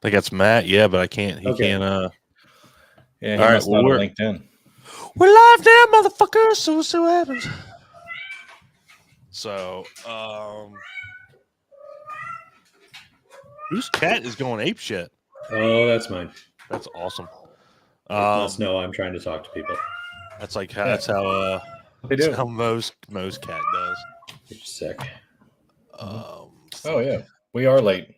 think that's Matt. Yeah, but I can't. He Okay. can't. Yeah, he all right, must not have LinkedIn. We're live now, motherfuckers. So we'll see what happens. So, whose cat is going ape shit? Oh, that's mine. That's awesome. It must know I'm trying to talk to people. That's like how that's how most cat does. You're sick. Oh yeah, we are late.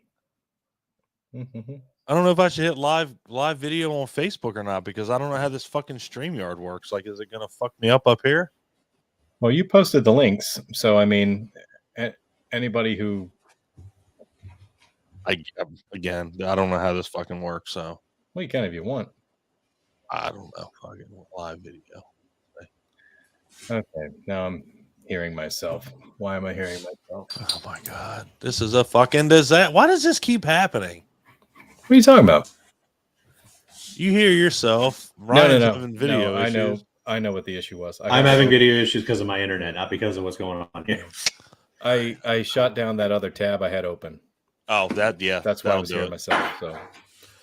I don't know if I should hit live video on Facebook or not because I don't know how this fucking StreamYard works. Like, is it gonna fuck me up here? Well, you posted the links, so I mean, anybody who I don't know how this fucking works. So, well, you can if you want. I don't know. Fucking live video. Okay, now I'm hearing myself. Why am I hearing myself? Oh my god, this is a fucking disaster. Why does this keep happening? What are you talking about? You hear yourself. Ryan's having video issues. I know what the issue was. I'm having video issues because of my internet, not because of what's going on here. I shot down that other tab I had open. Oh, that's why I was hearing myself. So,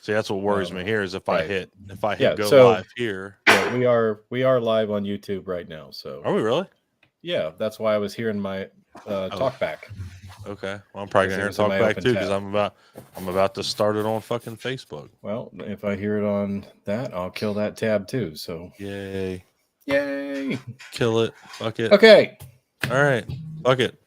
see, that's what worries me here is if I hit go live here. Yeah, we are live on YouTube right now. So, are we really? Yeah, that's why I was hearing my talk back. Okay, well, I'm probably gonna hear talk back too because I'm about to start it on fucking Facebook. Well, if I hear it on that, I'll kill that tab too. So, yay, kill it, fuck it. Okay, all right, fuck it.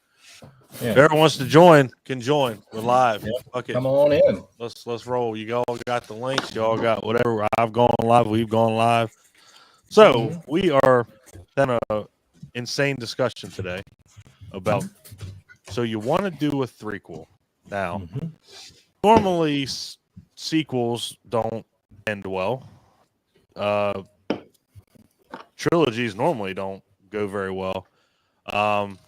Yeah. If everyone wants to join, can join. We're live. Yep. Fuck it. Come on in. Let's roll. You all got the links. You all got whatever. I've gone live. We've gone live. So we are in a insane discussion today about. So you want to do a threequel. Now, normally sequels don't end well. Trilogies normally don't go very well.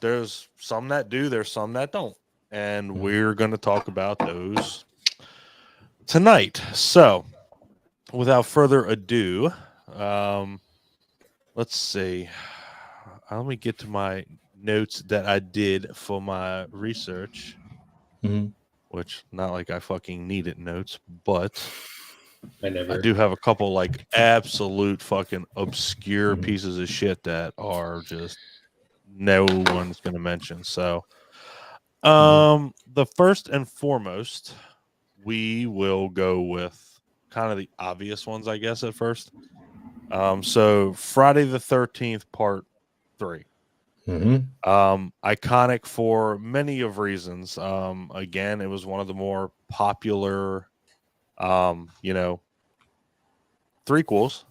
There's some that do, there's some that don't. And we're going to talk about those tonight. So, without further ado, let's see. Let me get to my notes that I did for my research, which not like I fucking needed notes, but I do have a couple like absolute fucking obscure pieces of shit that are just no one's going to mention. So, the first and foremost, we will go with kind of the obvious ones, I guess, at first. So Friday the 13th, part 3. Iconic for many of reasons. Again, it was one of the more popular, threequels.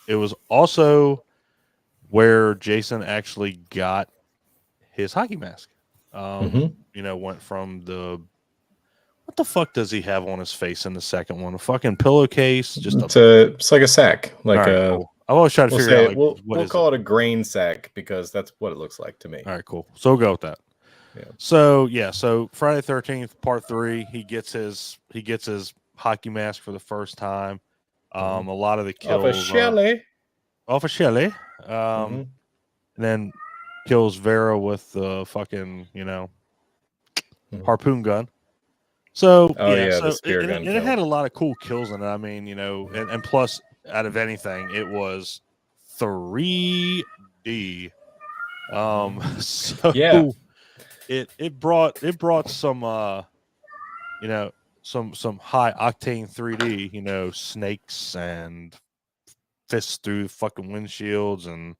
It was also where Jason actually got his hockey mask. Went from what the fuck does he have on his face in the second one? A fucking pillowcase? It's like a sack, like cool. I've always tried to figure out. We'll call it a grain sack because that's what it looks like to me. All right, cool. So we'll go with that. Yeah. So Friday the 13th, part 3, he gets his hockey mask for the first time. A lot of the kills off of Shelley. And then kills Vera with the fucking harpoon gun. So the spear gun. It had a lot of cool kills in it. I mean, and plus, out of anything, it was 3D. So it brought some some high octane 3D. Snakes and fists through fucking windshields and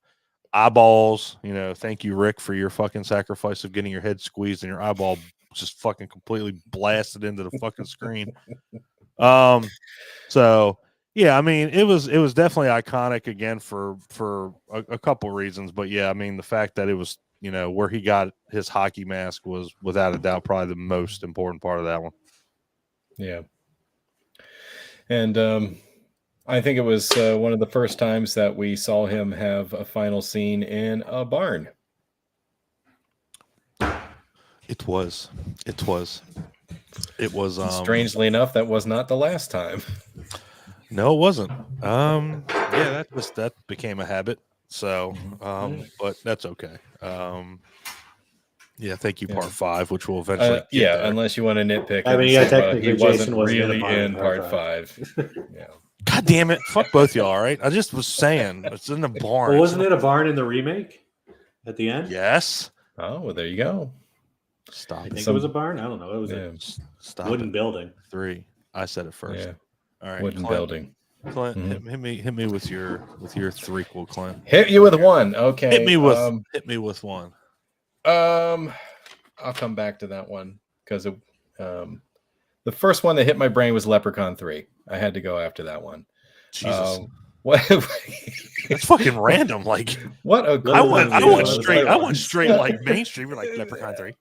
eyeballs. Thank you, Rick, for your fucking sacrifice of getting your head squeezed and your eyeball just fucking completely blasted into the fucking screen. So yeah, I mean, it was definitely iconic again for a couple reasons, but yeah, I mean, the fact that it was where he got his hockey mask was without a doubt probably the most important part of that one. Yeah, and I think it was one of the first times that we saw him have a final scene in a barn. It was. Strangely enough, that was not the last time. No, it wasn't. That became a habit. So, but that's okay. Yeah, thank you, part Yeah. 5, which will eventually get yeah, there. unless you want to nitpick. I mean, and yeah, say, well, technically, he wasn't Jason wasn't really in in part part 5. Yeah. God damn it. Fuck both y'all, all right? I just was saying. It's in the barn. Well, wasn't it a barn in the remake at the end? Yes. Oh, well, there you go. Stop I it. think it was a barn. I don't know. It was a Stop wooden it. building. 3. I said it first. Yeah. All right. Wooden Clint, building. Clint, hit me with your threequel, Clint. Hit you with one. Okay. Hit me with one. I'll come back to that one because the first one that hit my brain was Leprechaun 3. I had to go after that one. Jesus. What? That's fucking random. Like, what? I went straight like mainstream, like Leprechaun 3.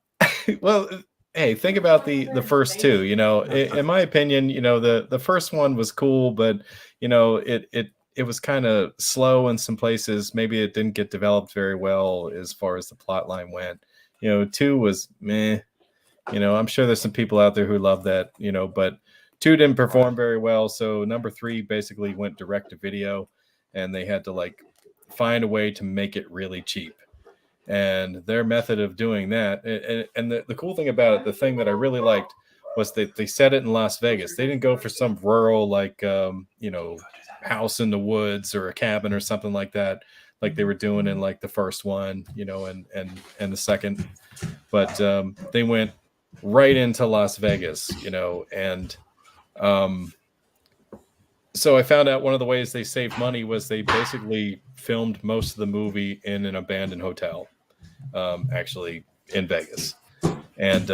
Well, hey, think about the first two. You know, in my opinion, you know, the first one was cool, but you know, it was kind of slow in some places. Maybe it didn't get developed very well as far as the plot line went. You know, 2 was meh. You know, I'm sure there's some people out there who love that, you know, but 2 didn't perform very well. So number 3 basically went direct to video, and they had to like find a way to make it really cheap. And their method of doing that, and the cool thing about it, the thing that I really liked was that they set it in Las Vegas. They didn't go for some rural, like, you know, house in the woods or a cabin or something like that, like they were doing in like the first one, you know, and the second. But they went right into Las Vegas, you know, and so I found out one of the ways they saved money was they basically filmed most of the movie in an abandoned hotel, actually in Vegas. And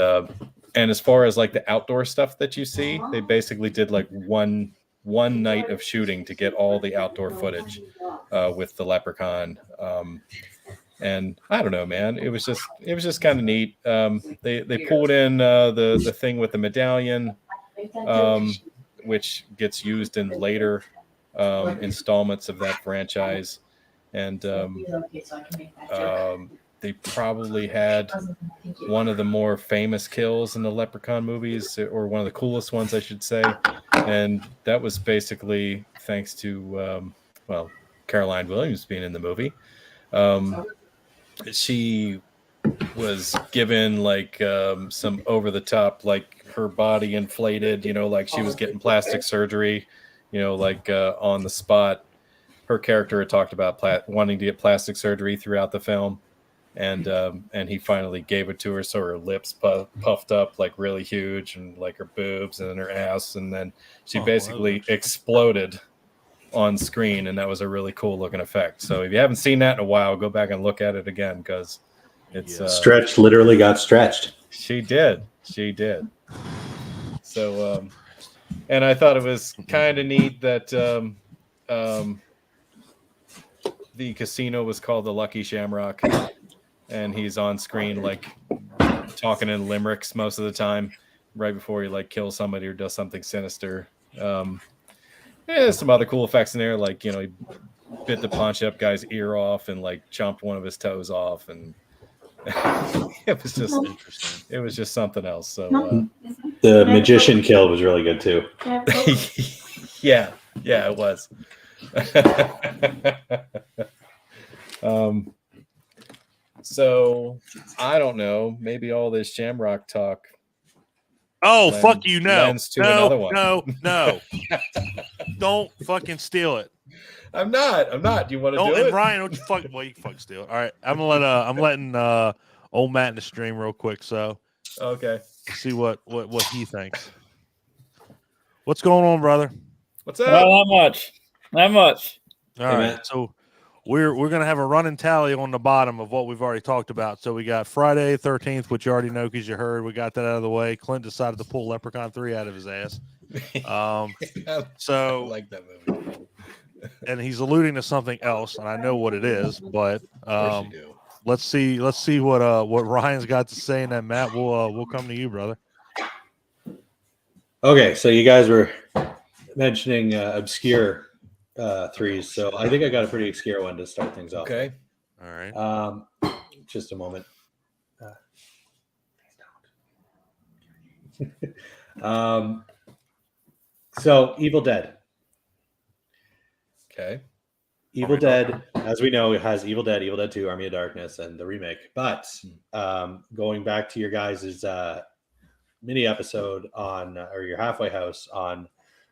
as far as like the outdoor stuff that you see, they basically did like one night of shooting to get all the outdoor footage with the Leprechaun. And I don't know, man. It was just kind of neat. They pulled in the thing with the medallion, which gets used in later installments of that franchise, and they probably had one of the more famous kills in the Leprechaun movies, or one of the coolest ones, I should say. And that was basically thanks to Caroline Williams being in the movie. She was given like some over the top, like her body inflated, you know, like she was getting plastic surgery, you know, like on the spot. Her character had talked about wanting to get plastic surgery throughout the film, and he finally gave it to her, so her lips puffed up like really huge, and like her boobs and her ass, and then she basically exploded on screen, and that was a really cool looking effect. So if you haven't seen that in a while, go back and look at it again, because it's Stretch literally got stretched. She did. So and I thought it was kind of neat that the casino was called the Lucky Shamrock, and he's on screen like talking in limericks most of the time right before he like kills somebody or does something sinister. There's some other cool effects in there, like, you know, he bit the pawn shop guy's ear off and like chomped one of his toes off, and it was just interesting. It was just something else. So the magician kill was really good too. yeah, it was. So I don't know. Maybe all this Shamrock talk. Oh, fuck you! No, another one. No. Don't fucking steal it. I'm not. Do you want to do it? And Ryan, don't you fuck? Well, you fuck steal it. All right, I'm letting old Matt in the stream real quick. So okay, see what he thinks. What's going on, brother? What's up? Well, not much. All right, so we're gonna have a running tally on the bottom of what we've already talked about. So we got Friday 13th, which you already know because you heard. We got that out of the way. Clint decided to pull Leprechaun 3 out of his ass. So I like that movie. And he's alluding to something else, and I know what it is, but let's see what Ryan's got to say, and then Matt, we'll come to you, brother. Okay, so you guys were mentioning obscure threes, so I think I got a pretty obscure one to start things off. Okay, all right. Just a moment. So Evil Dead. Okay. Evil Dead, as we know, it has Evil Dead 2, Army of Darkness, and the remake. But going back to your guys' mini episode on, or your halfway house on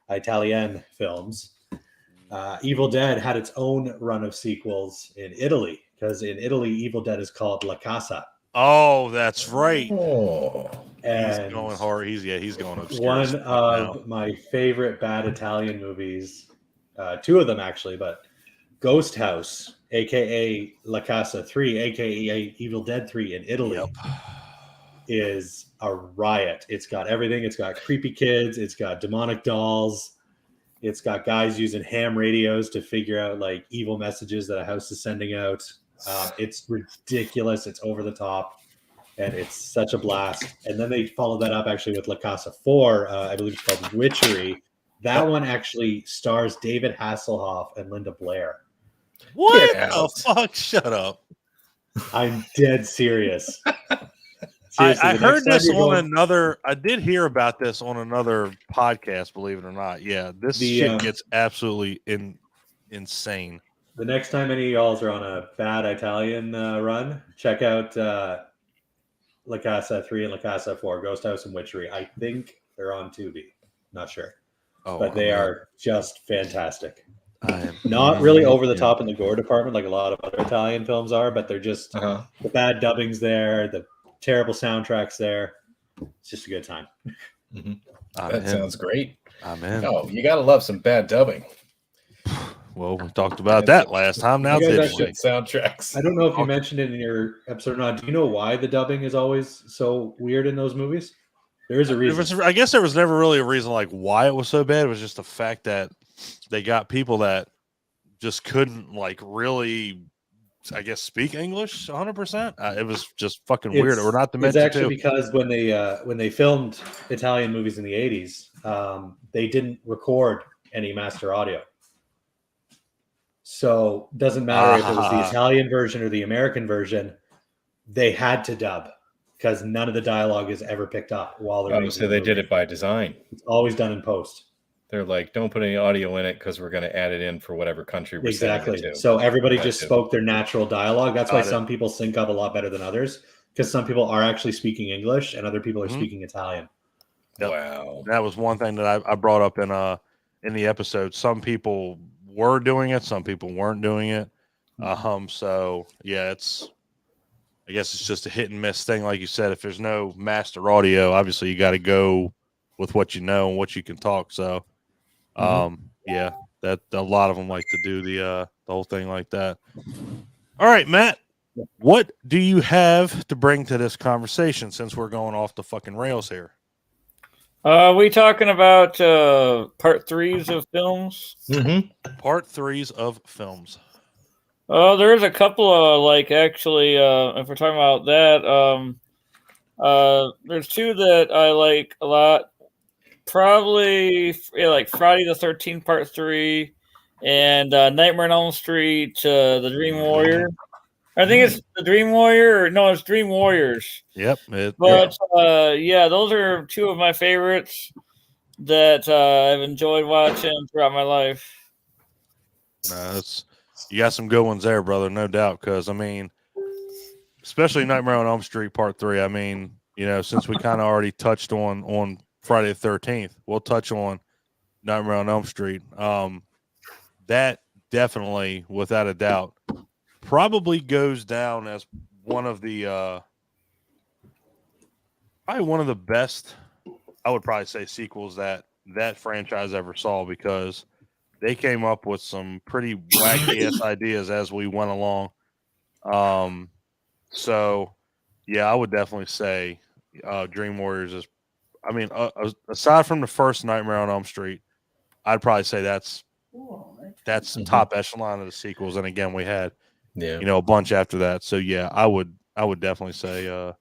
Italian films, Evil Dead had its own run of sequels in Italy, because in Italy, Evil Dead is called La Casa. Oh, that's right. Oh, He's And going hard. He's going obscure. one of my favorite bad Italian movies, two of them actually, but Ghost House, aka La Casa 3, aka Evil Dead 3 in Italy, is a riot. It's got everything. It's got creepy kids. It's got demonic dolls. It's got guys using ham radios to figure out like evil messages that a house is sending out. It's ridiculous. It's over the top, and it's such a blast. And then they followed that up actually with La Casa 4. I believe it's called Witchery. That one actually stars David Hasselhoff and Linda Blair. What the fuck? Shut up. I'm dead serious. I heard this on another. I did hear about this on another podcast. Believe it or not, yeah, this shit gets absolutely insane. The next time any of y'all are on a bad Italian run, check out La Casa 3 and La Casa 4, Ghost House and Witchery. I think they're on Tubi. Not sure. But they are just fantastic. Not really over the top in the gore department like a lot of other Italian films are, but they're just the bad dubbing's there, the terrible soundtracks there. It's just a good time. That sounds great. Amen. Oh, you gotta love some bad dubbing. Well, we talked about that last time. Now soundtracks. I don't know if you mentioned it in your episode or not. Do you know why the dubbing is always so weird in those movies? There is a reason. I guess there was never really a reason like why it was so bad. It was just the fact that they got people that just couldn't like really, I guess, speak English 100%. It was just fucking weird. We're not the It's actually because when they filmed Italian movies in the 80s, they didn't record any master audio. So it doesn't matter if it was the Italian version or the American version, they had to dub because none of the dialogue is ever picked up while they're so they did it by design. It's always done in post. They're like, don't put any audio in it because we're going to add it in for whatever country we're sending it to. So everybody just spoke their natural dialogue. That's why some people sync up a lot better than others, because some people are actually speaking English and other people are speaking Italian. Yep. Wow. That was one thing that I brought up in the episode. Some people were doing it, some people weren't doing it. So yeah, I guess it's just a hit and miss thing. Like you said, if there's no master audio, obviously you got to go with what you know and what you can talk. So, yeah, that a lot of them like to do the whole thing like that. All right, Matt, what do you have to bring to this conversation since we're going off the fucking rails here? We talking about part threes of films? Part threes of films. There's a couple of if we're talking about that, there's two that I like a lot. Probably like Friday the 13th Part 3 and Nightmare on Elm Street, The Dream Warrior. I think it's The Dream Warrior. No, it's Dream Warriors. Yep. Those are two of my favorites that I've enjoyed watching throughout my life. You got some good ones there, brother, no doubt. Because, I mean, especially Nightmare on Elm Street Part 3, I mean, since we kind of already touched on Friday the 13th, we'll touch on Nightmare on Elm Street. That definitely, without a doubt, probably goes down as one of the best, I would probably say, sequels that franchise ever saw, because they came up with some pretty wacky-ass ideas as we went along. So, yeah, I would definitely say Dream Warriors is, I mean, aside from the first Nightmare on Elm Street, I'd probably say that's top echelon of the sequels. And again, we had a bunch after that. So yeah, I would definitely say. I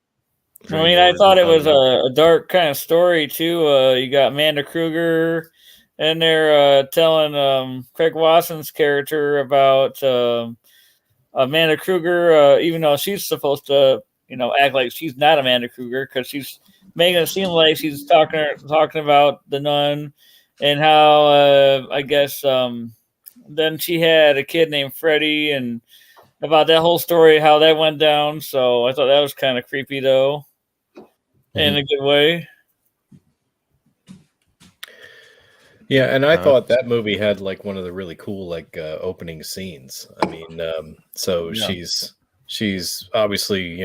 thought it was a dark kind of story too. You got Amanda Kruger, and they're telling Craig Watson's character about Amanda Kruger, even though she's supposed to act like she's not Amanda Kruger, because she's making it seem like she's talking about the nun and how then she had a kid named Freddie, and about that whole story, how that went down. So I thought that was kind of creepy, though, in a good way. Yeah, and I thought that movie had like one of the really cool like opening scenes. I mean, so she's obviously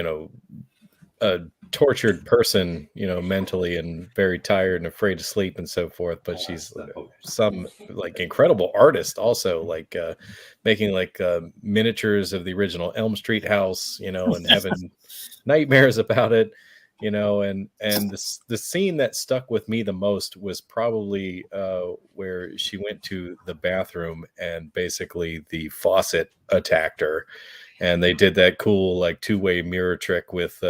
a tortured person, mentally and very tired and afraid to sleep and so forth. But she's some like incredible artist, also like making like miniatures of the original Elm Street house, and having nightmares about it. And the scene that stuck with me the most was probably where she went to the bathroom and basically the faucet attacked her, and they did that cool like two-way mirror trick with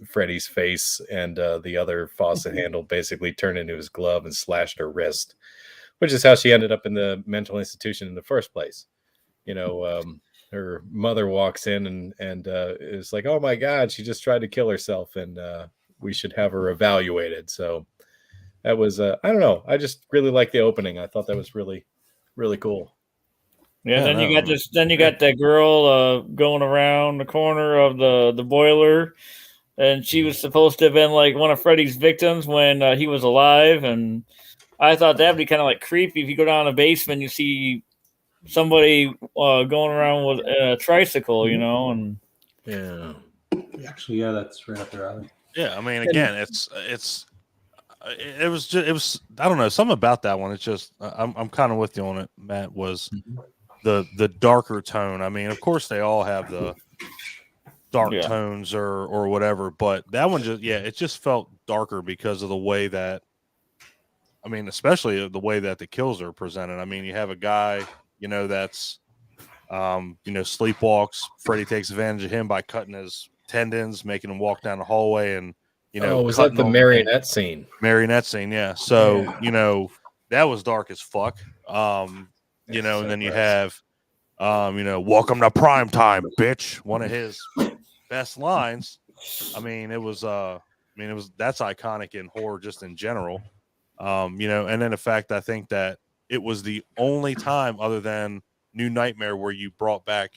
Freddy's face, and the other faucet handle basically turned into his glove and slashed her wrist, which is how she ended up in the mental institution in the first place. Her mother walks in and is like, "Oh my God, she just tried to kill herself, and we should have her evaluated." So that was, I don't know. I just really like the opening. I thought that was really, really cool. Yeah. Then you got this. Then you got that girl going around the corner of the boiler, and she was supposed to have been like one of Freddy's victims when he was alive. And I thought that'd be kind of like creepy if you go down the basement, you see somebody going around with a tricycle, and actually, that's right up their alley. Yeah, I mean, again, it was I don't know, something about that one. It's just I'm kind of with you on it, Matt. Was the darker tone. I mean, of course they all have the dark tones or whatever, but that one it just felt darker because of the way that, I mean, especially the way that the kills are presented. I mean, you have a guy, that's sleepwalks. Freddy takes advantage of him by cutting his tendons, making him walk down the hallway, and was that the marionette scene? Marionette scene, yeah. So that was dark as fuck. And then you have welcome to prime time, bitch. One of his best lines. I mean, it was that's iconic in horror just in general. And then the fact, I think that it was the only time other than New Nightmare where you brought back,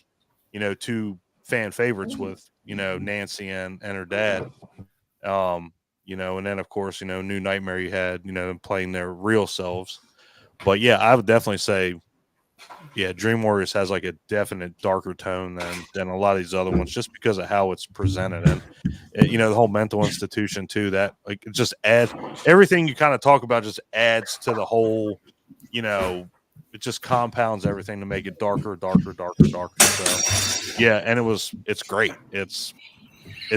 two fan favorites with, Nancy and her dad. And then of course, New Nightmare you had, playing their real selves. But yeah, I would definitely say, Dream Warriors has like a definite darker tone than a lot of these other ones, just because of how it's presented, and the whole mental institution too. That like it just adds everything you kind of talk about, just adds to the whole. It just compounds everything to make it darker. So and it's great. It's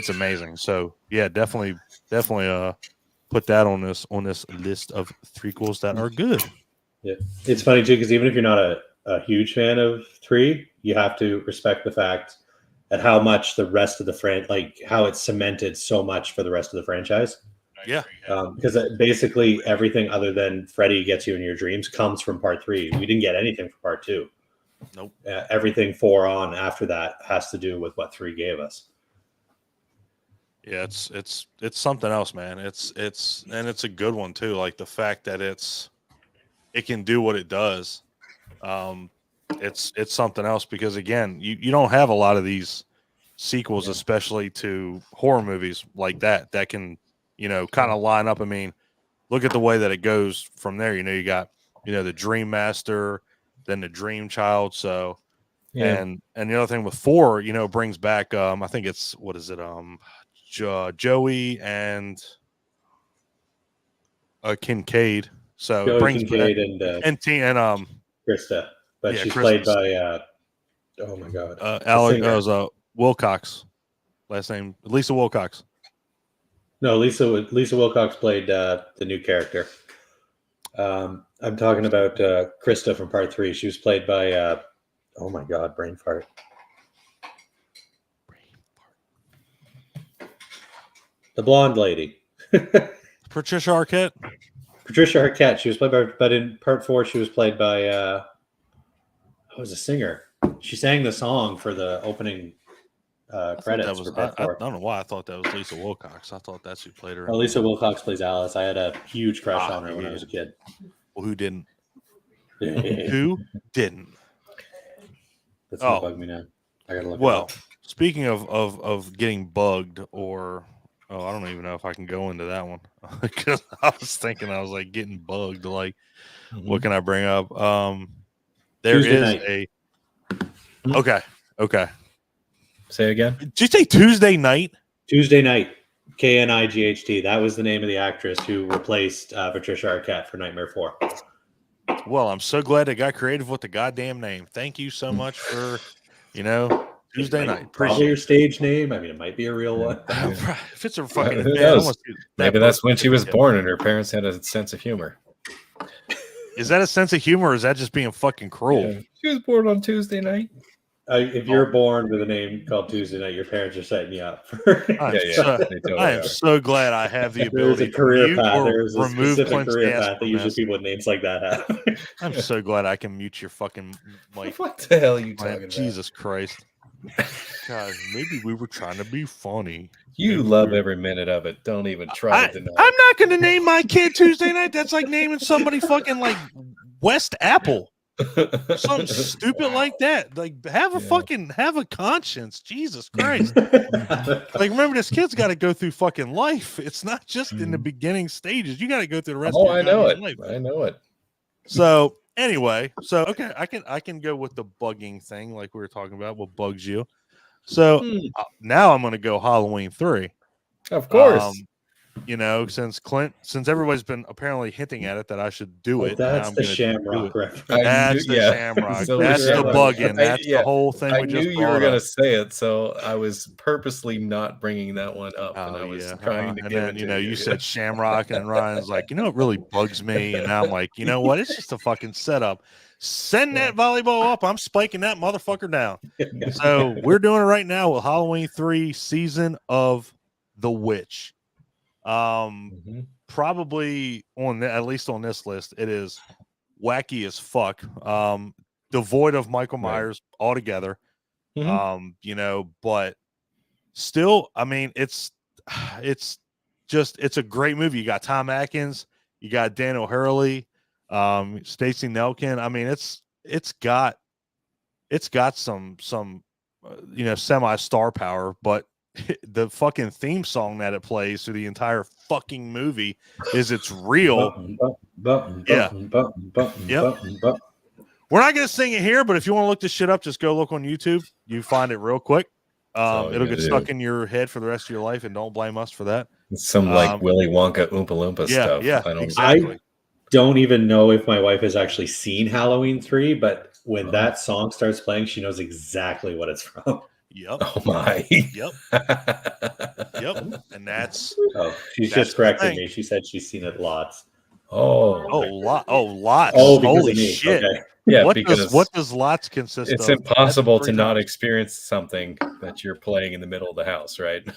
amazing. So yeah, definitely put that on this list of threequels that are good. Yeah, it's funny too, because even if you're not a huge fan of 3, you have to respect the fact at how much the rest of the like how it's cemented so much for the rest of the franchise. Yeah, because basically everything other than Freddy gets you in your dreams comes from part 3. We didn't get anything from part 2. Nope. Everything 4 on after that has to do with what 3 gave us. Yeah, it's something else, man. It's a good one too. Like the fact that it can do what it does. It's something else, because again, you don't have a lot of these sequels, especially to horror movies like that can, kind of line up. I mean, look at the way that it goes from there. You got, the Dream Master, then the Dream Child. So, and the other thing with 4, brings back, I think it's, what is it? Joey and Kincaid. So Joey it brings Kincaid back, and Krista, but she's Krista. played by oh my god, Alex was Wilcox, last name Lisa Wilcox. No, Lisa Wilcox played the new character. I'm talking about Krista from part 3. She was played by oh my god, brain fart. The blonde lady. Patricia Arquette. Patricia Arquette. She was played by, but in part 4, she was played by I was a singer. She sang the song for the opening credits. I don't know why I thought that was Lisa Wilcox. I thought that's who played her. Oh, Lisa Wilcox plays Alice. I had a huge crush on her when I was a kid. Well, who didn't? Who didn't? That's gonna bug me now. I gotta look it Well, up. speaking of getting bugged, or I don't even know if I can go into that one because I was thinking I was like getting bugged. Like, what can I bring up? There Tuesday is night. Okay. Say again. Did you say Tuesday night? Tuesday night. Knight. That was the name of the actress who replaced Patricia Arquette for Nightmare 4. Well, I'm so glad they got creative with the goddamn name. Thank you so much for, Tuesday night. Probably your stage name. I mean, it might be a real one. If it's a fucking Who man, knows? Maybe that's when she was born and her parents had a sense of humor. Is that a sense of humor, or is that just being fucking cruel? Yeah. She was born on Tuesday night. If you're born with a name called Tuesday night, your parents are setting you up for. I am so glad I have the There's ability a career to path. mute or There's a remove specific Clint's career ass path that from usually this. people with names like that have. I'm so glad I can mute your fucking mic. What the hell are you talking about? Jesus Christ. God, maybe we were trying to be funny. You Maybe love every minute of it. Don't even try to deny it. I'm not going to name my kid Tuesday night. That's like naming somebody fucking like West Apple. Something stupid like that. Like have a conscience. Jesus Christ. Like remember, this kid's got to go through fucking life. It's not just in the beginning stages. You got to go through the rest of your life. I know it. So anyway, okay, I can go with the bugging thing like we were talking about. What bugs you? So now I'm going to go Halloween 3. Of course. Since everybody's been apparently hinting at it that I should do it. That's the Shamrock reference. That's the Shamrock. So that's the bugging. That's the whole thing. I knew you were going to say it, so I was purposely not bringing that one up, and I was trying to get it. And then you said Shamrock, and Ryan's like, it really bugs me, and I'm like, you know what? It's just a fucking setup. Send that volleyball up. I'm spiking that motherfucker down. So we're doing it right now with Halloween 3 Season of the Witch. Probably at least on this list, it is wacky as fuck. Devoid of Michael Myers altogether. But still, I mean, it's a great movie. You got Tom Atkins, you got Dan O'Hurley, Stacey Nelkin. I mean, it's got some semi star power, but the fucking theme song that it plays through the entire fucking movie is it's real. We're not gonna sing it here, but if you want to look this shit up, just go look on YouTube. You find it real quick. It'll get stuck in your head for the rest of your life, and don't blame us for that. Some like Willy Wonka Oompa Loompa stuff. Yeah, I don't even know if my wife has actually seen Halloween 3, but when that song starts playing, she knows exactly what it's from. Yep. Oh my. Yep. And that's. Oh, she's just correcting me. She said she's seen it lots. Lots. Oh, holy shit. Okay. Yeah, what does lots consist of? It's impossible to not experience something that you're playing in the middle of the house, right?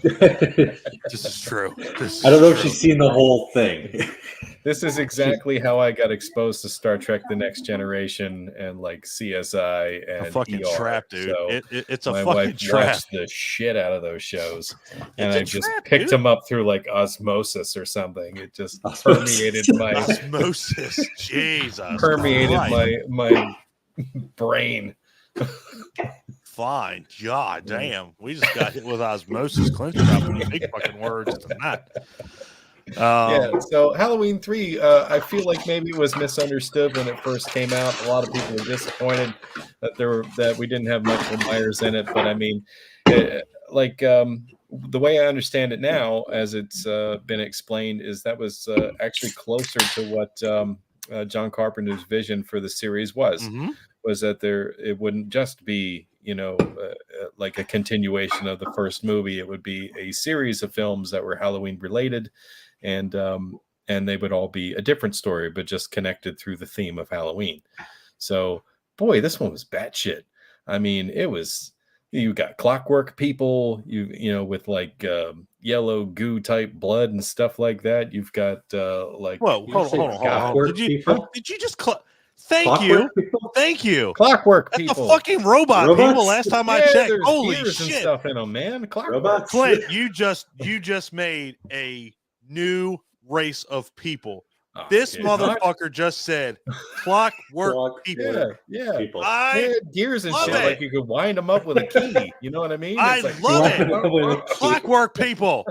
This is true. I don't know if she's seen the whole thing. This is exactly how I got exposed to Star Trek: The Next Generation and like CSI and a fucking ER. trap, dude. So it's a my fucking wife trap. watched the shit out of those shows, and I just picked them up through like osmosis or something. It just permeated my osmosis. Jesus, permeated my brain. Fine. God damn. We just got hit with osmosis. Clint dropping big fucking words tonight. So Halloween 3, I feel like maybe it was misunderstood when it first came out. A lot of people were disappointed that we didn't have Michael Myers in it. But I mean, the way I understand it now, as it's been explained, is that was actually closer to what John Carpenter's vision for the series was. Was that it wouldn't just be like a continuation of the first movie. It would be a series of films that were Halloween related, and they would all be a different story, but just connected through the theme of Halloween. So, boy, this one was batshit. I mean, you got clockwork people, with like yellow goo type blood and stuff like that. You've got like whoa, hold on. Did you just Thank you. Clockwork That's people. the fucking robots? People. Last time I checked, holy shit! And stuff in them, man. Clint, you just made a new race of people. This motherfucker just said clockwork people. Yeah. People. They had gears and shit. it. Like you could wind them up with a key. You know what I mean? I It's love like, it. Clockwork people.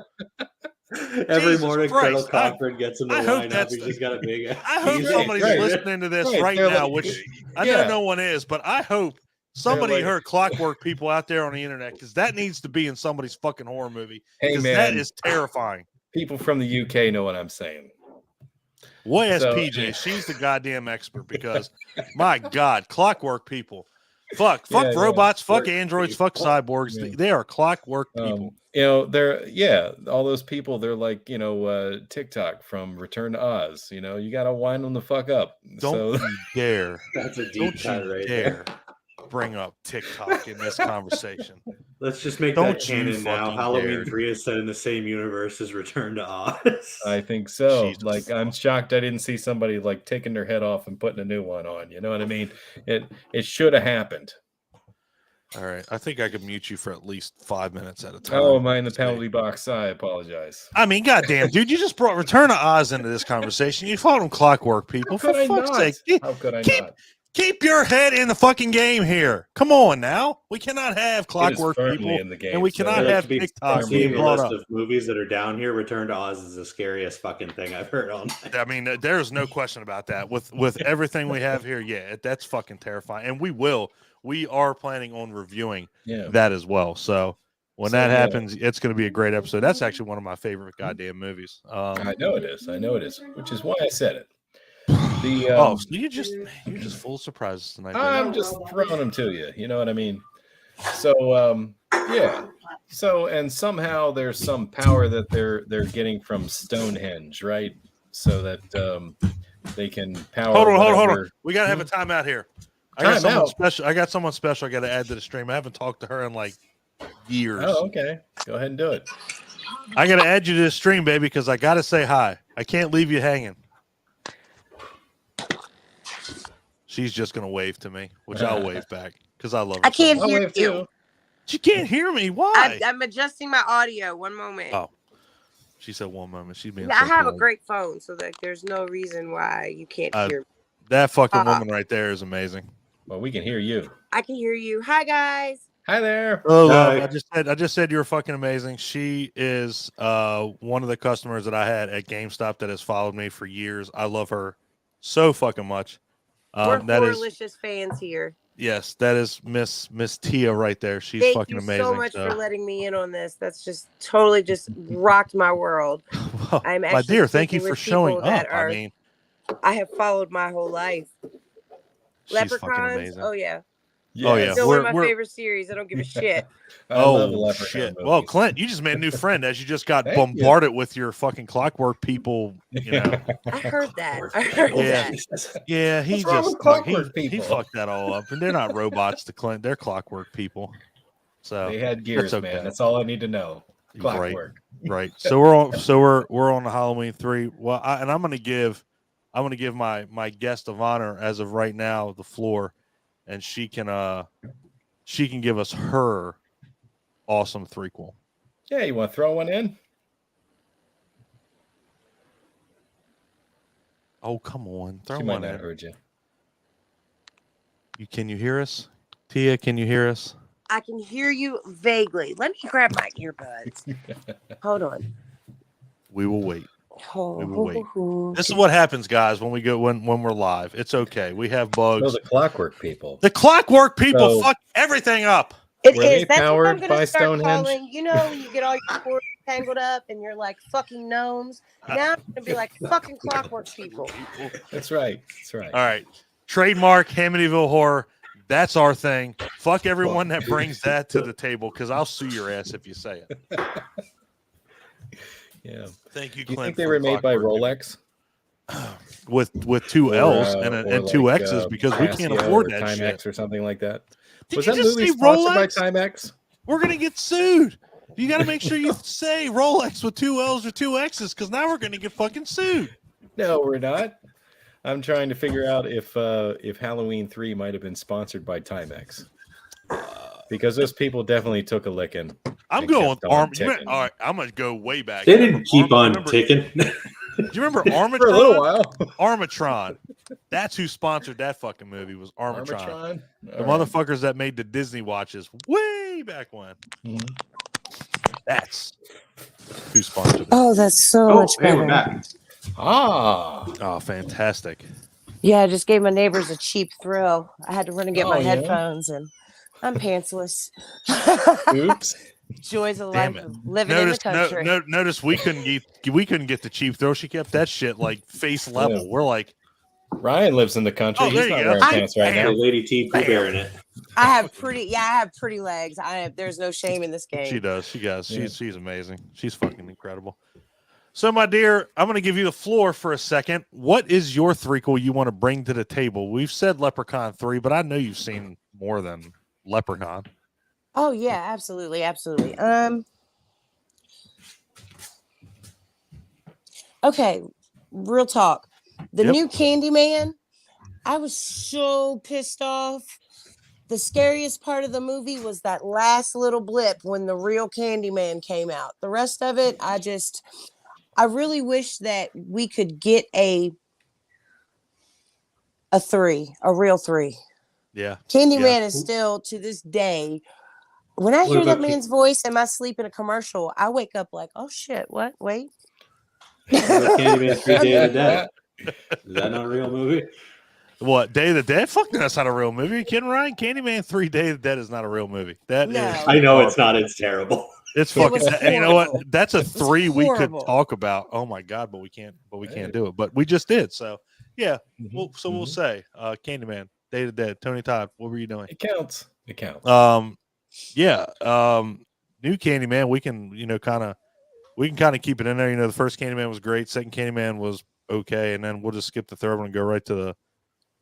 Every Jesus morning, Christ. Colonel Cochran gets him to I hope line up. that's He's just got a big. I hope easy- somebody's right. listening to this right They're now, like- which I know no one is, but I hope somebody like- heard clockwork people out there on the internet, because that needs to be in somebody's fucking horror movie. Hey, Because man. that is terrifying. People from the UK know what I'm saying. Boy, ask So- PJ. She's the goddamn expert, because my God, clockwork people. Fuck Yeah, robots, fuck Work androids, people. fuck cyborgs. Yeah. They are clockwork people. They're all those people. They're like TikTok from Return to Oz. You got to wind them the fuck up. Don't you dare. That's a Don't deep cut you right dare there. bring up TikTok in this conversation. Let's just make Don't that you canon now. fucking Halloween dare. 3 is set in the same universe as Return to Oz. I think so. Jesus. Like, I'm shocked I didn't see somebody like taking their head off and putting a new one on. You know what I mean? It should have happened. All right. I think I could mute you for at least 5 minutes at a time. Oh, mind the penalty box. I apologize. I mean, goddamn, dude, you just brought Return to Oz into this conversation. You called them clockwork people. How For could I fuck's not? sake. How could I keep- not? Keep your head in the fucking game here. Come on now. We cannot have It is clockwork firmly people. in the game, and we so- cannot Like, have to be TikTok seeing being the brought list up. of movies that are down here. Return to Oz is the scariest fucking thing I've heard all night. I mean, there's no question about that. With everything we have here, yeah, that's fucking terrifying. And we are planning on reviewing that as well. So when that happens, it's going to be a great episode. That's actually one of my favorite goddamn movies. I know it is. Which is why I said it. So you're just full of surprises tonight. baby. I'm just throwing them to you. You know what I mean? So So and somehow there's some power that they're getting from Stonehenge, right? So that they can power. Hold on. whatever- We gotta have a timeout here. I got someone special. I got to add to the stream. I haven't talked to her in like years. Oh, okay. Go ahead and do it. I got to add you to the stream, baby, because I got to say hi. I can't leave you hanging. She's just gonna wave to me, which I'll wave back because I love her. I can't I'll hear wave you. too. She can't hear me. Why? I'm adjusting my audio. One moment. Oh, she said one moment. She's being. Yeah, so I have a polite. great phone, so that there's no reason why you can't hear me. That fucking woman right there is amazing. Well, we can hear you. I can hear you. Hi, guys. Hi there. Oh, Hi. I just said you're fucking amazing. She is one of the customers that I had at GameStop that has followed me for years. I love her so fucking much. We're That is Horrorlicious fans here. yes, that is Miss Tia right there. She's Thank fucking you amazing. so much for letting me in on this. That's just totally just rocked my world. Well, I'm my actually dear, thank you speaking for with showing people up. that are- I mean, I have followed my whole life. she's fucking Leprechauns. amazing. Oh yeah. Oh, yeah. Still one of my We're- favorite series. I don't give a shit. I love Oh Leprechaun shit! movies. Well, Clint, you just made a new friend as you just got Thank bombarded with your fucking clockwork people. You know, I heard that. I heard Yeah. that. yeah, he What's wrong just with clockwork he people? fucked that all up, and they're not robots to Clint; they're clockwork people. So They had gears, That's okay. man. That's all I need to know. Clockwork. right. So we're on the Halloween 3. Well, I'm gonna give my guest of honor as of right now the floor, and she can give us her awesome threequel. Yeah, you want to throw one in? Oh, come on. Throw She might one not in. have heard you. Can you hear us? Tia, can you hear us? I can hear you vaguely. Let me grab my earbuds. Hold on. We will wait. Oh, wait. This is what happens, guys, when we're live. It's okay. We have bugs. Those are clockwork people. The clockwork people So- fuck everything up. It Were is. they That's what I'm powered gonna by start Stonehenge? calling. You know, when you get all your cords tangled up and you're like fucking gnomes. Now I'm gonna be like fucking clockwork people. That's right. That's right. All right. Trademark Hamityville Horror. That's our thing. Fuck everyone that brings that to the table because I'll sue your ass if you say it. Yeah. Thank you, Do you Clint. think they for were the made by clockwork Rolex? with two L's Or, and or two like, X's because we can't Casio afford or that Timex shit. or something like that? Did Was you that just movie say sponsored by Rolex? Timex? We're gonna get sued. You got to make sure you say Rolex with two L's or two X's because now we're gonna get fucking sued. No, we're not. I'm trying to figure out if Halloween 3 might have been sponsored by Timex. Because those people definitely took a licking. I'm They going kept on arm. ticking. All right, I'm gonna go way back. They didn't keep on Remember- ticking. Do you remember Armatron? For a little while. Armatron. That's who sponsored that fucking movie was Armatron. The motherfuckers that made the Disney watches way back when. Mm-hmm. That's who sponsored it. Oh, that's so much better. Hey, we're back. Oh, fantastic. Yeah, I just gave my neighbors a cheap thrill. I had to run and get my yeah? headphones, and I'm pantsless. Oops. Joys of Damn life it. of living in the country. Notice we couldn't get the cheap throw. She kept that shit like face level. Yeah. We're like, Ryan lives in the country. Oh, He's there not you go. wearing pants right now. Lady T Pooh Bear in it. I have pretty legs. There's no shame in this game. She does. She's amazing. She's fucking incredible. So, my dear, I'm going to give you the floor for a second. What is your threequel you want to bring to the table? We've said Leprechaun 3, but I know you've seen more than Leprechaun. Oh yeah, absolutely. Okay, real talk. The new Candyman, I was so pissed off. The scariest part of the movie was that last little blip when the real Candyman came out. The rest of it, I really wish that we could get a real 3. Yeah. Candyman is still, to this day, when I hear that man's voice in my sleep in a commercial, I wake up like, oh shit, what? Wait. Candyman 3 Day of the Dead. Is that not a real movie? What, Day of the Dead? Fuck, that's not a real movie. Are you kidding, Ryan? Candyman 3 Day of the Dead is not a real movie. That is. I know it's not. It's terrible. It's fucking. And you know what? That's a 3 we could horrible. talk about. Oh my god, but we can't do it. But we just did. So yeah. We'll say Candyman, Day of the Dead. Tony Todd, what were you doing? It counts. Yeah. New Candyman, we can kind of keep it in there. You know, the first Candyman was great. Second Candyman was okay, and then we'll just skip the third one and go right to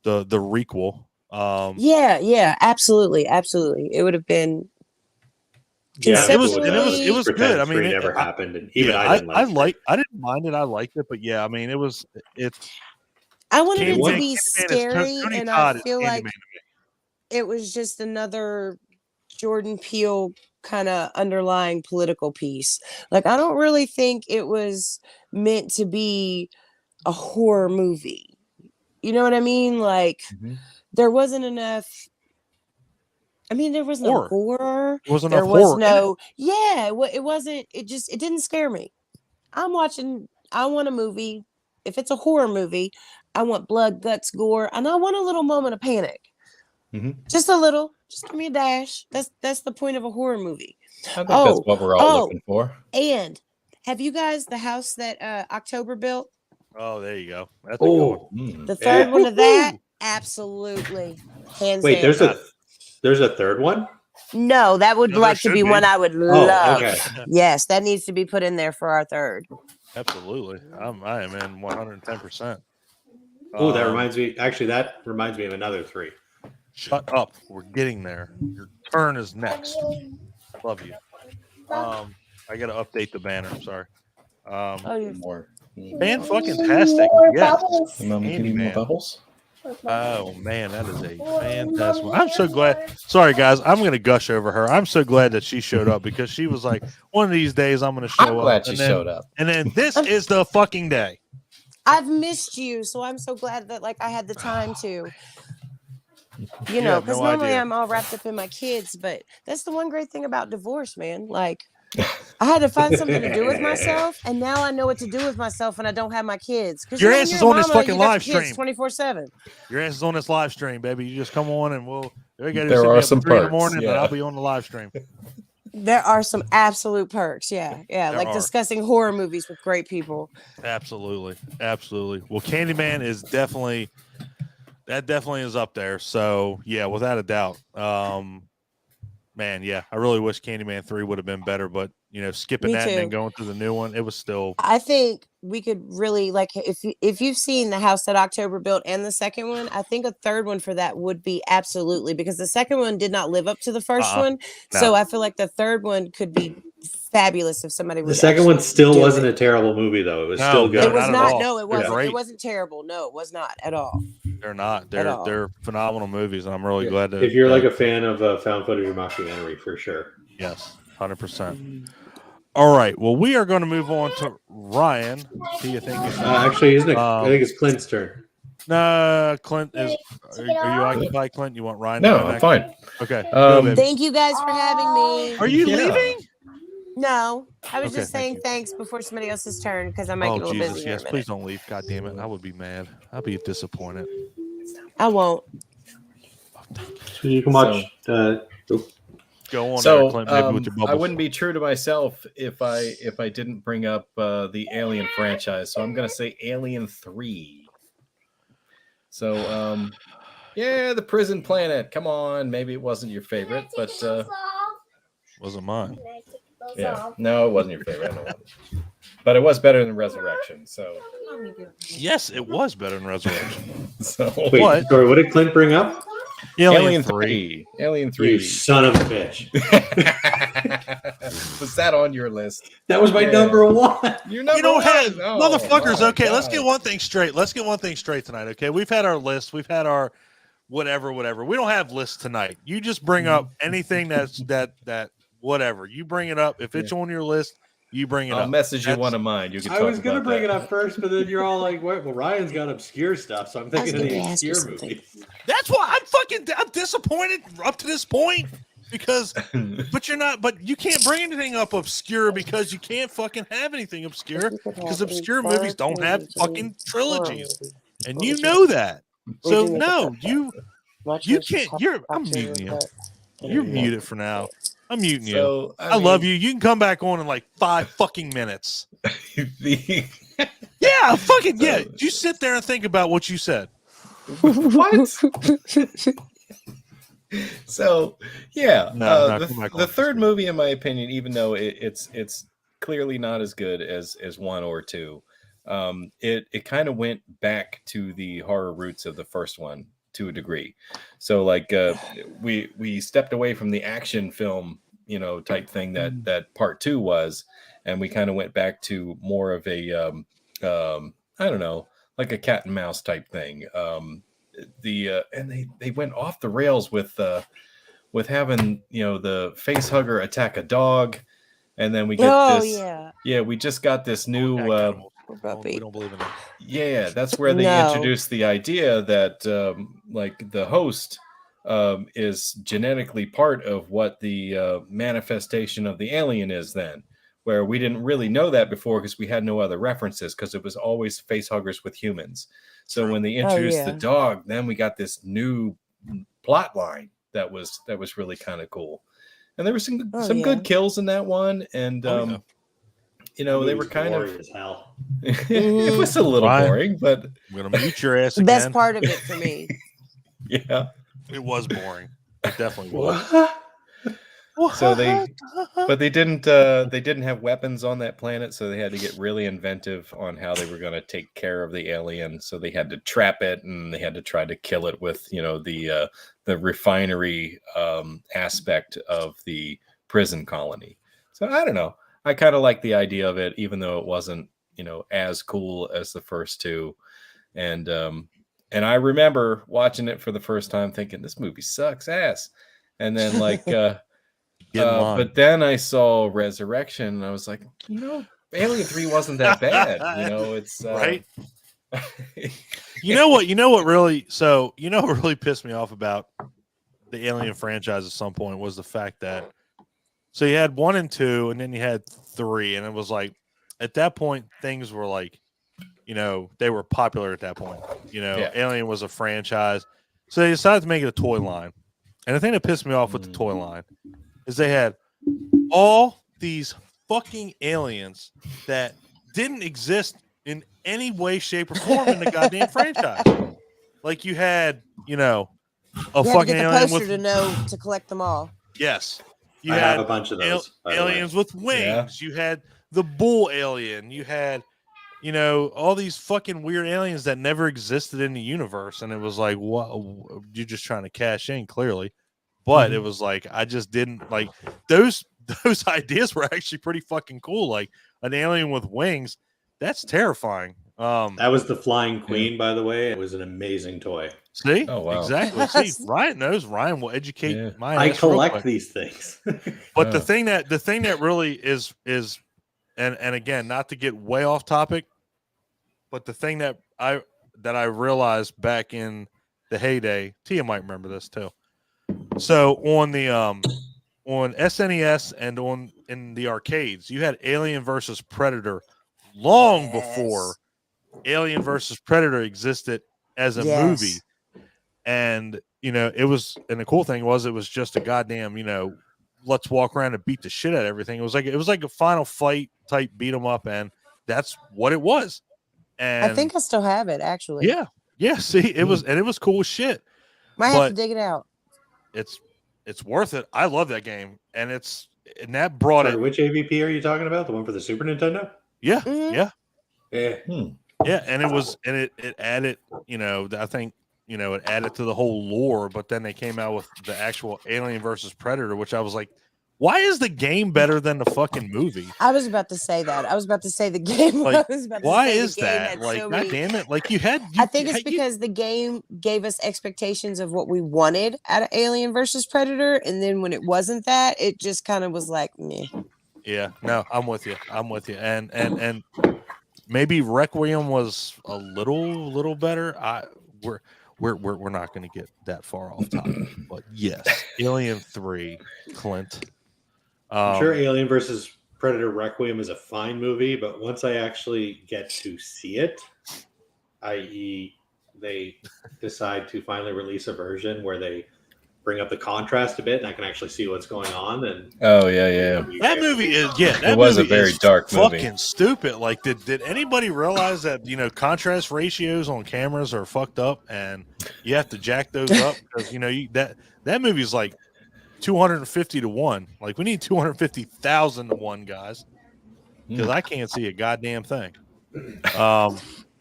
the requel. Yeah, absolutely. It would have been. Yeah, it was good. I mean, it never happened, and even I didn't I didn't mind it. I liked it, but yeah, I mean, I wanted it to Candyman be scary, Tony and Todd I is feel like Candyman. it was just another Jordan Peele kind of underlying political piece. Like, I don't really think it was meant to be a horror movie. You know what I mean? Like, there wasn't enough. I mean, there was no gore. There wasn't there enough was horror. no. Yeah, it wasn't. It didn't scare me. I want a movie. If it's a horror movie, I want blood, guts, gore, and I want a little moment of panic. Just a little. Just give me a dash. That's the point of a horror movie. I think that's what we're all looking for. And have you guys the house that October built? Oh, there you go. That's a good one. The third one of that, absolutely, hands Wait, down. there's a third one? No, that would like to be one I would love. Okay. Yes, that needs to be put in there for our third. Absolutely. I am in 110%. Oh, that reminds me. Actually, that reminds me of another 3. Shut up. We're getting there. Your turn is next. Love you. I got to update the banner. I'm sorry. More. Man, fucking tastic. Yes. More bubbles? Oh man, that is a fantastic one. I'm so glad. Sorry guys, I'm gonna gush over her. I'm so glad that she showed up because she was like, one of these days I'm gonna show up. I'm glad she showed up. And then this is the fucking day. I've missed you, so I'm so glad that I had the time to. You know, because normally I'm all wrapped up in my kids, but that's the one great thing about divorce, man. Like, I had to find something to do with myself, and now I know what to do with myself when I don't have my kids. Your ass is on this fucking live stream 24/7. Your ass is on this live stream, baby. You just come on and there are some perks. In the morning, and I'll be on the live stream. There are some absolute perks, yeah, like discussing horror movies with great people. Absolutely. Well, Candyman is definitely is up there. So yeah, without a doubt. Man, yeah, I really wish Candyman 3 would have been better, but skipping that and then going to the new one, it was still. I think we could really if you've seen the house that October built and the second one, I think a third one for that would be absolutely, because the second one did not live up to the first one. No. So I feel like the third one could be fabulous if somebody was. The second one still wasn't a terrible movie though. It was still good. It was not. No, it wasn't. It wasn't terrible. No, it was not at all. They're not. They're phenomenal movies, and I'm really glad to. If you're like a fan of found footage or mockumentary, for sure. Yes, 100%. All right. Well, we are going to move on to Ryan, who you think is actually, isn't it? I think it's Clint's turn. No, Clint is. Are you occupied, Clint? You want Ryan? No, to go I'm next? fine. Okay. Go, baby. Thank you guys for having me. Are you Yeah. leaving? No, I was Okay, just thank saying you. thanks before somebody else's turn because I might get a little Jesus, busy. Here yes. in a Please minute. don't leave. God damn it. I would be mad. I'd be disappointed. I won't. So you can watch. Go on, So there, Clint. Maybe with your bubbles. I wouldn't be true to myself if I didn't bring up the Alien franchise. So I'm going to say Alien 3. So yeah, the prison planet. Come on, maybe it wasn't your favorite, but Wasn't mine. yeah, no, it wasn't your favorite. I know it. But it was better than Resurrection. So Yes, it was better than Resurrection. so Wait, What? sorry, what did Clint bring up? Alien 3. Alien You 3. son of a bitch. Was that on your list? That was my Yeah. number one. You number You know, one. hey, Oh, motherfuckers, my okay, let's God. get one thing straight. Let's get one thing straight tonight, okay? We've had our list. We've had our whatever. We don't have lists tonight. You just bring up anything that's that whatever. You bring it up. If it's on your list, you bring it I'll up. message you That's- one of mine. You can I talk was gonna about bring that. it up first, but then you're all like, "Wait, well, Ryan's got obscure stuff," so I'm thinking of gonna the ask you obscure something. movies. That's why I'm disappointed up to this point because but you can't bring anything up obscure because you can't fucking have anything obscure because obscure movies don't have fucking trilogies. And you know that. So no, you can't. I'm muting you. You're muted for now. I'm muting you. So I love you. You can come back on in like 5 fucking minutes. the Yeah, fucking yeah. You sit there and think about what you said. what? So yeah, No, come back the on. third movie, in my opinion, even though it's clearly not as good as 1 or 2, it kind of went back to the horror roots of the first one to a degree. So like we stepped away from the action film, type thing that part 2 was, and we kind of went back to more of a I don't know, like a cat and mouse type thing. And they went off the rails with having the face hugger attack a dog, and then we get we just got this new we don't believe in that. yeah, that's where they introduced the idea that like the host is genetically part of what the manifestation of the alien is then, where we didn't really know that before because we had no other references because it was always face huggers with humans. So when they introduced the dog, then we got this new plot line that was really kind of cool. And there were some good kills in that one, and they were kind boring of as hell. it was a little boring, but I'm gonna mute your ass The again. best part of it for me. yeah, It was boring. It definitely was. So they didn't have weapons on that planet, so they had to get really inventive on how they were going to take care of the alien. So they had to trap it, and they had to try to kill it with the refinery aspect of the prison colony. So I don't know. I kind of like the idea of it, even though it wasn't as cool as the first two. And I remember watching it for the first time, thinking this movie sucks ass, and then like. But then I saw Resurrection, and I was like, Alien 3 wasn't that bad. It's right. You know what really pissed me off about the Alien franchise at some point was the fact that you had 1 and 2, and then you had 3, and it was like at that point things were like, they were popular at that point. Alien was a franchise, so they decided to make it a toy line. And the thing that pissed me off with the toy line is they had all these fucking aliens that didn't exist in any way, shape, or form in the goddamn franchise. Like you had, a fucking alien with to collect them all. Yes, I have a bunch of those aliens with wings. Yeah. You had the bull alien. You had, all these fucking weird aliens that never existed in the universe, and it was like, what? You're just trying to cash in, clearly. But it was like I just didn't like those ideas were actually pretty fucking cool. Like an alien with wings, that's terrifying. That was the Flying Queen, by the way. It was an amazing toy. See, oh wow, exactly. See, Ryan knows. Ryan will educate my. I collect these things. But the thing that really is and again, not to get way off topic, but the thing that I realized back in the heyday, Tia might remember this too. So on the on SNES and in the arcades, you had Alien versus Predator long before Alien versus Predator existed as a movie. And and the cool thing was it was just a goddamn, let's walk around and beat the shit out of everything. It was like a Final Fight type beat 'em up, and that's what it was. And I think I still have it actually. Yeah. See, it was cool as shit. Might have to dig it out. It's worth it. I love that game, and that brought it. Which AVP are you talking about? The one for the Super Nintendo? Yeah, Mhm. yeah, and it added, I think, it added to the whole lore. But then they came out with the actual Alien versus Predator, which I was like, why is the game better than the fucking movie? I was about to say that. I was about to say the game. Like, why is that? Like, so God damn it! Like I think it's because the game gave us expectations of what we wanted out of Alien versus Predator, and then when it wasn't that, it just kind of was like, meh. Yeah, no, I'm with you, and maybe Requiem was a little better. We're not going to get that far off topic, but yes, Alien 3, Clint. I'm sure Alien versus Predator Requiem is a fine movie, but once I actually get to see it, i.e., they decide to finally release a version where they bring up the contrast a bit, and I can actually see what's going on. And that movie is it was a very dark movie. Fucking stupid. Like, did anybody realize that contrast ratios on cameras are fucked up, and you have to jack those up because that movie is like 250 to 1. Like, we need 250,000 to 1, guys, because I can't see a goddamn thing.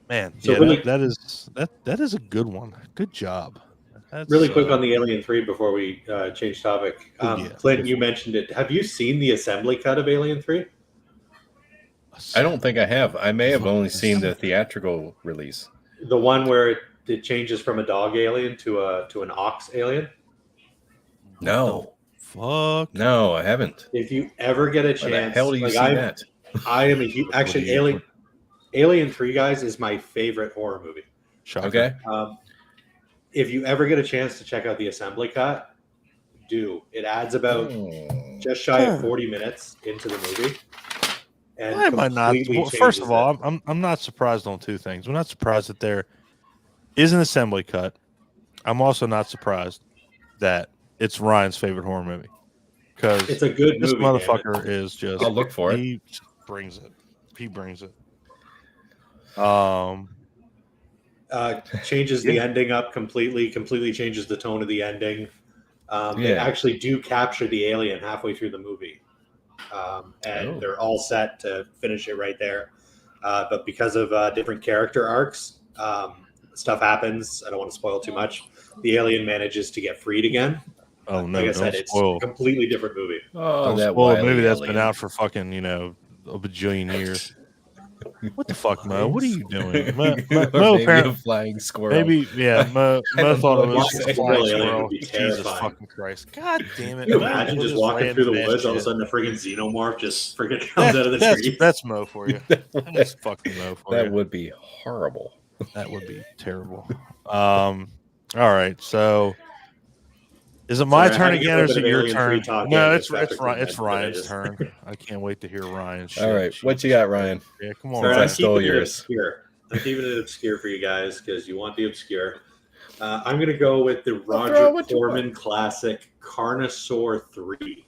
Man, so really, that is a good one. Good job. That's, really quick on the Alien 3 before we change topic. Clinton, you mentioned it. Have you seen the assembly cut of Alien 3? I don't think I have. I may have only seen the theatrical release. The one where it changes from a dog alien to an ox alien? No. Fuck. No, I haven't. If you ever get a chance. Where the hell do you see that? I am a huge... Actually, Alien 3, guys, is my favorite horror movie. Shocker. Okay. If you ever get a chance to check out the assembly cut, do. It adds about just shy of 40 minutes into the movie. And why am I not? Well, first of all, I'm not surprised on two things. I'm not surprised that there is an assembly cut. I'm also not surprised that it's Ryan's favorite horror movie, because it's a good this movie. Motherfucker is just. I'll look for it. He brings it. Changes the ending up completely changes the tone of the ending. They actually do capture the alien halfway through the movie, and they're all set to finish it right there. But because of different character arcs, stuff happens. I don't want to spoil too much. The alien manages to get freed again. Oh no! Like I said, it's a completely different movie. Oh, that spoil a movie that's been out for fucking a bajillion years. What the fuck, Mo? What are you doing? Mo apparently a flying squirrel. Maybe, yeah. Mo thought it was a flying squirrel. Jesus fucking Christ! God damn it! Can you imagine just walking through the woods, all of a sudden a friggin' xenomorph just friggin' comes out of the trees. That's Mo for you. That's fucking Mo for you. That would be horrible. That would be terrible. All right, so. Is it my turn again, or is it your turn? No, it's Ryan's turn. I can't wait to hear Ryan's shit. All right, what you got, Ryan? Yeah, come on. Sorry, I stole yours. I'm keeping it obscure for you guys because you want the obscure. I'm going to go with the Roger Corman classic Carnosaur 3.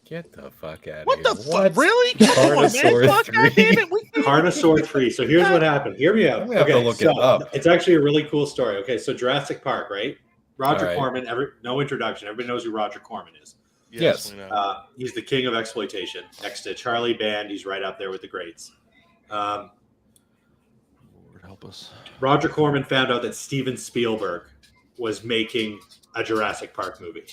Get the fuck out of what here. The fuck? Really? Carnosaur 3? Carnosaur 3. So here's what happened. Hear me out. Okay, look it up. It's actually a really cool story. Okay, so Jurassic Park, right? Roger Corman, no introduction. Everybody knows who Roger Corman is. Yes. We know. He's the king of exploitation. Next to Charlie Band, he's right up there with the greats. Lord help us. Roger Corman found out that Steven Spielberg was making a Jurassic Park movie.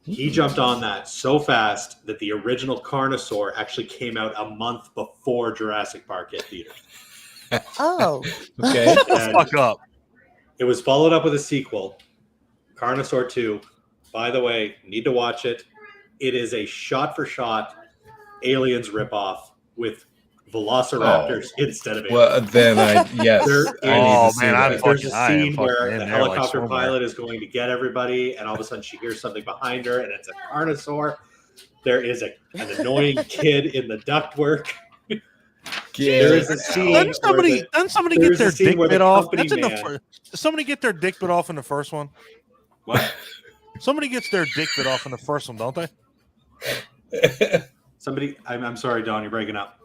He jumped on that so fast that the original Carnosaur actually came out a month before Jurassic Park hit theaters. Oh. Okay. Shut the fuck up. It was followed up with a sequel, Carnosaur 2. By the way, need to watch it. It is a shot-for-shot Aliens ripoff with velociraptors instead of aliens. Well, then I need to see that. There's a scene where the helicopter pilot is going to get everybody, and all of a sudden she hears something behind her, and it's a carnosaur. There is an annoying kid in the ductwork. There is a scene. Doesn't somebody get their dick bit off? Somebody get their dick bit off in the first one. What? Somebody gets their dick bit off in the first one, don't they? Somebody. I'm sorry, Don. You're breaking up.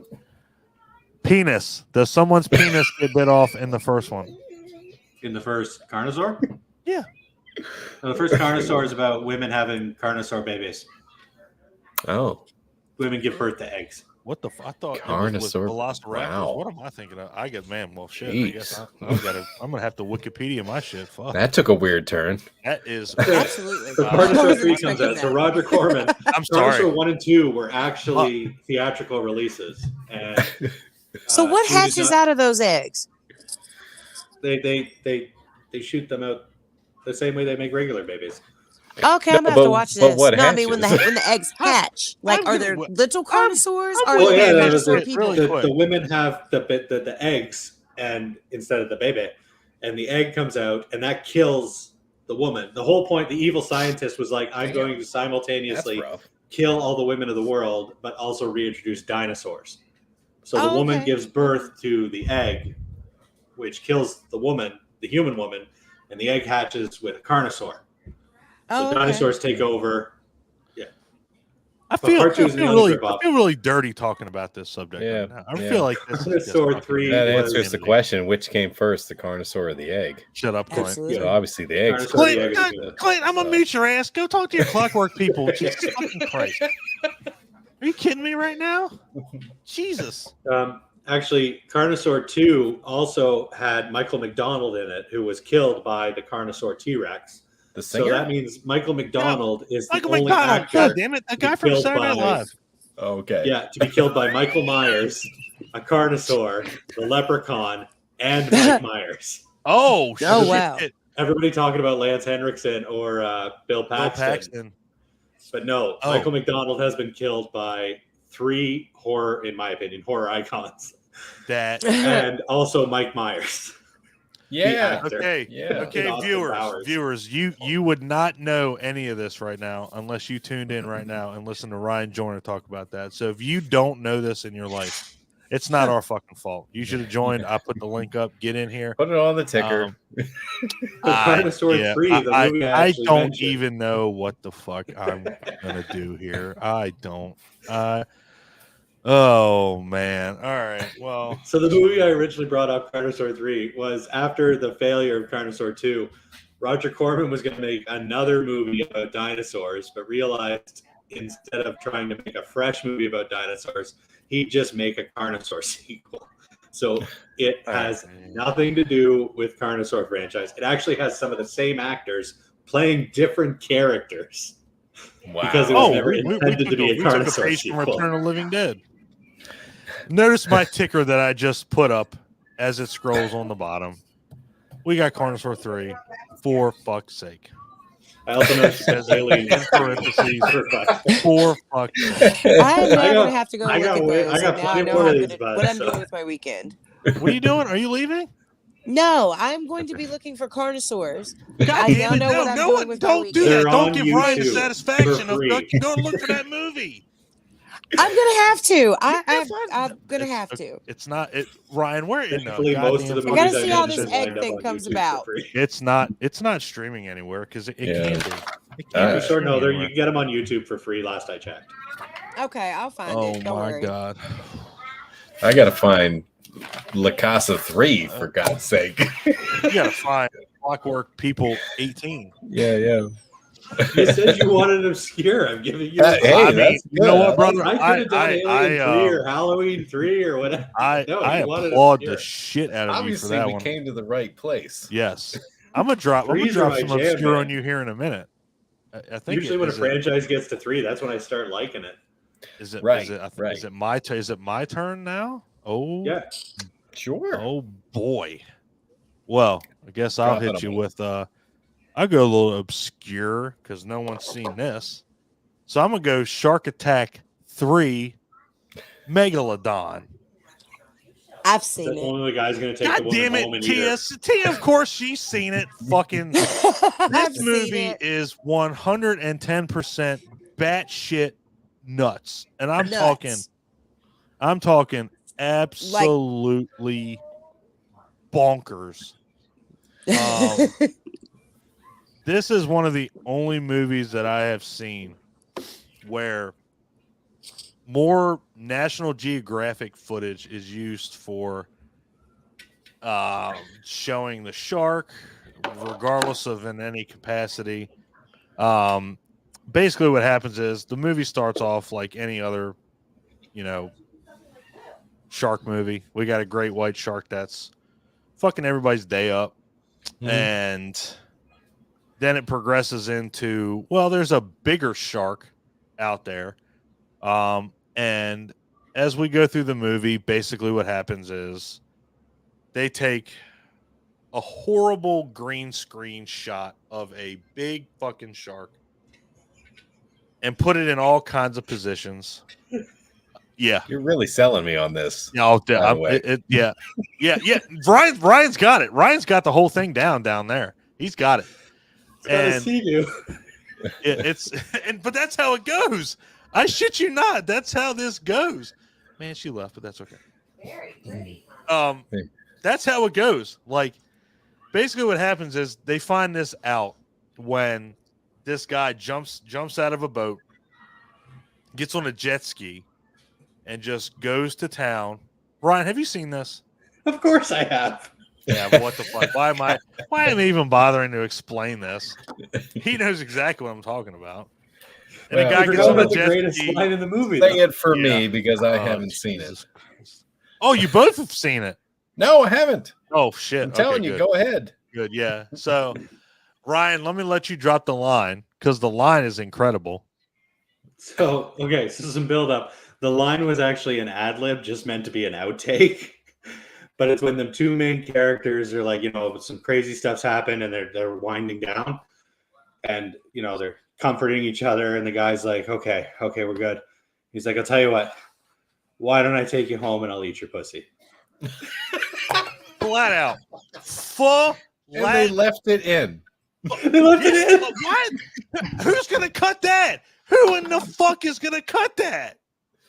Penis. Does someone's penis get bit off in the first one? In the first Carnosaur? Yeah. No, the first Carnosaur is about women having Carnosaur babies. Oh. Women give birth to eggs. What the? I thought Carnosaur. Velociraptors. Wow. What am I thinking of? I shit. I guess I'm gonna have to Wikipedia my shit. Fuck. That took a weird turn. That is absolutely. The Carnosaur 3 comes out. So Roger Corman. I'm sorry. Carnosaur 1 and 2 were actually theatrical releases, and so what hatches out of those eggs? They shoot them out the same way they make regular babies. Okay, I'm gonna have to watch this. What I mean when the eggs hatch, like are there little carnosaurs? The women have the eggs, and instead of the baby, and the egg comes out, and that kills the woman. The whole point, the evil scientist was like, I'm going to simultaneously kill all the women of the world, but also reintroduce dinosaurs. So the woman gives birth to the egg, which kills the woman, the human woman, and the egg hatches with a carnosaur. So dinosaurs take over. Yeah. I feel really dirty talking about this subject. Yeah. Right now. I feel like this Carnosaur 3. That answers the question: which came first, the Carnosaur or the egg? Shut up, Clint. So obviously the egg. Clint, I'm gonna mute your ass. Go talk to your clockwork people. Jesus fucking Christ! Are you kidding me right now? Jesus. Actually, Carnosaur 2 also had Michael McDonald in it, who was killed by the Carnosaur T-Rex. The singer? So that means Michael McDonald is the Michael only McDonald. actor. God damn it! The guy from Saturday Night Live. Okay. Yeah, to be killed by Michael Myers, a Carnosaur, the Leprechaun, and Mike Myers. Oh wow! Everybody talking about Lance Henriksen or Bill Paxton. But no, Michael McDonald has been killed by 3 horror icons. And also Mike Myers. Yeah. Okay. Yeah. Okay, viewers, you would not know any of this right now unless you tuned in right now and listened to Ryan Joyner talk about that. So if you don't know this in your life, it's not our fucking fault. You should have joined. I put the link up. Get in here. Put it on the ticker. Carnosaur 3, the movie I don't even know what the fuck I'm gonna do here. I don't. Oh man! All right. Well, so the movie I originally brought up, Carnosaur 3, was after the failure of Carnosaur 2. Roger Corman was going to make another movie about dinosaurs, but realized instead of trying to make a fresh movie about dinosaurs, he'd just make a Carnosaur sequel. So it has nothing to do with Carnosaur franchise. It actually has some of the same actors playing different characters. Wow! Because it was never intended to be a Carnosaur sequel. Return of the Living Dead. Notice my ticker that I just put up as it scrolls on the bottom. We got Carnosaur 3, for fuck's sake. I also noticed it says Alien in parentheses for fuck's sake. I'm now going to have to go look at those. I got plenty more of these, what I'm doing with my weekend. What are you doing? Are you leaving? No, I'm going to be looking for Carnosaurs. God damn it, don't do that. Don't give Ryan the satisfaction of go look for that movie. I'm gonna have to. I'm gonna have to. It's not. Ryan, we're in. Most of the I gotta see how this egg thing comes about. It's not streaming anywhere because it can't be. It can't be. Sure, no. You can get them on YouTube for free. Last I checked. Okay, I'll find it. Don't worry. Oh my god! I gotta find La Casa 3 for God's sake. You gotta find Clockwork People 18. Yeah. You said you wanted obscure. I'm giving you. Hey, you know what, brother? I could have done Alien 3 or Halloween 3 or whatever. I applaud the shit out of Obviously, you for that we one. came to the right place. Yes, I'm gonna drop some obscure on you here in a minute. I think usually when a franchise gets to 3, that's when I start liking it. Is it right? Is it my turn now? Oh yeah, sure. Oh boy. Well, I guess I'll hit you with I'll go a little obscure because no one's seen this. So I'm going to go Shark Attack 3, Megalodon. I've Is seen that it. one of the guys going to take God the woman damn home it, and eat her? Tia, of course she's seen it. Fucking I've this seen movie it. is 110% batshit nuts. And I'm Nuts. talking absolutely bonkers. This is one of the only movies that I have seen where more National Geographic footage is used for showing the shark, regardless of in any capacity. Basically, what happens is the movie starts off like any other, shark movie. We got a great white shark that's fucking everybody's day up, and then it progresses into, well, there's a bigger shark out there. And as we go through the movie, basically what happens is they take a horrible green screen shot of a big fucking shark and put it in all kinds of positions. Yeah. You're really selling me on this. No, by the way. yeah. Ryan's got it. Ryan's got the whole thing down there. He's got it. It's got a sea-doo. But that's how it goes. I shit you not. That's how this goes. Man, she left, but that's okay. Very pretty. That's how it goes. Like, basically what happens is they find this out when this guy jumps out of a boat, gets on a jet ski, and just goes to town. Ryan, have you seen this? Of course I have. Yeah, but what the fuck? Why am I even bothering to explain this? He knows exactly what I'm talking about. And Well, a guy I gets forgot on a about the jet greatest ski. line in the movie. Say it for Yeah. me because I Oh, haven't seen Jesus it. Christ. Oh, you both have seen it. No, I haven't. Oh shit! I'm telling you, good. go ahead. Good, yeah. So, Ryan, let me let you drop the line because the line is incredible. So some build up. The line was actually an ad lib, just meant to be an outtake. But it's when the two main characters are like, some crazy stuff's happened and they're winding down, and they're comforting each other, and the guy's like, okay, we're good. He's like, I'll tell you what. Why don't I take you home and I'll eat your pussy? Flat out. Full. And they left it in. They left it in. What? Who's gonna cut that? Who in the fuck is gonna cut that?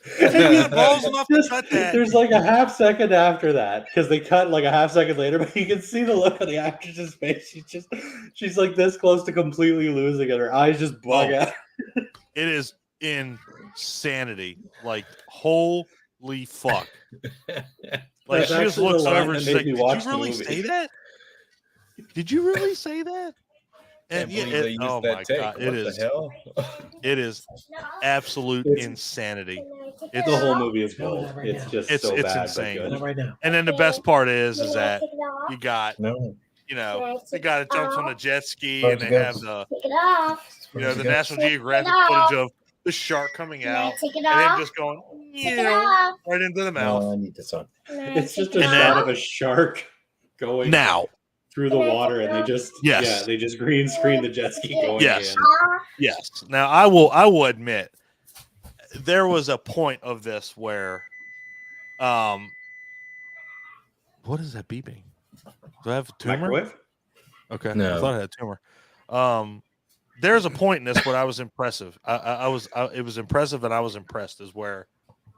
If you got balls enough to cut that. There's like a half second after that because they cut like a half second later, but you can see the look on the actress's face. She's like this close to completely losing it. Her eyes just bug out. It is insanity. Like, holy fuck. Like, she just looks over and she's like, did you really say that? Did you really say that? And oh my god, it is absolute insanity. It's the whole movie is gold. It's just it's bad, insane. right now. And then the best part is that you got the guy that jumps on a jet ski and they have the the National Geographic footage of the shark coming out and then just going right into the mouth. No, I need this on. It's just a shot of a shark going now through the water, and they just green screen the jet ski going. Yes. Now I will admit there was a point of this where what is that beeping? Do I have a tumor? Microwave? Okay. No. I thought I had a tumor. There's a point in this where I was impressive. It was impressive and I was impressed is where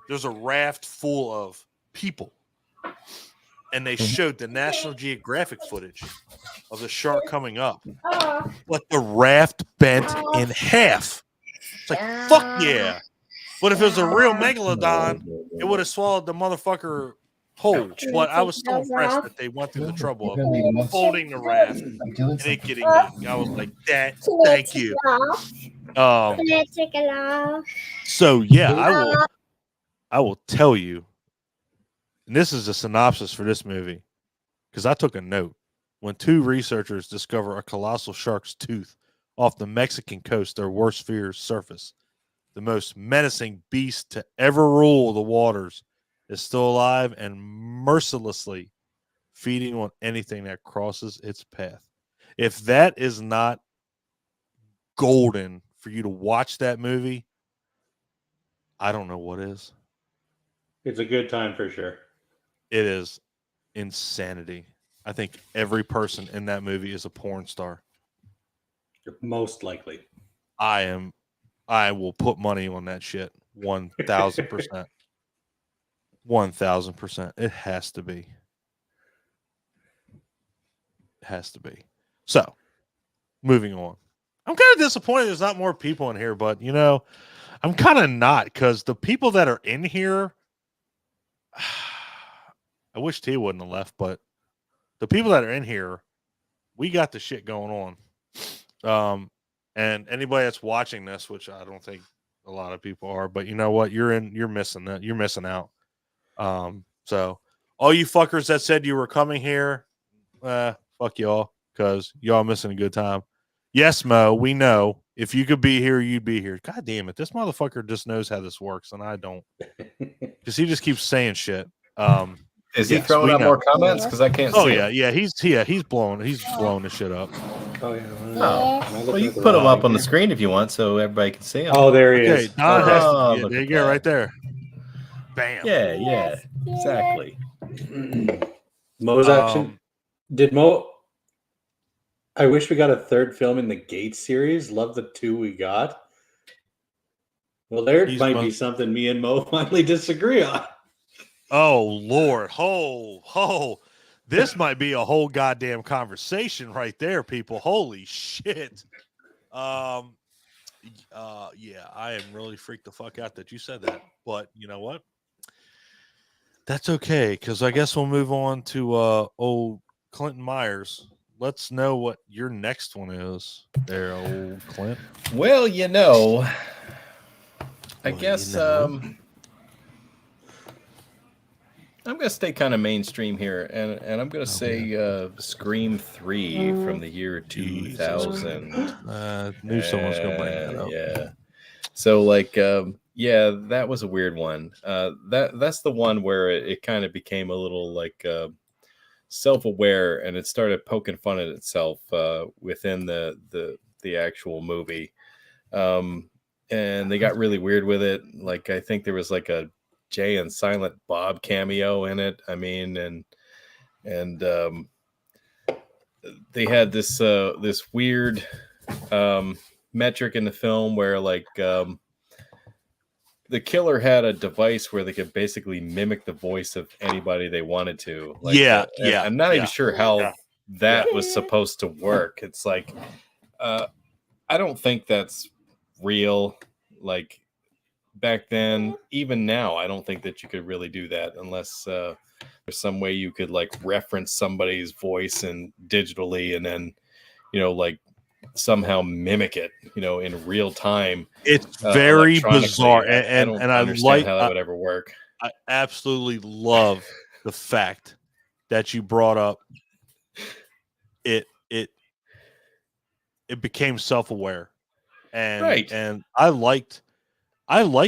there's a raft full of people. And they showed the National Geographic footage of the shark coming up. But the raft bent in half. It's like, fuck yeah. But if it was a real megalodon, it would have swallowed the motherfucker whole. But I was so impressed that they went through the trouble of folding the raft and it getting eaten. I was like, thank you. So yeah, I will tell you. And this is a synopsis for this movie because I took a note. When two researchers discover a colossal shark's tooth off the Mexican coast, their worst fears surface. The most menacing beast to ever rule the waters is still alive and mercilessly feeding on anything that crosses its path. If that is not golden for you to watch that movie, I don't know what is. It's a good time for sure. It is insanity. I think every person in that movie is a porn star. Most likely. I will put money on that shit. 1,000%. 1,000%. It has to be. It has to be. So, moving on. I'm kind of disappointed there's not more people in here, but I'm kind of not, because the people that are in here, I wish T wouldn't have left, but the people that are in here, we got the shit going on. And anybody that's watching this, which I don't think a lot of people are, but you know what? You're missing that. You're missing out. So all you fuckers that said you were coming here, fuck y'all, because y'all missing a good time. Yes, Mo, we know. If you could be here, you'd be here. God damn it. This motherfucker just knows how this works, and I don't. Because he just keeps saying shit. Is he throwing up more comments? Because I can't see him. He's blowing the shit up. Oh, yeah. Well, you can put him up on the screen if you want, so everybody can see him. Oh, there he is. Don there you go, right there. Bam. Yeah, exactly. Mo's action. Did Mo? I wish we got a third film in the Gates series. Love the 2 we got. Well, there might be something me and Mo finally disagree on. Oh, Lord. This might be a whole goddamn conversation right there, people. Holy shit. Yeah, I am really freaked the fuck out that you said that. But you know what? That's okay, because I guess we'll move on to old Clinton Myers. Let's know what your next one is there, old Clint. Well, I guess I'm going to stay kind of mainstream here, and I'm going to say Scream 3 from the year 2000. Knew someone was going to bring that up. Yeah. So, that was a weird one. That's the one where it kind of became a little self-aware, and it started poking fun at itself within the actual movie. And they got really weird with it. I think there was a Jay and Silent Bob cameo in it. I mean, and they had this weird metric in the film where the killer had a device where they could basically mimic the voice of anybody they wanted to. I'm not even sure how that was supposed to work. It's I don't think that's real. Back then, even now, I don't think that you could really do that unless there's some way you could reference somebody's voice and digitally, and then somehow mimic it in real time. It's very bizarre, and I like how that would ever work. I absolutely love the fact that you brought up it became self-aware, and I liked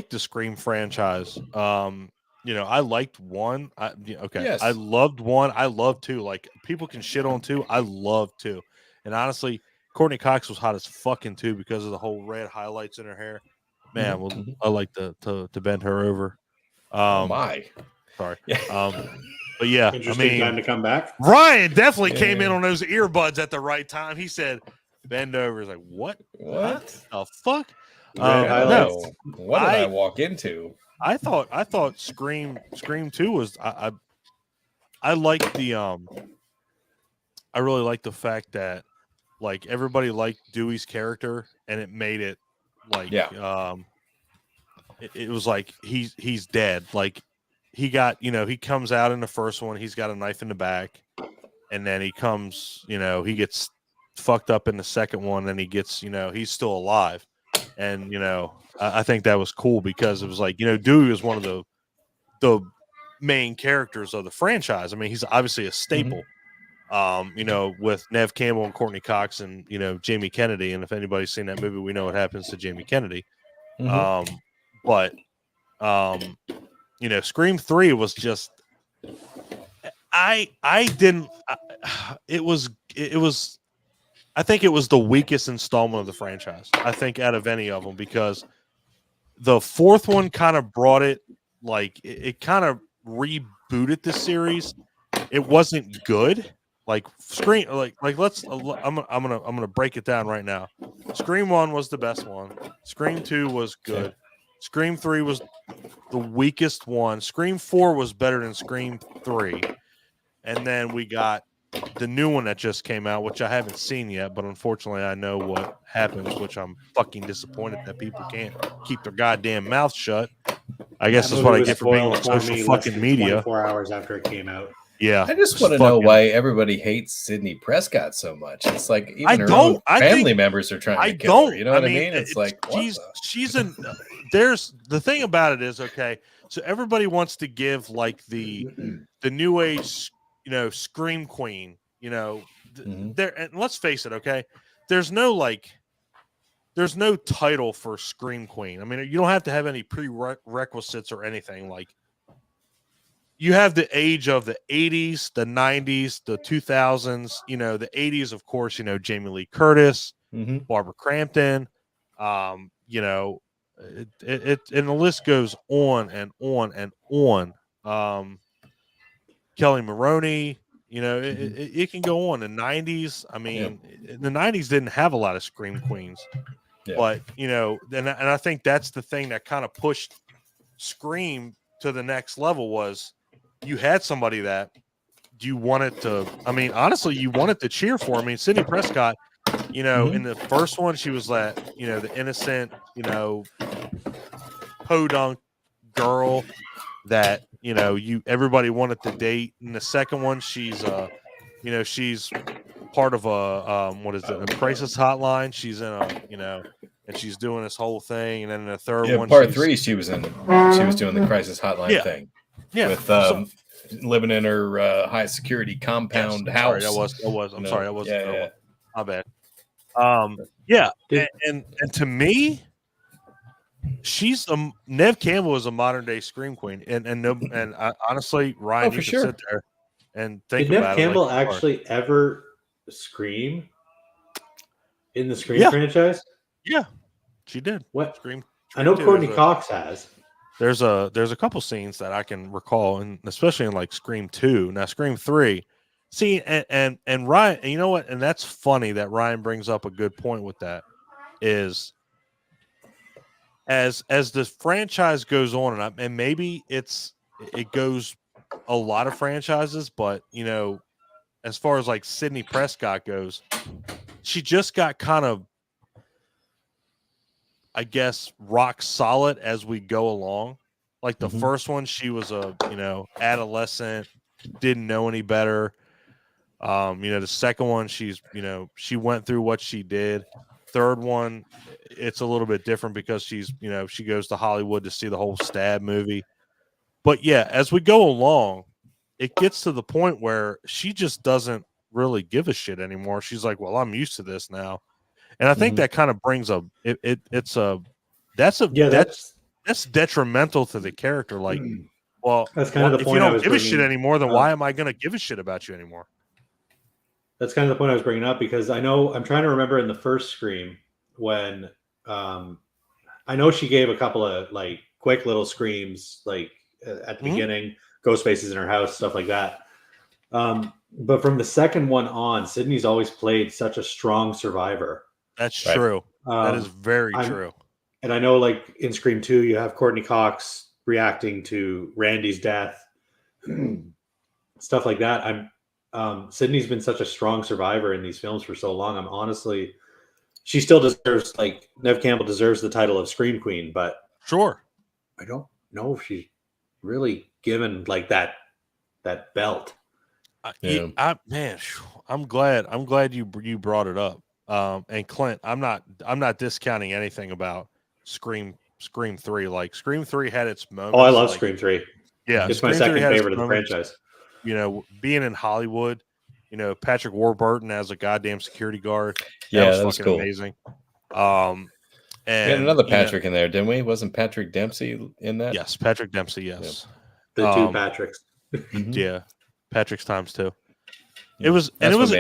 the Scream franchise. I liked 1. Yes. I loved 1. I loved 2. People can shit on 2. I love 2. And honestly, Courtney Cox was hot as fucking 2 because of the whole red highlights in her hair. Man, I like to bend her over. Oh my. Sorry. But yeah, Interesting time to come back. Ryan definitely came in on those earbuds at the right time. He said, "Bend over." Is what? What the fuck? No. What did I walk into? I thought Scream 2 was I liked the I really liked the fact that everybody liked Dewey's character, and it made it it was he's dead. He got, he comes out in the first one, he's got a knife in the back, and then he comes, he gets fucked up in the second one, and he gets, he's still alive. And, I think that was cool because it was Dewey was one of the main characters of the franchise. I mean, he's obviously a staple, with Nev Campbell and Courtney Cox and, Jamie Kennedy. And if anybody's seen that movie, we know what happens to Jamie Kennedy. Scream 3 was just, I think it was the weakest installment of the franchise. I think out of any of them, because the fourth one kind of brought it like it kind of rebooted the series. It wasn't good. Like Scream, like let's. I'm gonna break it down right now. Scream 1 was the best one. Scream 2 was good. Scream 3 was the weakest one. Scream 4 was better than Scream 3, and then we got the new one that just came out, which I haven't seen yet, but unfortunately I know what happens, which I'm fucking disappointed that people can't keep their goddamn mouth shut. I guess that's what I get for being on social fucking media. 24 hours after it came out. Yeah, I just want to know why everybody hates Sidney Prescott so much. It's like even her own family members are trying to kill her. You know what I mean? It's like there's the thing about it is, okay, so everybody wants to give like the new age, Scream Queen, there, and let's face it, okay, there's no title for Scream Queen. I mean, you don't have to have any prerequisites or anything. Like, you have the age of the 80s, the 90s, the 2000s, the 80s, of course, Jamie Lee Curtis, Barbara Crampton, and the list goes on and on and on. Kelly Maroney, it can go on. The 90s, I mean, the 90s didn't have a lot of Scream Queens, but, and I think that's the thing that kind of pushed Scream to the next level was you had somebody that you wanted to, I mean, honestly, you wanted to cheer for. I mean, Sidney Prescott, in the first one, she was that, the innocent, podunk girl that, everybody wanted to date. In the second one, she's, she's part of a crisis hotline. She's in a, and she's doing this whole thing. And then in the third one, part 3, she was doing the crisis hotline thing. Yeah, with living in her high security compound house. I'm sorry, that wasn't. My bad. And to me, she's Nev Campbell is a modern day Scream Queen, and honestly, Ryan, you should sit there and think about it. Did Nev Campbell actually ever scream in the Scream franchise? Yeah, she did. What Scream? I know Courtney Cox has. There's a couple scenes that I can recall, and especially in like Scream 2. Now Scream 3, see, and Ryan, and you know what? And that's funny that Ryan brings up a good point with that. Is as the franchise goes on, and maybe it goes a lot of franchises, but as far as like Sidney Prescott goes, she just got kind of, I guess, rock solid as we go along. Like the first one, she was a, adolescent, didn't know any better. The second one, she's, she went through what she did. Third one, it's a little bit different because she's, she goes to Hollywood to see the whole Stab movie. But yeah, as we go along, it gets to the point where she just doesn't really give a shit anymore. She's like, well, I'm used to this now. And I think that kind of brings that's detrimental to the character. Like, well, that's kind of the if point. You don't give a shit anymore, then why am I going to give a shit about you anymore? That's kind of the point I was bringing up, because I'm trying to remember in the first Scream when I know she gave a couple of like quick little screams, like at the beginning, ghost faces in her house, stuff like that. But from the second one on, Sydney's always played such a strong survivor. That's true. That is very true. And I know, like in Scream 2, you have Courtney Cox reacting to Randy's death, stuff like that. Sydney's been such a strong survivor in these films for so long. I'm honestly, she still deserves, like Nev Campbell deserves the title of Scream Queen, but sure, I don't know if she's really given like that belt. I'm glad you brought it up. And Clint, I'm not discounting anything about Scream 3. Like Scream 3 had its moments. Oh, I love Scream 3. Yeah, it's my second favorite of the franchise. Being in Hollywood, Patrick Warburton as a goddamn security guard. That was fucking cool. Amazing. And we had another Patrick in there, didn't we? Wasn't Patrick Dempsey in that? Yes, Patrick Dempsey. Yes, the two Patricks. Yeah, Patrick's times 2. It was, and it was,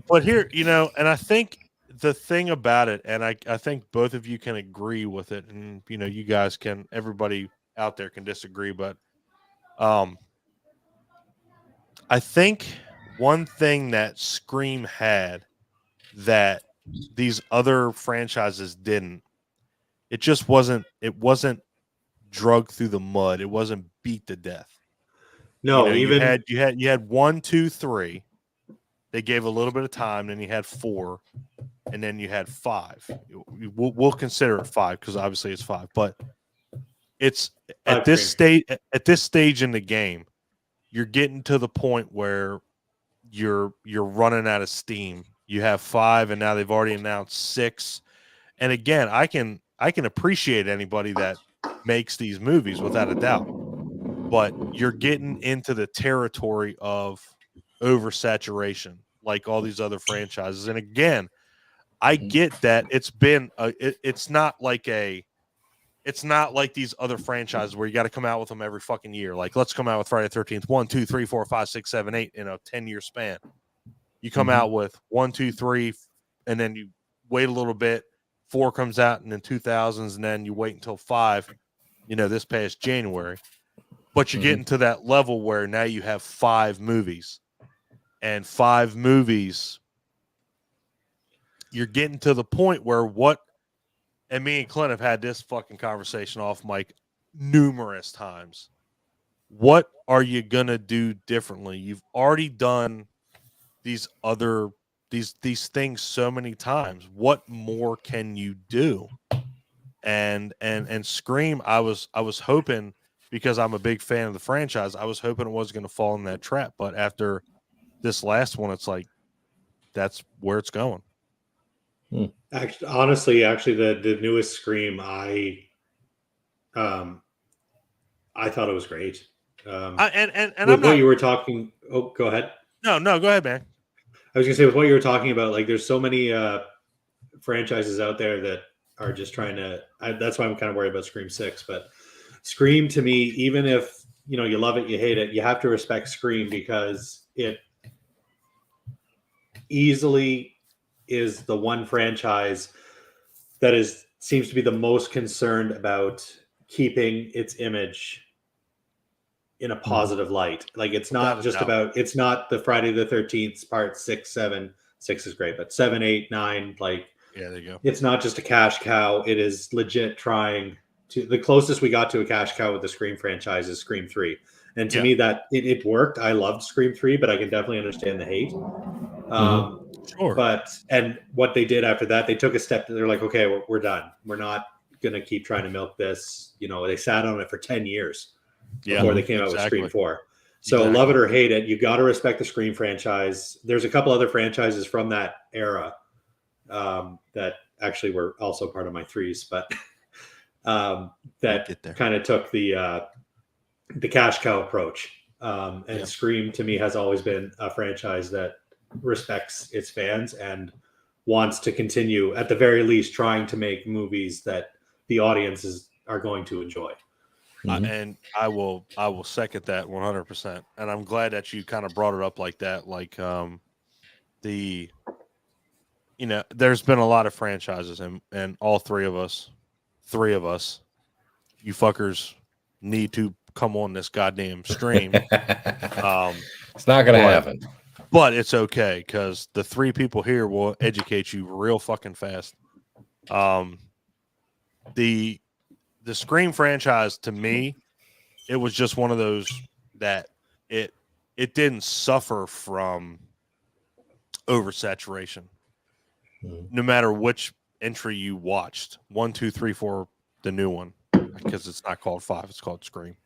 but here, and I think the thing about it, and I think both of you can agree with it, and you guys can, everybody out there can disagree, but I think one thing that Scream had that these other franchises didn't, it wasn't drugged through the mud. It wasn't beat to death. No, you had 1, 2, 3. They gave a little bit of time, then you had 4, and then you had 5. We'll consider it 5 because obviously it's 5, but it's at this stage in the game, you're getting to the point where you're running out of steam. You have 5, and now they've already announced 6. And again, I can appreciate anybody that makes these movies without a doubt, but you're getting into the territory of oversaturation, like all these other franchises. And again, I get that it's been it's not like these other franchises where you got to come out with them every fucking year. Like, let's come out with Friday the 13th, 1, 2, 3, 4, 5, 6, 7, 8 in a 10-year span. You come out with 1, 2, 3, and then you wait a little bit. 4 comes out in the 2000s, and then you wait until 5, this past January. But you're getting to that level where now you have 5 movies. And 5 movies, you're getting to the point where and me and Clint have had this fucking conversation off mic numerous times. What are you going to do differently? You've already done these things so many times. What more can you do? And Scream, I was hoping, because I'm a big fan of the franchise, I was hoping it was going to fall in that trap. But after this last one, it's like, that's where it's going. Honestly, the newest Scream, I thought it was great. What you were talking. Oh, go ahead. No, go ahead, man. I was gonna say, with what you were talking about, like, there's so many franchises out there that are just trying to. That's why I'm kind of worried about Scream 6. But Scream, to me, even if you love it, you hate it, you have to respect Scream because it easily is the one franchise that seems to be the most concerned about keeping its image in a positive light. Like, it's not just about, it's not the Friday the 13th part 6, 7. 6 is great, but 7, 8, 9, like, yeah, there you go. It's not just a cash cow. It is legit trying to. The closest we got to a cash cow with the Scream franchise is Scream 3, and to me that it worked. I loved Scream 3, but I can definitely understand the hate. Sure. But and what they did after that, they took a step. They're like, okay, we're done. We're not going to keep trying to milk this. They sat on it for 10 years before they came out with Scream 4. So love it or hate it, you got to respect the Scream franchise. There's a couple other franchises from that era that actually were also part of my threes, but that kind of took the cash cow approach. Scream, to me, has always been a franchise that respects its fans and wants to continue, at the very least, trying to make movies that the audiences are going to enjoy. And I will second that 100%. And I'm glad that you kind of brought it up like that. Like, there's been a lot of franchises, and all three of us, you fuckers need to come on this goddamn stream. It's not going to happen. But it's okay, because the 3 people here will educate you real fucking fast. The Scream franchise, to me, it was just one of those that it didn't suffer from oversaturation. No matter which entry you watched, 1, 2, 3, 4, the new one, because it's not called 5, it's called Scream.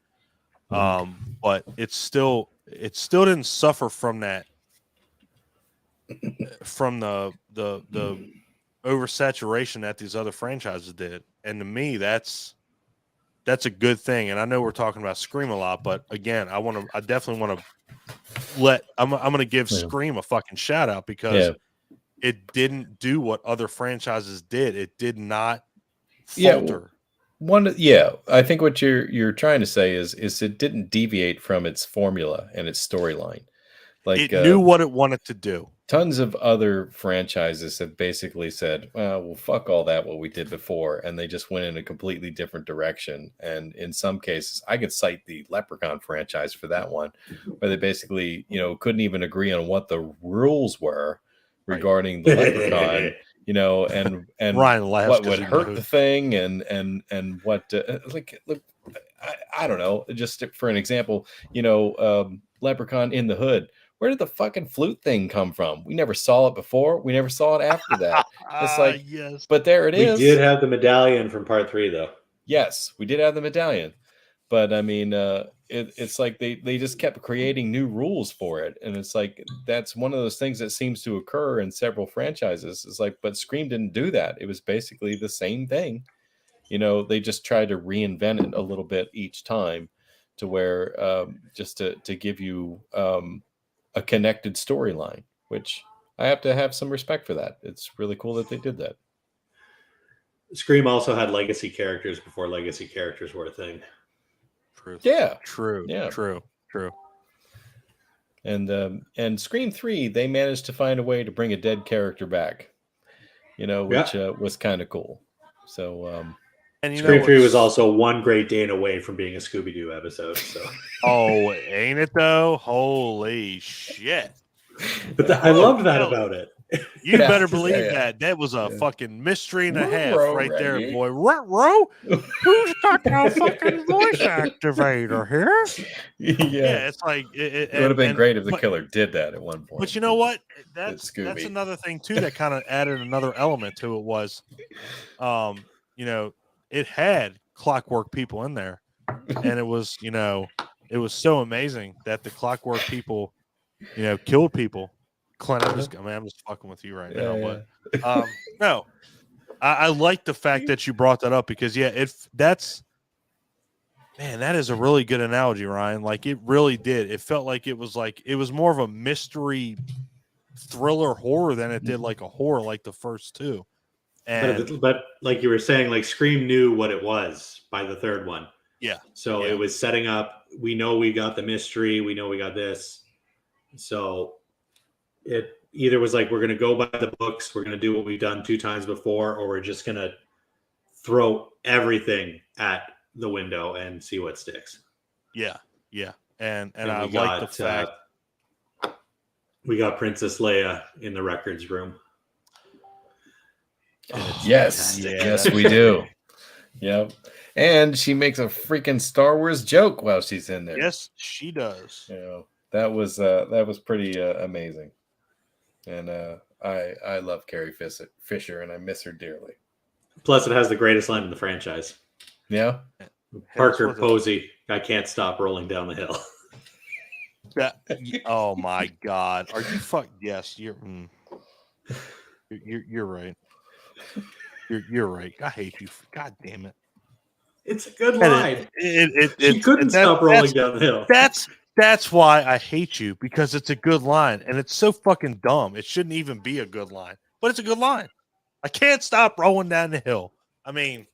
But it still didn't suffer from that, from the oversaturation that these other franchises did. And to me, that's a good thing. And I know we're talking about Scream a lot, but again, I definitely want to I'm going to give Scream a fucking shout out, because it didn't do what other franchises did. It did not falter. I think what you're trying to say is it didn't deviate from its formula and its storyline. Like it knew what it wanted to do. Tons of other franchises have basically said, well, fuck all that, what we did before. And they just went in a completely different direction. And in some cases, I could cite the Leprechaun franchise for that one, where they basically, couldn't even agree on what the rules were regarding the Leprechaun, and Ryan laughs what would hurt the thing and what, I don't know, just for an example, Leprechaun in the Hood. Where did the fucking flute thing come from? We never saw it before. We never saw it after that. It's like, yes. But there it is. We did have the medallion from part 3, though. Yes, we did have the medallion. But I mean, it's like they just kept creating new rules for it. And it's like, that's one of those things that seems to occur in several franchises. It's like, but Scream didn't do that. It was basically the same thing. They just tried to reinvent it a little bit each time to where just to give you a connected storyline, which I have to have some respect for that. It's really cool that they did that. Scream also had legacy characters before legacy characters were a thing. True. Yeah. True. Yeah. True. And Scream 3, they managed to find a way to bring a dead character back, which was kind of cool. So, and Scream 3 was also one Great Dane away from being a Scooby-Doo episode. So. Oh, ain't it though? Holy shit! But I loved that about it. You better believe that. That was a fucking mystery and a half right there, boy. Ruh-roh? Who's got the fucking voice activator here? Yeah, it's like it would have been great if the killer did that at one point. But you know what? That's another thing too that kind of added another element to it was, it had clockwork people in there, and it was so amazing that the clockwork people, killed people. Clint, I'm just fucking with you right now, but no, I like the fact that you brought that up because that is a really good analogy, Ryan. Like it really did. It felt like it was more of a mystery thriller horror than it did like a horror like the first two. And but like you were saying, like Scream knew what it was by the third one. Yeah. So it was setting up. We know we got the mystery. We know we got this. So it either was like, we're going to go by the books. We're going to do what we've done 2 times before, or we're just going to throw everything at the window and see what sticks. Yeah. Yeah. And I like the fact we got Princess Leia in the records room. Yes, we do. Yep. And she makes a freaking Star Wars joke while she's in there. Yes, she does. That was pretty amazing. And I love Carrie Fisher, and I miss her dearly. Plus, it has the greatest line in the franchise. Yeah. Parker Posey, I can't stop rolling down the hill. Oh my God! Are you Yes, you're right. You're right. I hate you. God damn it! It's a good line. She couldn't stop rolling down the hill. That's why I hate you, because it's a good line and it's so fucking dumb. It shouldn't even be a good line, but it's a good line. I can't stop rolling down the hill. I mean,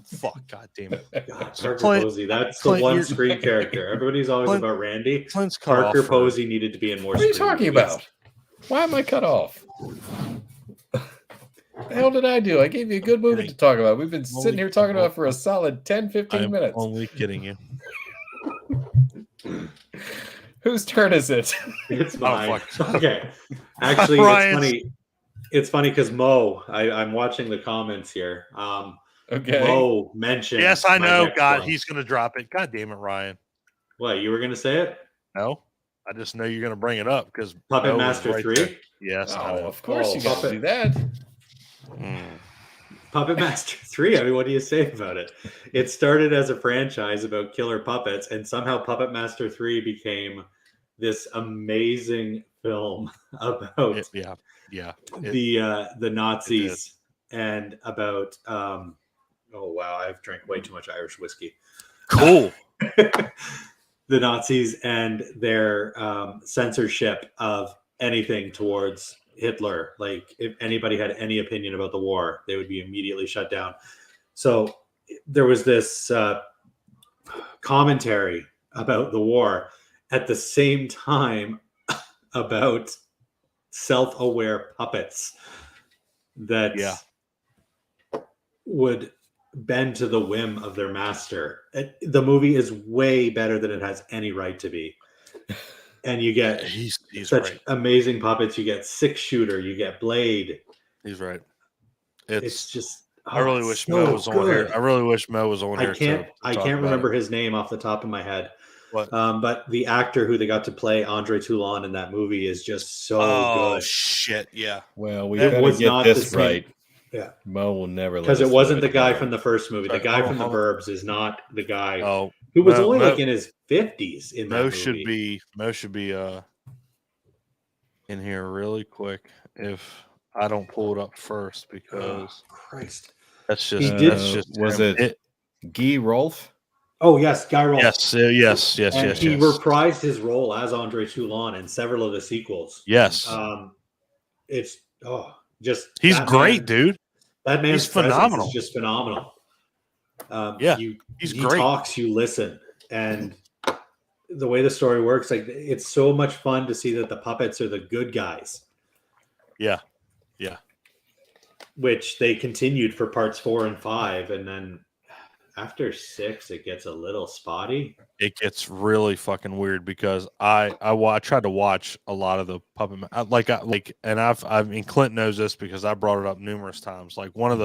fuck, God damn it. Parker Posey, that's the one Scream character. Everybody's always about Randy. Parker Posey needed to be in more. What are you talking about? Why am I cut off? The hell did I do? I gave you a good movie to talk about. We've been sitting here talking about it for a solid 10, 15 minutes. I'm only kidding you. Whose turn is it? It's mine. Okay. Actually, it's funny because Mo, I'm watching the comments here. Okay. Mo mentioned. Yes, I know. God, he's going to drop it. God damn it, Ryan. What, you were going to say it? No. I just know you're going to bring it up because Puppet Master 3? There. Yes. Of course you got to do that. Puppet Master 3. I mean, what do you say about it? It started as a franchise about killer puppets, and somehow Puppet Master 3 became this amazing film about the Nazis and about oh wow, I've drank way too much Irish whiskey. Cool. The Nazis and their censorship of anything towards Hitler. Like, if anybody had any opinion about the war, they would be immediately shut down. So there was this commentary about the war. At the same time, about self-aware puppets that would bend to the whim of their master. The movie is way better than it has any right to be. And you get he's such right. amazing puppets. You get Six Shooter, you get Blade. He's right. It's just I really wish Mo was on here. I really wish Mo was on here. I can't remember his name off the top of my head. What? But the actor who they got to play Andre Toulon in that movie is just so good. Oh shit! Yeah. Well, we gotta get this right. Yeah, Mo will never because it wasn't the guy from the first movie. Sorry, the guy from The Burbs is not the guy who was only like in his 50s in that movie. Mo should be in here really quick if I don't pull it up first because Christ, that's just was it Guy Rolfe? Oh yes, Guy Rolfe. Yes. And he reprised his role as Andre Toulon in several of the sequels. Yes. It's he's great, dude. That man's phenomenal. Is just phenomenal. He's he great. Talks, you listen, and the way the story works, like it's so much fun to see that the puppets are the good guys. Yeah. Which they continued for parts 4 and 5, and then after 6, it gets a little spotty. It gets really fucking weird because I tried to watch a lot of the puppet and I mean Clint knows this because I brought it up numerous times. Like one of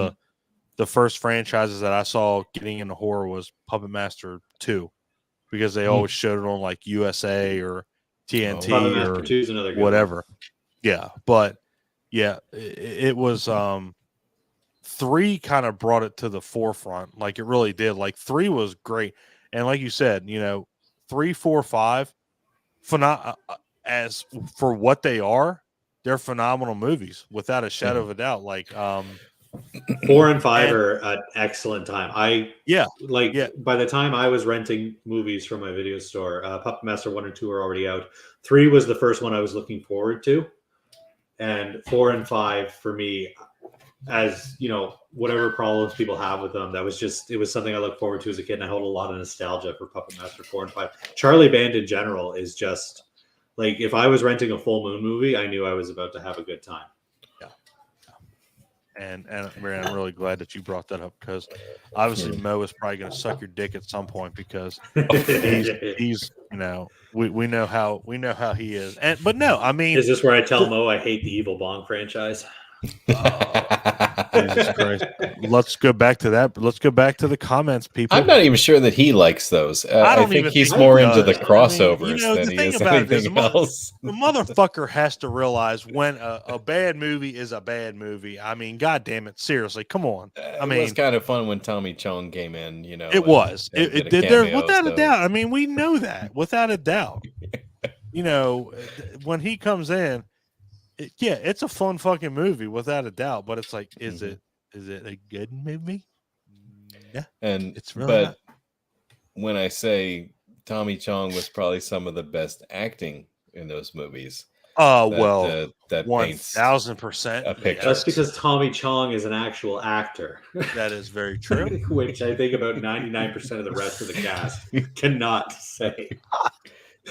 the first franchises that I saw getting into horror was Puppet Master 2 because they always showed it on like USA or TNT Puppet Master 2 is another good whatever. one. Yeah, but yeah, it was 3 kind of brought it to the forefront. Like it really did. Like 3 was great. And like you said, 3, 4, 5, as for what they are, they're phenomenal movies without a shadow of a doubt. Like 4 and 5 are an excellent time. By the time I was renting movies from my video store, Puppet Master 1 and 2 are already out. 3 was the first one I was looking forward to. And 4 and 5 for me, as whatever problems people have with them, it was something I looked forward to as a kid, and I hold a lot of nostalgia for Puppet Master 4 and 5. Charlie Band in general is just like, if I was renting a full moon movie, I knew I was about to have a good time. And Marianne, I'm really glad that you brought that up because obviously Mo is probably going to suck your dick at some point because he's we know how he is. But no, I mean, is this where I tell Mo I hate the Evil Bong franchise? Jesus Christ. Let's go back to that. Let's go back to the comments, people. I'm not even sure that he likes those. I think he's more into the crossovers than he is anything else. The motherfucker has to realize when a bad movie is a bad movie. I mean, God damn it. Seriously, come on. I mean, it was kind of fun when Tommy Chong came in, It was. It did there without a doubt. I mean, we know that without a doubt. When he comes in, it's a fun fucking movie without a doubt, but it's like, is it a good movie? Yeah, and it's really not. When I say Tommy Chong was probably some of the best acting in those movies, that 1000%. That's because Tommy Chong is an actual actor. That is very true. Which I think about 99% of the rest of the cast cannot say.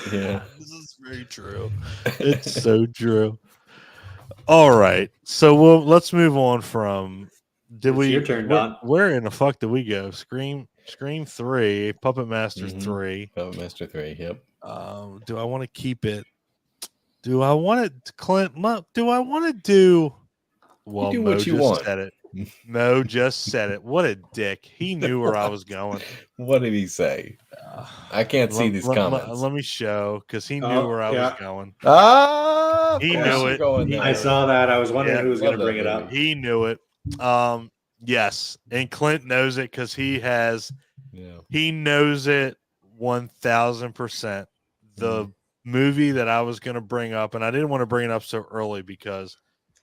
Yeah, this is very true. It's so true. All right, so let's move on from. Your turn, Don. Where in the fuck did we go? Scream 3, Puppet Master 3, Puppet Master 3. Yep. Do I want to keep it? Do I want it, Clint? Do I want to do? Well, you do Mo what you just want. said it. Mo just said it. What a dick! He knew where I was going. What did he say? I can't see these comments. Let me show because he knew where I was going. He knew it. I saw that. I was wondering who was going to bring it up. He knew it. Yes, and Clint knows it because he has. Yeah. He knows it 1000%. The movie that I was going to bring up, and I didn't want to bring it up so early because,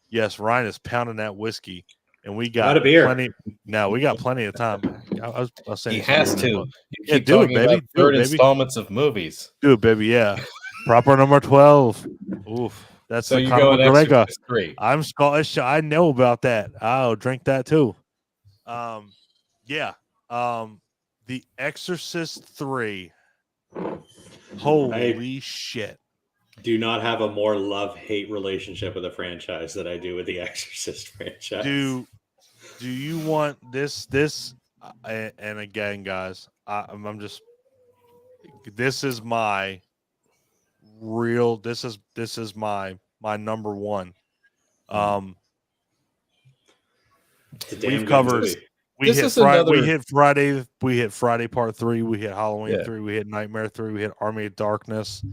yes, Ryan is pounding that whiskey, and we got a beer. plenty. No, we got plenty of time. I was saying he has to. Yeah, do it, baby. Third installments of movies. Do it, baby. Yeah, proper number 12. Oof, that's so the you kind go of in Exorcist 3. I'm Scottish. I know about that. I'll drink that too. Yeah. The Exorcist 3. Holy shit. do not have a more love-hate relationship with a franchise that I do with the Exorcist franchise. Do you want this? And again, guys, I'm just. This is my real. This is my number one. It's a damn We've good covered. movie. We hit Friday. We hit Friday Part 3. We hit Halloween 3. We hit Nightmare 3. We hit Army of Darkness.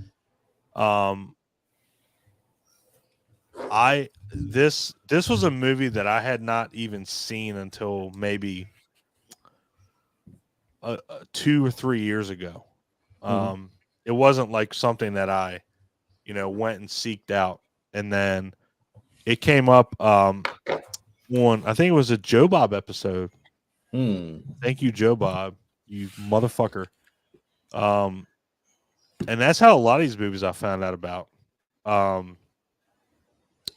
This was a movie that I had not even seen until maybe 2 or 3 years ago. It wasn't like something that I, went and seeked out, and then it came up on, I think it was a Joe Bob episode. Thank you, Joe Bob, you motherfucker. And that's how a lot of these movies I found out about.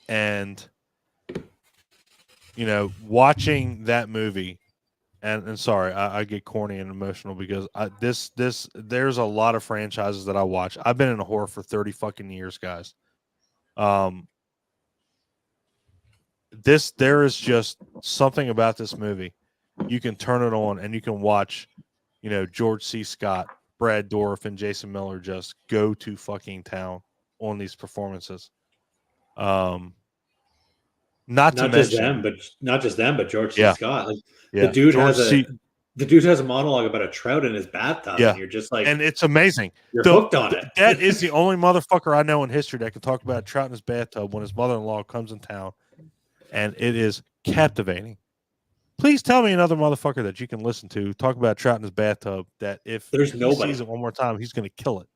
And watching that movie, and sorry, I get corny and emotional because there's a lot of franchises that I watch. I've been in horror for 30 fucking years, guys. There is just something about this movie. You can turn it on and you can watch, George C. Scott, Brad Dourif, and Jason Miller just go to fucking town on these performances. Not just them, but George C. Scott. Like, the dude has a monologue about a trout in his bathtub, and you're just like, and it's amazing. You're hooked on it. That is the only motherfucker I know in history that can talk about a trout in his bathtub when his mother-in-law comes in town, and it is captivating. Please tell me another motherfucker that you can listen to talk about a trout in his bathtub that if he sees it one more time, he's going to kill it.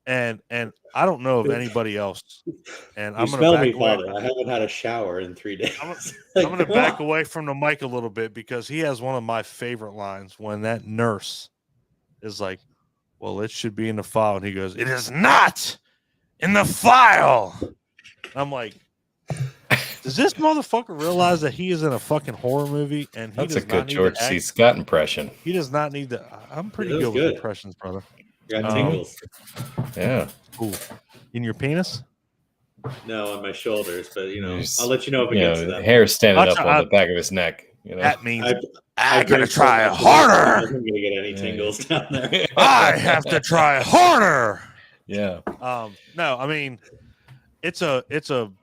And I don't know of anybody else. And I'm going to back away. I haven't had a shower in 3 days. I'm going to back away from the mic a little bit because he has one of my favorite lines when that nurse is like, "Well, it should be in the file," and he goes, "It is not in the file." I'm like, does this motherfucker realize that he is in a fucking horror movie? And that's a good George C. Scott impression. He does not need to. I'm pretty good with impressions, brother. Got tingles. Yeah. Cool. In your penis? No, on my shoulders, but I'll let you know if it gets to that. Hair standing up on the back of his neck. That means I gotta try harder. I'm gonna get any tingles down there. I have to try harder. Yeah. No, I mean, that's a. The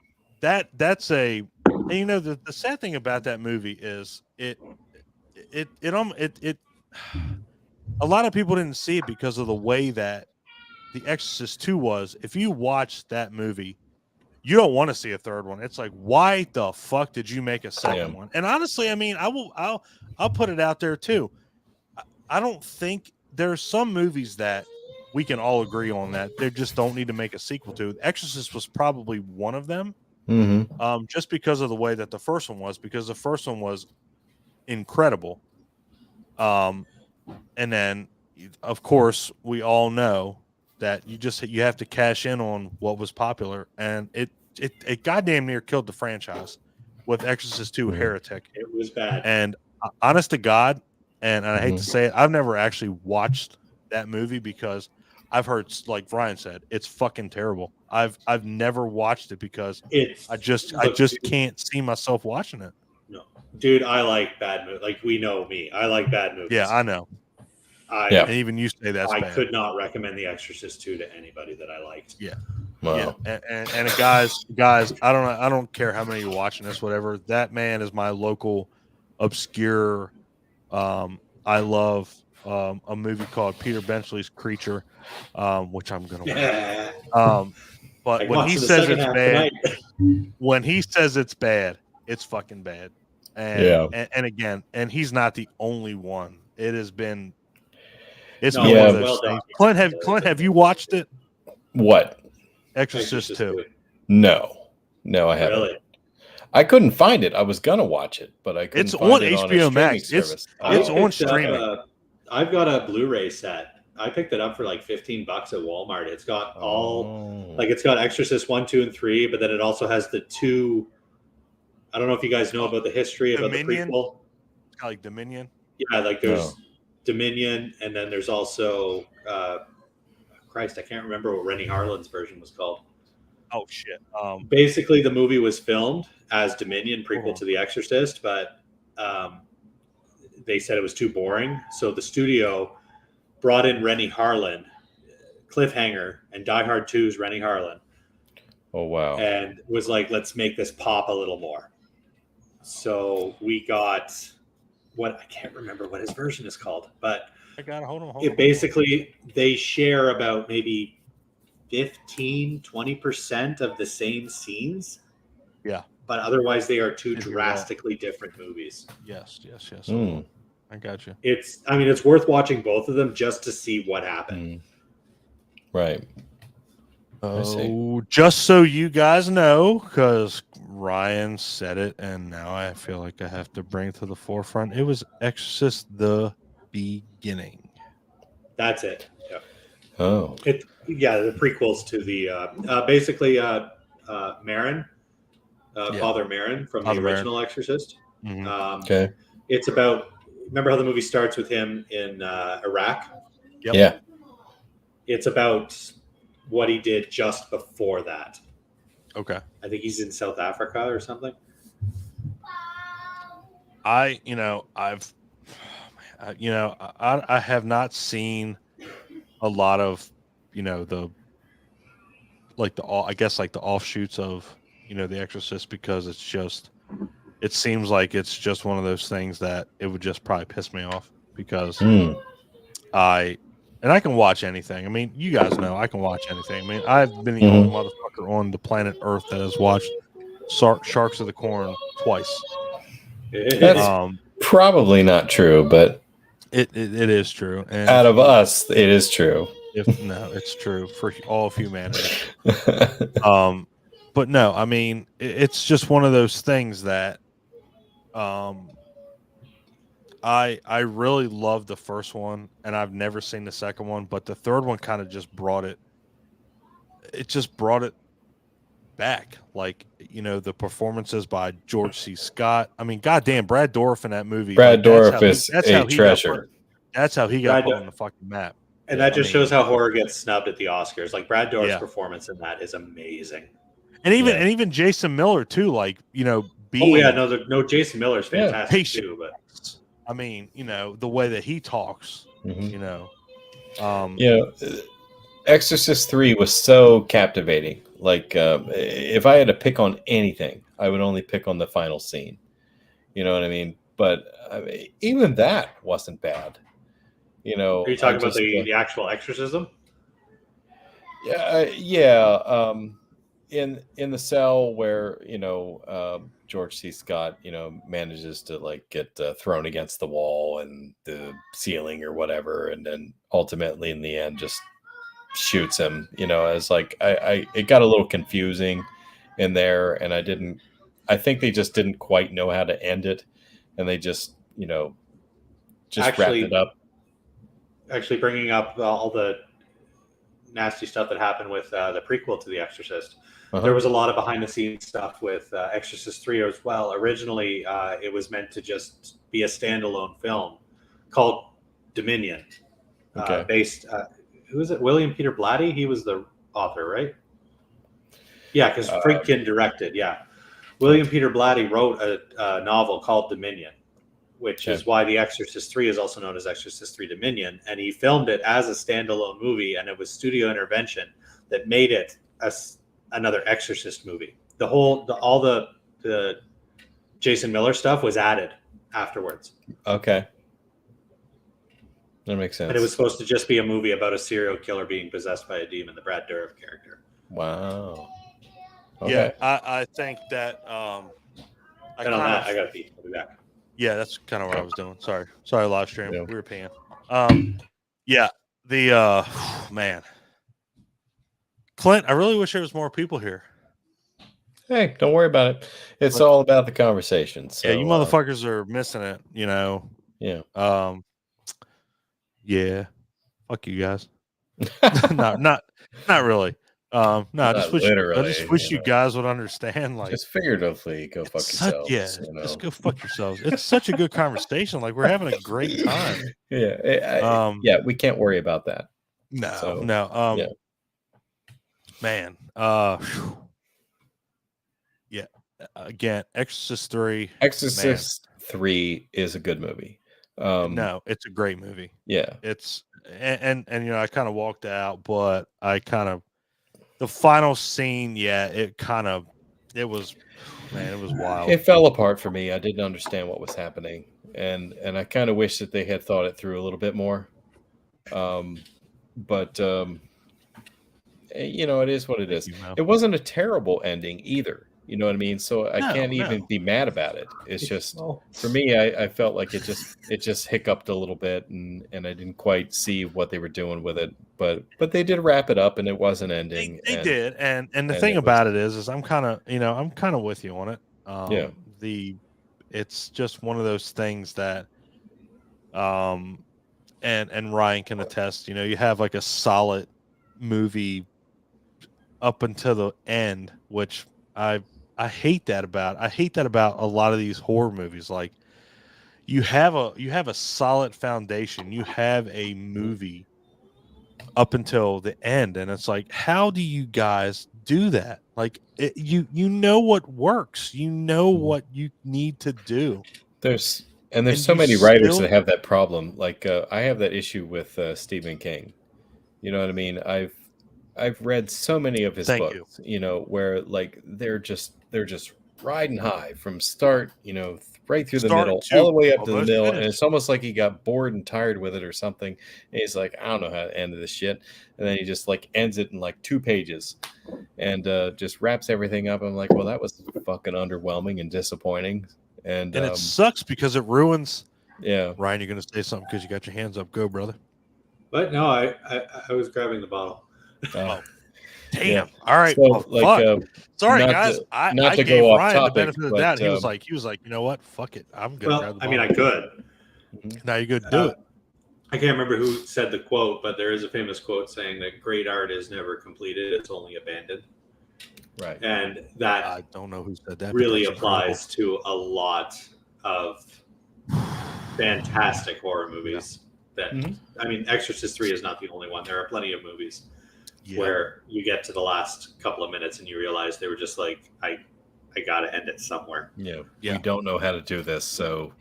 sad thing about that movie is it. A lot of people didn't see it because of the way that The Exorcist 2 was. If you watch that movie, you don't want to see a third one. It's like, why the fuck did you make a second one? And honestly, I mean, I'll put it out there too. I don't think there's some movies that we can all agree on that they just don't need to make a sequel to. The Exorcist was probably one of them. Just because of the way that the first one was, because the first one was incredible. And then, of course, we all know that you have to cash in on what was popular, and it goddamn near killed the franchise with Exorcist 2 Heretic. It was bad. And honest to God, and I hate to say it, I've never actually watched that movie because I've heard, like Brian said, it's fucking terrible. I've never watched it because I just can't see myself watching it. No, dude, I like bad movies. Like, we know me. I like bad movies. Yeah, I know. And even you say that's bad. I could not recommend The Exorcist 2 to anybody that I liked. Yeah. Wow. Yeah. And guys, I don't care how many you're watching this, whatever. That man is my local obscure. I love a movie called Peter Benchley's Creature, which I'm gonna watch. But when he says it's bad, it's fucking bad. And again, and he's not the only one. It has been. It's been one of those things. Clint, have you watched it? What? Exorcist 2. No, I haven't. Really? I couldn't find it. I was gonna watch it, but I couldn't. It's on HBO Max. It's on streaming. I've got a Blu-ray set. I picked it up for like $15 at Walmart. It's got it's got Exorcist 1, 2, and 3, but then it also has the 2. I don't know if you guys know about the history about the prequel. It's got like Dominion. Yeah, like there's Dominion, and then there's also Christ, I can't remember what Rennie Harlin's version was called. Oh shit. Basically, the movie was filmed as Dominion, prequel to The Exorcist, but they said it was too boring. So the studio brought in Rennie Harlin, Cliffhanger, and Die Hard 2's Rennie Harlin. Oh, wow. And was like, let's make this pop a little more. So we got what I can't remember what his version is called, but I got to hold on. It basically, they share about maybe 15-20% of the same scenes. Yeah. But otherwise, they are two drastically different movies. Yes. I got you. It's worth watching both of them just to see what happened. Right. Oh, just so you guys know, because Ryan said it, and now I feel like I have to bring it to the forefront. It was Exorcist the beginning. That's it. Yeah. Oh. The prequels to the basically Marin, Father Marin from the original Exorcist. Mm-hmm. Okay. It's about. Remember how the movie starts with him in Iraq? Yep. Yeah. It's about what he did just before that. Okay. I think he's in South Africa or something. I have not seen a lot of, the offshoots of, The Exorcist, because it seems like it's just one of those things that it would just probably piss me off, because I can watch anything. I mean, you guys know I can watch anything. I mean, I've been the only motherfucker on the planet Earth that has watched Sharks of the Corn twice. That's probably not true, but it is true. And out of us, it is true. It's true for all of humanity. But no, I mean, it's just one of those things that I really love the first one, and I've never seen the second one, but the third one kind of just brought it back. Like, the performances by George C. Scott. I mean, goddamn, Brad Dourif in that movie. Brad Dourif is a treasure. That's how he got put on the fucking map. And that just shows how horror gets snubbed at the Oscars. Like, Brad Dourif's performance in that is amazing. And even Jason Miller too, like, being Jason Miller's fantastic patient, too, but I mean, the way that he talks, Exorcist 3 was so captivating. Like, if I had to pick on anything, I would only pick on the final scene. You know what I mean? But even that wasn't bad. Are you talking about the actual exorcism? Yeah. In the cell where George C. Scott manages to like get thrown against the wall and the ceiling or whatever, and then ultimately in the end just shoots him. As like it got a little confusing in there, and I think they just didn't quite know how to end it, and they just wrapped it up. Actually, bringing up all the nasty stuff that happened with the prequel to The Exorcist. There was a lot of behind-the-scenes stuff with Exorcist 3 as well. Originally, it was meant to just be a standalone film called Dominion, based. Who is it? William Peter Blatty. He was the author, right? Yeah, because Friedkin directed. Yeah, William Peter Blatty wrote a novel called Dominion, which is why The Exorcist 3 is also known as Exorcist 3 Dominion. And he filmed it as a standalone movie, and it was studio intervention that made it another Exorcist movie. All the Jason Miller stuff was added afterwards. Okay. That makes sense. And it was supposed to just be a movie about a serial killer being possessed by a demon, the Brad Dourif character. Wow. Okay. Yeah, I think that I got to pee. I'll be back. Yeah, that's kind of what I was doing. Sorry, live stream. Yeah. We were peeing. Man, Clint, I really wish there was more people here. Hey, don't worry about it. It's all about the conversation. So, yeah, you motherfuckers are missing it. Yeah. Yeah. Fuck you guys. not really. I just wish you guys would understand. Like, just figuratively, go fuck yourselves. Just go fuck yourselves. It's such a good conversation. Like, we're having a great time. Yeah, we can't worry about that. So, man, yeah. Again, Exorcist 3. Exorcist 3 is a good movie. No, it's a great movie. Yeah. It's and I kind of walked out, but I kind of the final scene, it was wild. It fell apart for me. I didn't understand what was happening, and I kind of wish that they had thought it through a little bit more. But it is what it is. It wasn't a terrible ending either. You know what I mean? So I can't even be mad about it. It's just for me, I felt like it just hiccuped a little bit, and I didn't quite see what they were doing with it. But they did wrap it up, and it was an ending. They did, and the thing about it is I'm kind of with you on it. It's just one of those things that, and Ryan can attest. You have like a solid movie up until the end, which I hate that about. I hate that about a lot of these horror movies. Like you have a solid foundation. You have a movie up until the end, and it's like, how do you guys do that? Like you know what works. You know what you need to do. There's so many writers that have that problem. Like I have that issue with Stephen King. You know what I mean? I've read so many of his books, where like they're just riding high from start, right through the middle, all the way up to the middle, and it's almost like he got bored and tired with it or something. And he's like, I don't know how to end this shit, and then he just like ends it in like 2 pages, and just wraps everything up. I'm like, well, that was fucking underwhelming and disappointing, and it sucks because it ruins. Yeah, Ryan, you're gonna say something because you got your hands up. Go, brother. But no, I was grabbing the bottle. Oh, damn! Yeah. All right, so, sorry guys. I gave Ryan the benefit of the doubt. He was like, you know what? Fuck it. I'm gonna. Well, I mean, I could. Now you could do it. I can't remember who said the quote, but there is a famous quote saying that great art is never completed; it's only abandoned. Right. And that I don't know who said that. Really applies to a lot of fantastic horror movies. That I mean, Exorcist 3 is not the only one. There are plenty of movies where you get to the last couple of minutes and you realize they were just like, I got to end it somewhere. Yeah. We don't know how to do this, so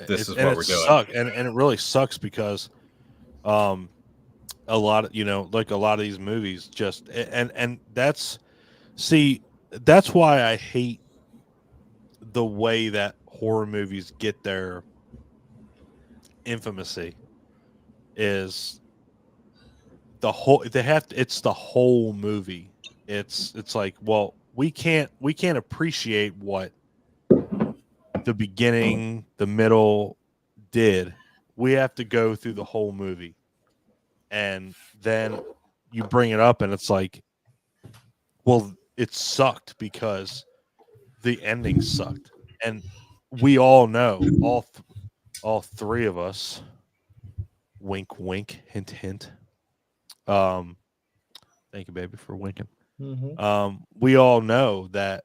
this is what we're doing. And it really sucks because a lot of like a lot of these movies just and that's why I hate the way that horror movies get their infamy is the whole it's the whole movie. It's like, well, we can't appreciate what the beginning, the middle did. We have to go through the whole movie, and then you bring it up and it's like, well, it sucked because the ending sucked, and we all know, all 3 of us, wink wink, hint hint, thank you, baby, for winking. We all know that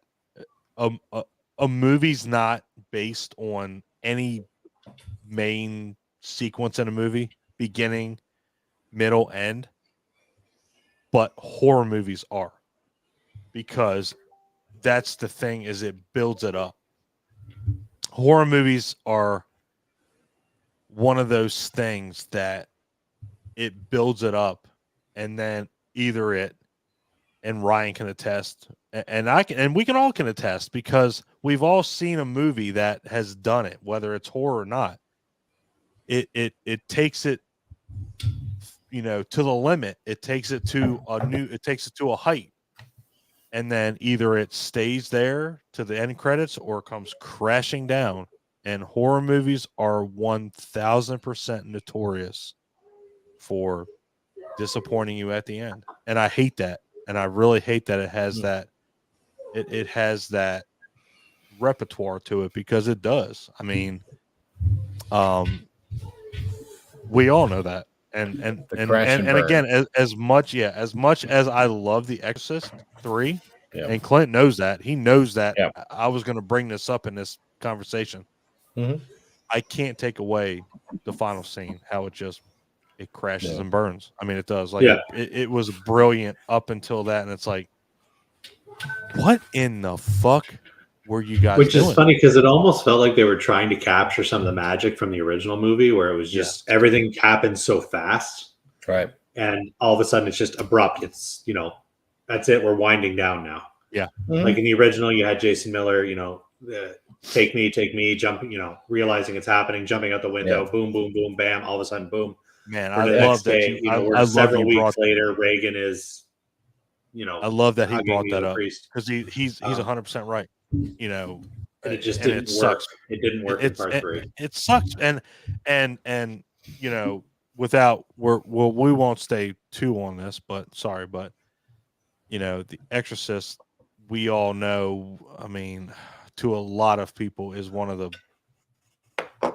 a movie's not based on any main sequence in a movie, beginning, middle, end, but horror movies are, because that's the thing, is it builds it up. Horror movies are one of those things that it builds it up, and then either it, and Ryan can attest, and I can, and we can all can attest, because we've all seen a movie that has done it, whether it's horror or not. It takes it, to the limit. It takes it to a height, and then either it stays there to the end credits or it comes crashing down. And horror movies are 1000% notorious for disappointing you at the end, and I hate that. And I really hate that it has that. It has that repertoire to it, because it does. I mean, we all know that. And again, as much as I love The Exorcist 3, and Clint knows that. He knows that I was going to bring this up in this conversation. I can't take away the final scene, how it just it crashes Yeah. and burns. I mean, it does. Like Yeah. it was brilliant up until that, and it's like, what in the fuck were you guys Which doing? is funny because it almost felt like they were trying to capture some of the magic from the original movie, where it was just everything happened so fast, Right. and all of a sudden it's just abrupt. It's that's it. We're winding down now. Yeah. Like in the original, you had Jason Miller, take me, jumping, realizing it's happening, jumping out the window, boom, boom, boom, bam. All of a sudden, boom. Man, For I the love next that day, you. I we're love several you weeks brought later. Reagan is, I love that he hugging brought the that other up priest. because he's 100% right. And it just and didn't it work. sucks. It didn't work in part 3. It sucks, and without we won't stay too on this, but sorry, but The Exorcist, we all know. I mean, to a lot of people, is one of the.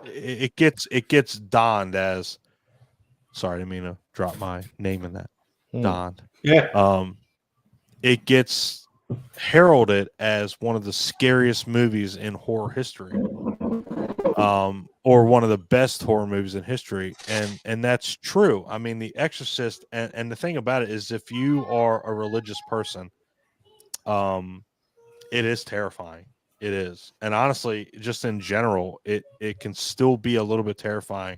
It gets donned as. Sorry, I didn't mean to drop my name in that. Donned. Yeah. It gets heralded as one of the scariest movies in horror history, or one of the best horror movies in history, and that's true. I mean, The Exorcist, and the thing about it is, if you are a religious person, it is terrifying. It is, and honestly, just in general, it can still be a little bit terrifying.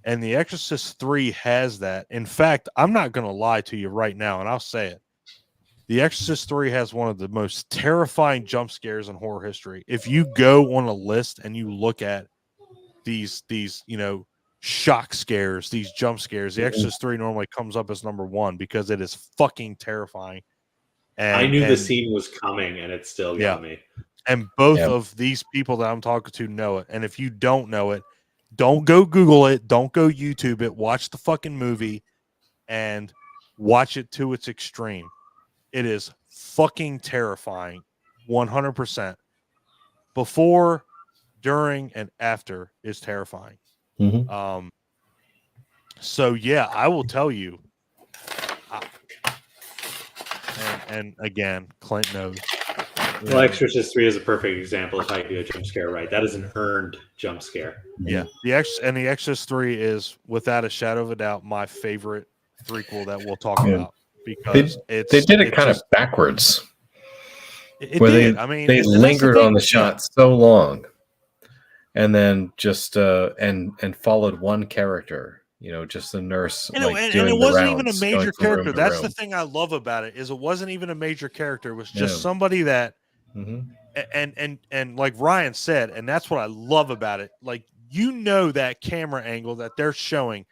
And The Exorcist 3 has that. In fact, I'm not going to lie to you right now, and I'll say it. The Exorcist 3 has one of the most terrifying jump scares in horror history. If you go on a list and you look at these shock scares, these jump scares, The Exorcist 3 normally comes up as number 1 because it is fucking terrifying. And I knew the scene was coming, and it still got me. And both of these people that I'm talking to know it. And if you don't know it, don't go Google it. Don't go YouTube it. Watch the fucking movie and watch it to its extreme. It is fucking terrifying. 100%. Before, during, and after is terrifying. So yeah, I will tell you. And again, Clint knows. Well, Exorcist 3 is a perfect example of how you do a jump scare right. That is an earned jump scare. Yeah. The Exorcist 3 is, without a shadow of a doubt, my favorite threequel that we'll talk about, because they did it kind of backwards. It did. I mean, they lingered on the shot so long, and then just and followed one character. Just the nurse. And it wasn't even a major character. That's the thing I love about it, is it wasn't even a major character. It was just somebody that, and like Ryan said, and that's what I love about it. Like, that camera angle that they're showing,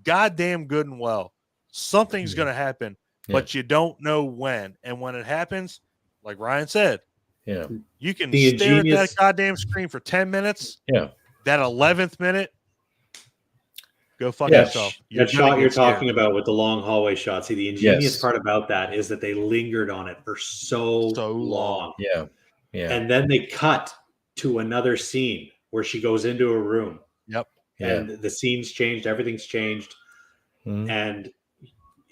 goddamn good and well, something's going to happen, but you don't know when. And when it happens, like Ryan said, you can stare at that goddamn screen for 10 minutes. Yeah. That 11th minute, go fuck yourself. That shot you're talking about with the long hallway shot. See, the ingenious part about that is that they lingered on it for so long. Yeah. And then they cut to another scene where she goes into a room. Yep. And the scene's changed. Everything's changed. And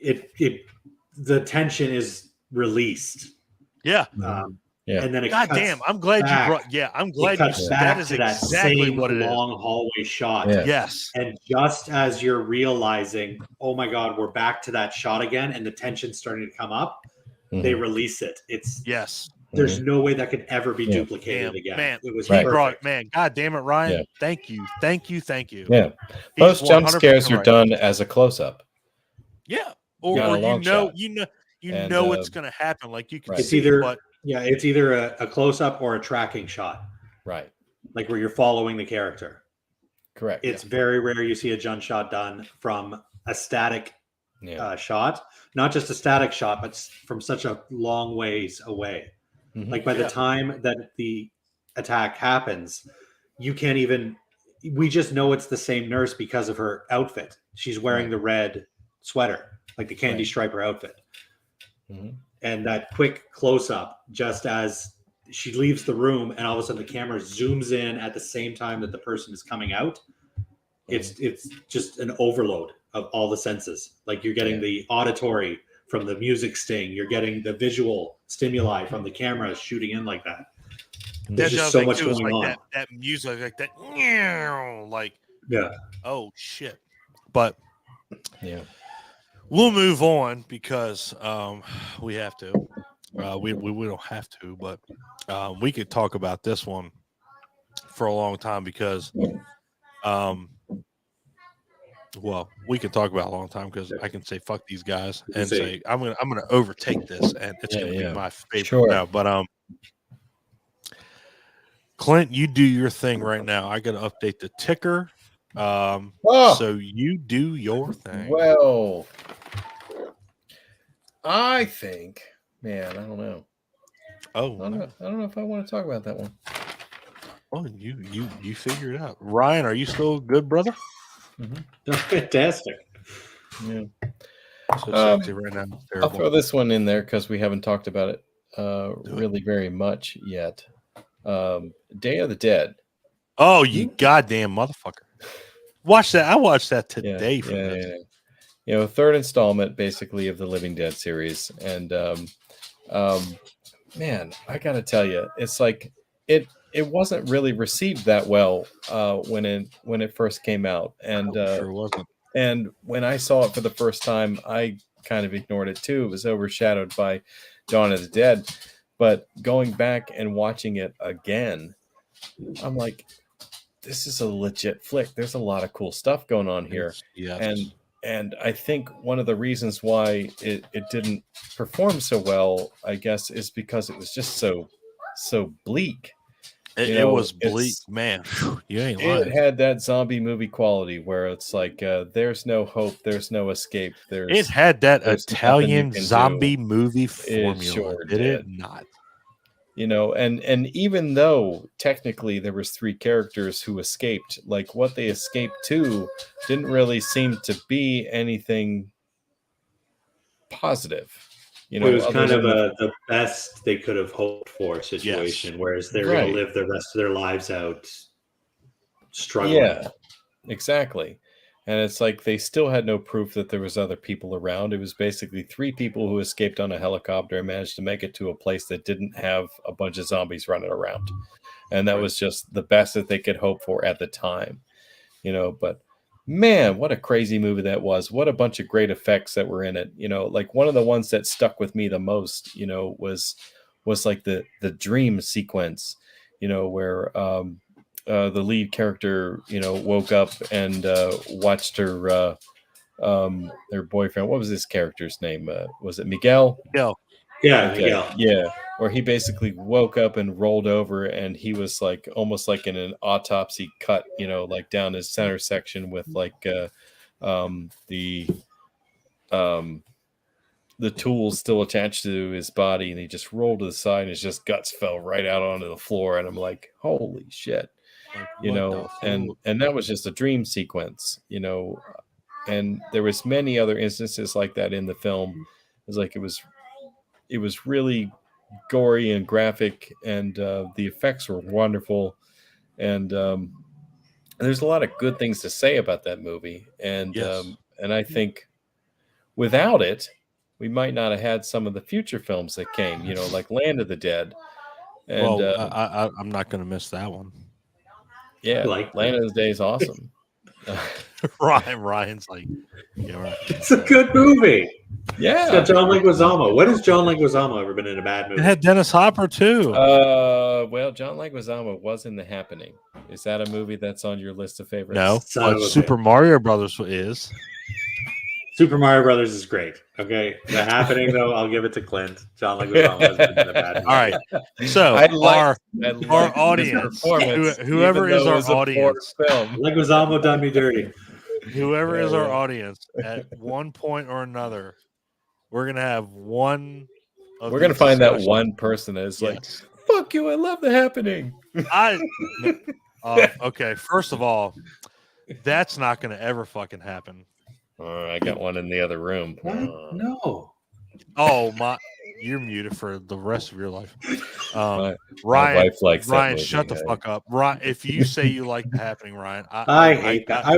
the tension is released. Yeah. And then goddamn, I'm glad you brought. Yeah, I'm glad you. That is exactly what it is. Long hallway shot. Yes. And just as you're realizing, oh my God, we're back to that shot again, and the tension's starting to come up, they release it. It's There's no way that could ever be duplicated again. Man, it was God damn it, Ryan. Yeah. Thank you. Yeah. Most jump scares are done as a close up. Yeah. Or you know it's gonna happen. Like you can see it, it's either a close-up or a tracking shot. Right. Like where you're following the character. Correct. It's very rare you see a jump shot done from a static shot. Not just a static shot, but from such a long ways away. Like by the time that the attack happens, you can't even... We just know it's the same nurse because of her outfit. She's wearing the red sweater, like the Candy Striper outfit. And that quick close-up, just as she leaves the room, and all of a sudden the camera zooms in at the same time that the person is coming out. It's just an overload of all the senses. Like you're getting the auditory from the music sting, you're getting the visual stimuli from the camera shooting in like that. There's just so much going on. That music, like that, like oh shit. But Yeah. We'll move on because we have to. We don't have to, but we could talk about this one for a long time because, well, we could talk about it a long time because I can say fuck these guys and say I'm gonna overtake this and it's gonna be my favorite. Sure. Now, but Clint, you do your thing right now. I got to update the ticker. So you do your thing. Well, I think, man, I don't know. I don't know if I want to talk about that one. Oh, you figure it out. Ryan, are you still good, brother? Mm-hmm. Fantastic. Yeah. So sexy right now. I'll throw this one in there because we haven't talked about it really very much yet. Day of the Dead. Oh, you goddamn motherfucker! Watch that. I watched that today. Third installment basically of the Living Dead series, and man, I gotta tell you, it's like it wasn't really received that well when it first came out, and sure wasn't. And when I saw it for the first time, I kind of ignored it too. It was overshadowed by Dawn of the Dead. But going back and watching it again, I'm like, this is a legit flick. There's a lot of cool stuff going on here. Yes. And I think one of the reasons why it didn't perform so well, I guess, is because it was just so bleak. It was bleak, man. You ain't lying. It had that zombie movie quality where it's like, there's no hope, there's no escape. It had that Italian zombie movie formula. Sure did it not? And even though technically there was 3 characters who escaped, like what they escaped to didn't really seem to be anything positive. It was kind of the best they could have hoped for situation, whereas they're going to live the rest of their lives out struggling. Yeah, exactly. And it's like they still had no proof that there was other people around. It was basically 3 people who escaped on a helicopter and managed to make it to a place that didn't have a bunch of zombies running around. And that was just the best that they could hope for at the time. But man, what a crazy movie that was. What a bunch of great effects that were in it. Like one of the ones that stuck with me the most, was like the dream sequence, where the lead character, woke up and watched her boyfriend. What was his character's name? Was it Miguel? Miguel. Yeah, okay. Miguel. Yeah, where he basically woke up and rolled over, and he was like almost like in an autopsy cut, like down his center section with like the tools still attached to his body, and he just rolled to the side, and his just guts fell right out onto the floor, and I'm like, holy shit. And that was just a dream sequence, and there was many other instances like that in the film. It was like it was really gory and graphic, and the effects were wonderful, and there's a lot of good things to say about that movie, and I think without it, we might not have had some of the future films that came, like Land of the Dead. And I'm not going to miss that one. Yeah, Land of the Dead is awesome. Ryan's like, yeah, right. It's a good movie. Yeah, it's got John Leguizamo. When has John Leguizamo ever been in a bad movie? It had Dennis Hopper too. Well, John Leguizamo was in The Happening. Is that a movie that's on your list of favorites? No, but Super Mario Brothers is. Super Mario Brothers is great. Okay, The Happening though, I'll give it to Clint. John Leguizamo has been in a bad movie. All right, so our audience, whoever is our audience, Leguizamo done me dirty. Whoever is our audience, at one point or another, we're gonna have one. We're gonna find that one person that is like, "Fuck you! I love The Happening." Okay, first of all, that's not gonna ever fucking happen. I got one in the other room. No. Oh my! You're muted for the rest of your life. My Ryan, wife likes Ryan, that movie, shut the fuck up. Ryan, if you say you like The Happening, Ryan, I hate that. I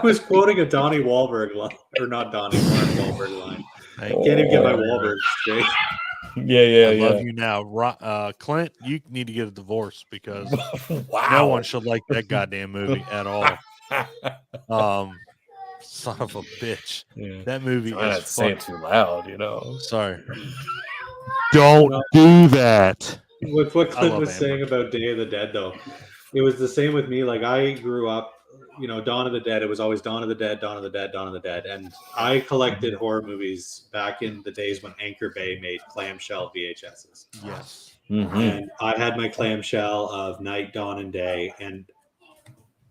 was quoting a Donnie Wahlberg line, or not Donnie Wahlberg line. I can't even get my Wahlberg straight. I love you now. Clint, you need to get a divorce because no one should like that goddamn movie at all. Son of a bitch. Yeah. That movie Try not is to say it too loud, Sorry. Don't do that. With what Clint love was Amber. saying about Day of the Dead, though, it was the same with me. Like I grew up, Dawn of the Dead. It was always Dawn of the Dead, Dawn of the Dead, Dawn of the Dead, and I collected horror movies back in the days when Anchor Bay made clamshell VHSs. Yes. Mm-hmm. And I had my clamshell of Night, Dawn, and Day, and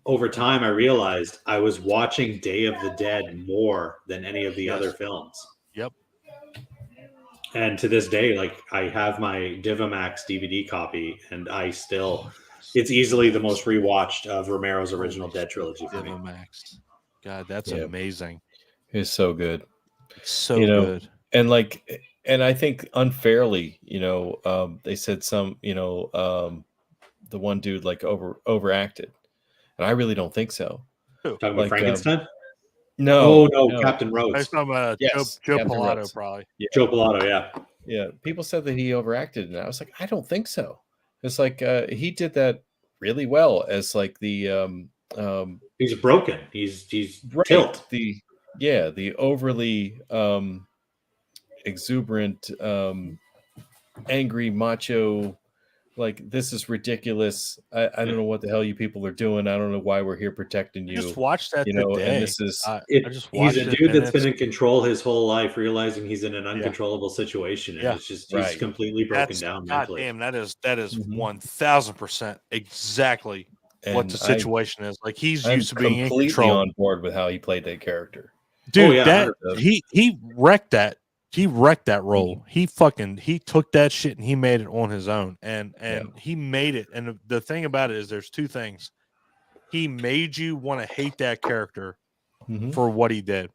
over time I realized I was watching Day of the Dead more than any of the other films. Yep. And to this day, like I have my Divamax DVD copy, and it's easily the most rewatched of Romero's original Dead trilogy for me. Max. God, that's amazing. It's so good. It's so good. And I think unfairly, they said some, the one dude like overacted, and I really don't think so. Talking about Frankenstein? No, Captain Rhodes. I was talking about Joe Pilato, Rhodes. probably. Yeah. Joe Pilato, yeah. Yeah, people said that he overacted, and I was like, I don't think so. It's like he did that really well as like the he's broken. He's right, tilt. The overly exuberant, angry, macho. Like, this is ridiculous. I don't know what the hell you people are doing. I don't know why we're here protecting you. I just watched that today. And this is he's a dude that's been in control his whole life, realizing he's in an uncontrollable situation, and it's just he's completely broken down mentally. Damn, that is 1000% exactly what the situation is. Like, he's used to being in control. On board with how he played that character, dude. He wrecked that. He wrecked that role. He took that shit and he made it on his own. And he made it. And the thing about it is there's two things. He made you want to hate that character for what he did.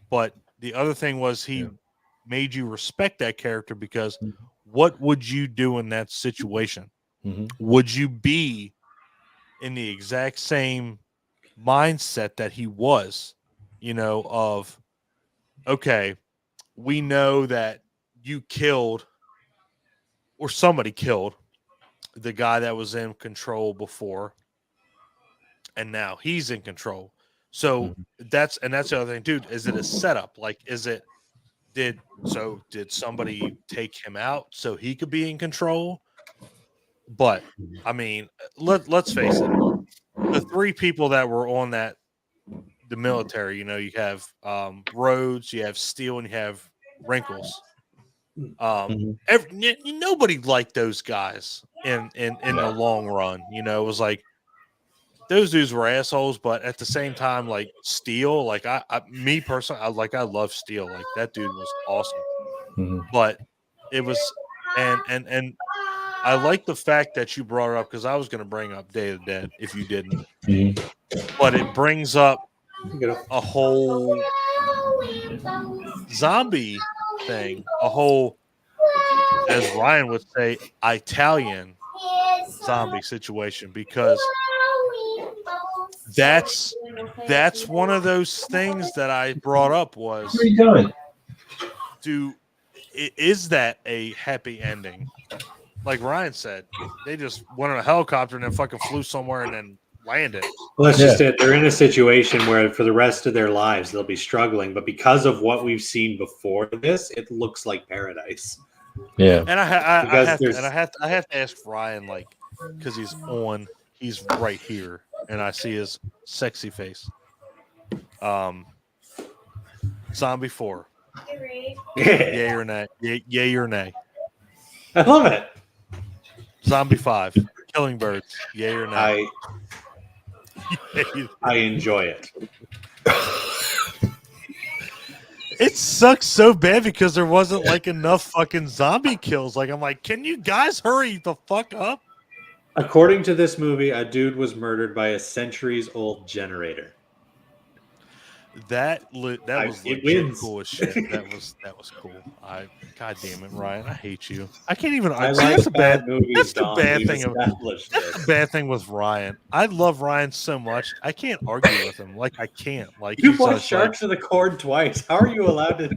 But the other thing was he made you respect that character because what would you do in that situation? Would you be in the exact same mindset that he was, of, okay, we know that you killed or somebody killed the guy that was in control before, and now he's in control. So that's the other thing, dude. Is it a setup? Like, did somebody take him out so he could be in control? But I mean, let's face it, the three people that were on the military, you have Rhodes, you have Steele, and you have Wrinkles. Nobody liked those guys in the long run. It was like those dudes were assholes, but at the same time, like Steele, like me personally, I love Steele. Like, that dude was awesome. But it was and I like the fact that you brought it up, because I was going to bring up Day of the Dead if you didn't. But it brings up a whole zombie thing, a whole, as Ryan would say, Italian zombie situation, because that's one of those things that I brought up was, what are you doing? Is that a happy ending? Like Ryan said, they just went on a helicopter and then fucking flew somewhere and then landed. Well, that's just it. They're in a situation where for the rest of their lives they'll be struggling, but because of what we've seen before this, it looks like paradise. Yeah, and I have to ask Ryan, like, because he's right here, and I see his sexy face. Zombie 4, yay or nay? Yay or nay? I love it. Zombie 5, Killing Birds, yay or nay? I enjoy it. It sucks so bad because there wasn't like enough fucking zombie kills. Like, I'm like, can you guys hurry the fuck up? According to this movie, a dude was murdered by a centuries-old generator. That was legit cool as shit. That was cool. God damn it, Ryan, I hate you. I can't even. That's a bad movie. That's the bad thing. That's the bad thing with Ryan. I love Ryan so much. I can't argue with him. Like, I can't. Like, you've watched Sharks of the Corn twice. How are you allowed to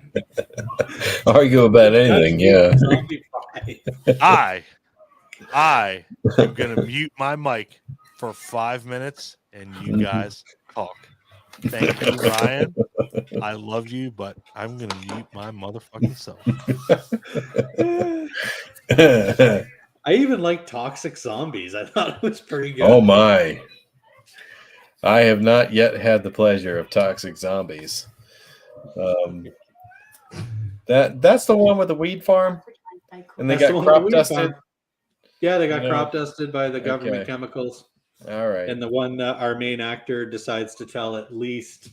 argue about anything? Yeah. I am gonna mute my mic for 5 minutes, and you guys talk. Thank you, Ryan. I love you, but I'm gonna mute my motherfucking self. I even like Toxic Zombies. I thought it was pretty good. Oh my! I have not yet had the pleasure of Toxic Zombies. That's the one with the weed farm, and they That's the got one with the crop weed dusted. farm. Yeah, they got You know, crop dusted by the government okay. chemicals. All right. And the one our main actor decides to tell at least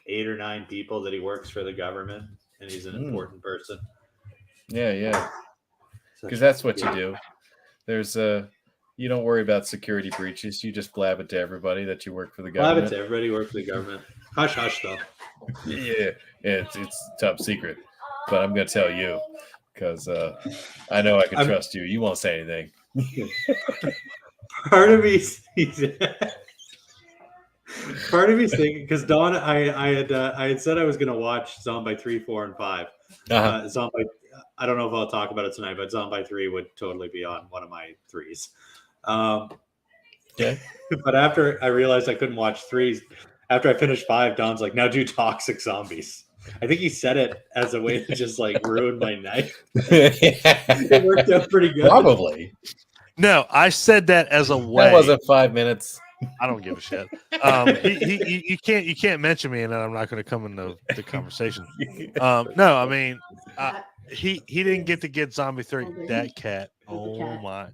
8 or 9 people that he works for the government and he's an important person. Yeah. Because that's what you do. There's you don't worry about security breaches. You just blab it to everybody that you work for the government. Blab it to everybody who works for the government. Hush, hush, though. Yeah, it's top secret, but I'm gonna tell you because I know I can trust you. You won't say anything. Part of me's thinking because Dawn, I had said I was gonna watch Zombie 3, 4, and 5. Zombie, I don't know if I'll talk about it tonight, but Zombie 3 would totally be on one of my 3s. Yeah. But after I realized I couldn't watch 3s, after I finished 5, Don's like, now do Toxic Zombies. I think he said it as a way to just like ruin my night. It worked out pretty good. Probably. No, I said that as a way. That wasn't 5 minutes. I don't give a shit. You can't mention me, and then I'm not going to come into the conversation. No, I mean, he didn't get to get Zombie 3. That cat. Oh my!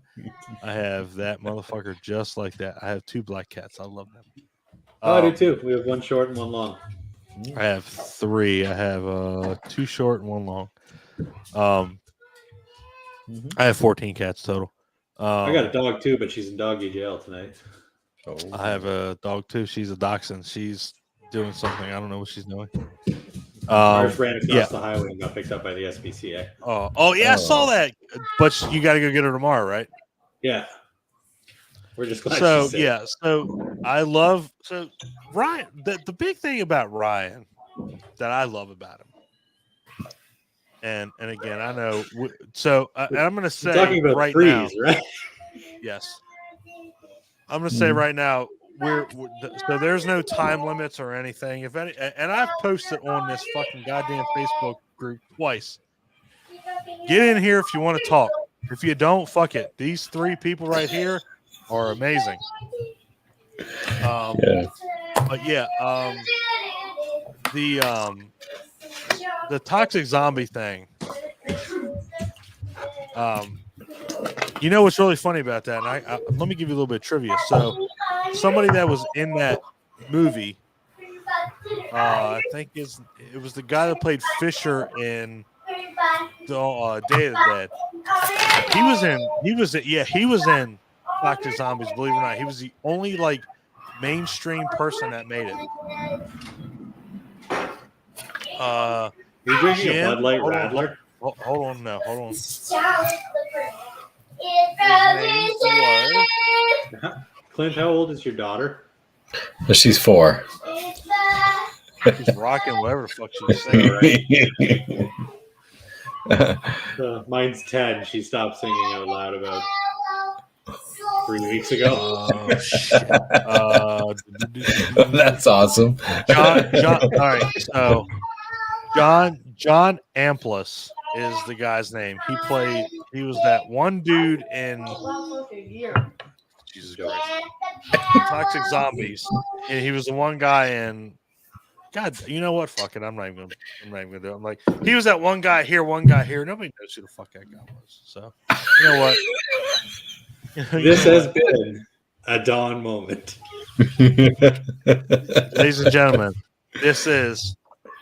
I have that motherfucker just like that. I have 2 black cats. I love them. I do too. We have 1 short and 1 long. I have 3. I have 2 short and 1 long. I have 14 cats total. I got a dog too, but she's in doggy jail tonight. I have a dog too. She's a dachshund. She's doing something. I don't know what she's doing. Ours ran across the highway and got picked up by the SPCA. Oh yeah, I saw that. But you got to go get her tomorrow, right? Yeah. We're just glad so she's safe. yeah. So I love Ryan. The big thing about Ryan that I love about him, and again, I know. So and I'm going to say talking about right 3s, now, right? Yes. I'm going to say right now, so there's no time limits or anything. If any, and I've posted on this fucking goddamn Facebook group twice. Get in here if you want to talk. If you don't, fuck it. These 3 people right here are amazing. But yeah, the toxic zombie thing. You know what's really funny about that? And I let me give you a little bit of trivia. So, somebody that was in that movie, I think it was the guy that played Fisher in the Day of the Dead. He was in Toxic Zombies. Believe it or not, he was the only like mainstream person that made it. You're drinking a Bud Light Radler? Hold on. Clint, how old is your daughter? She's 4. She's rocking whatever the fuck she's saying, right? Mine's 10. She stopped singing out loud about 3 weeks ago. Oh, shit. That's awesome. John, all right. So, John Amplis is the guy's name. He was that one dude in Jesus Christ, Toxic Zombies, and he was the one guy in. God, you know what? Fuck it. I'm not even gonna do it. I'm like, he was that one guy here, one guy here. Nobody knows who the fuck that guy was. So, you know what? This has been a Dawn moment. Ladies and gentlemen, this is.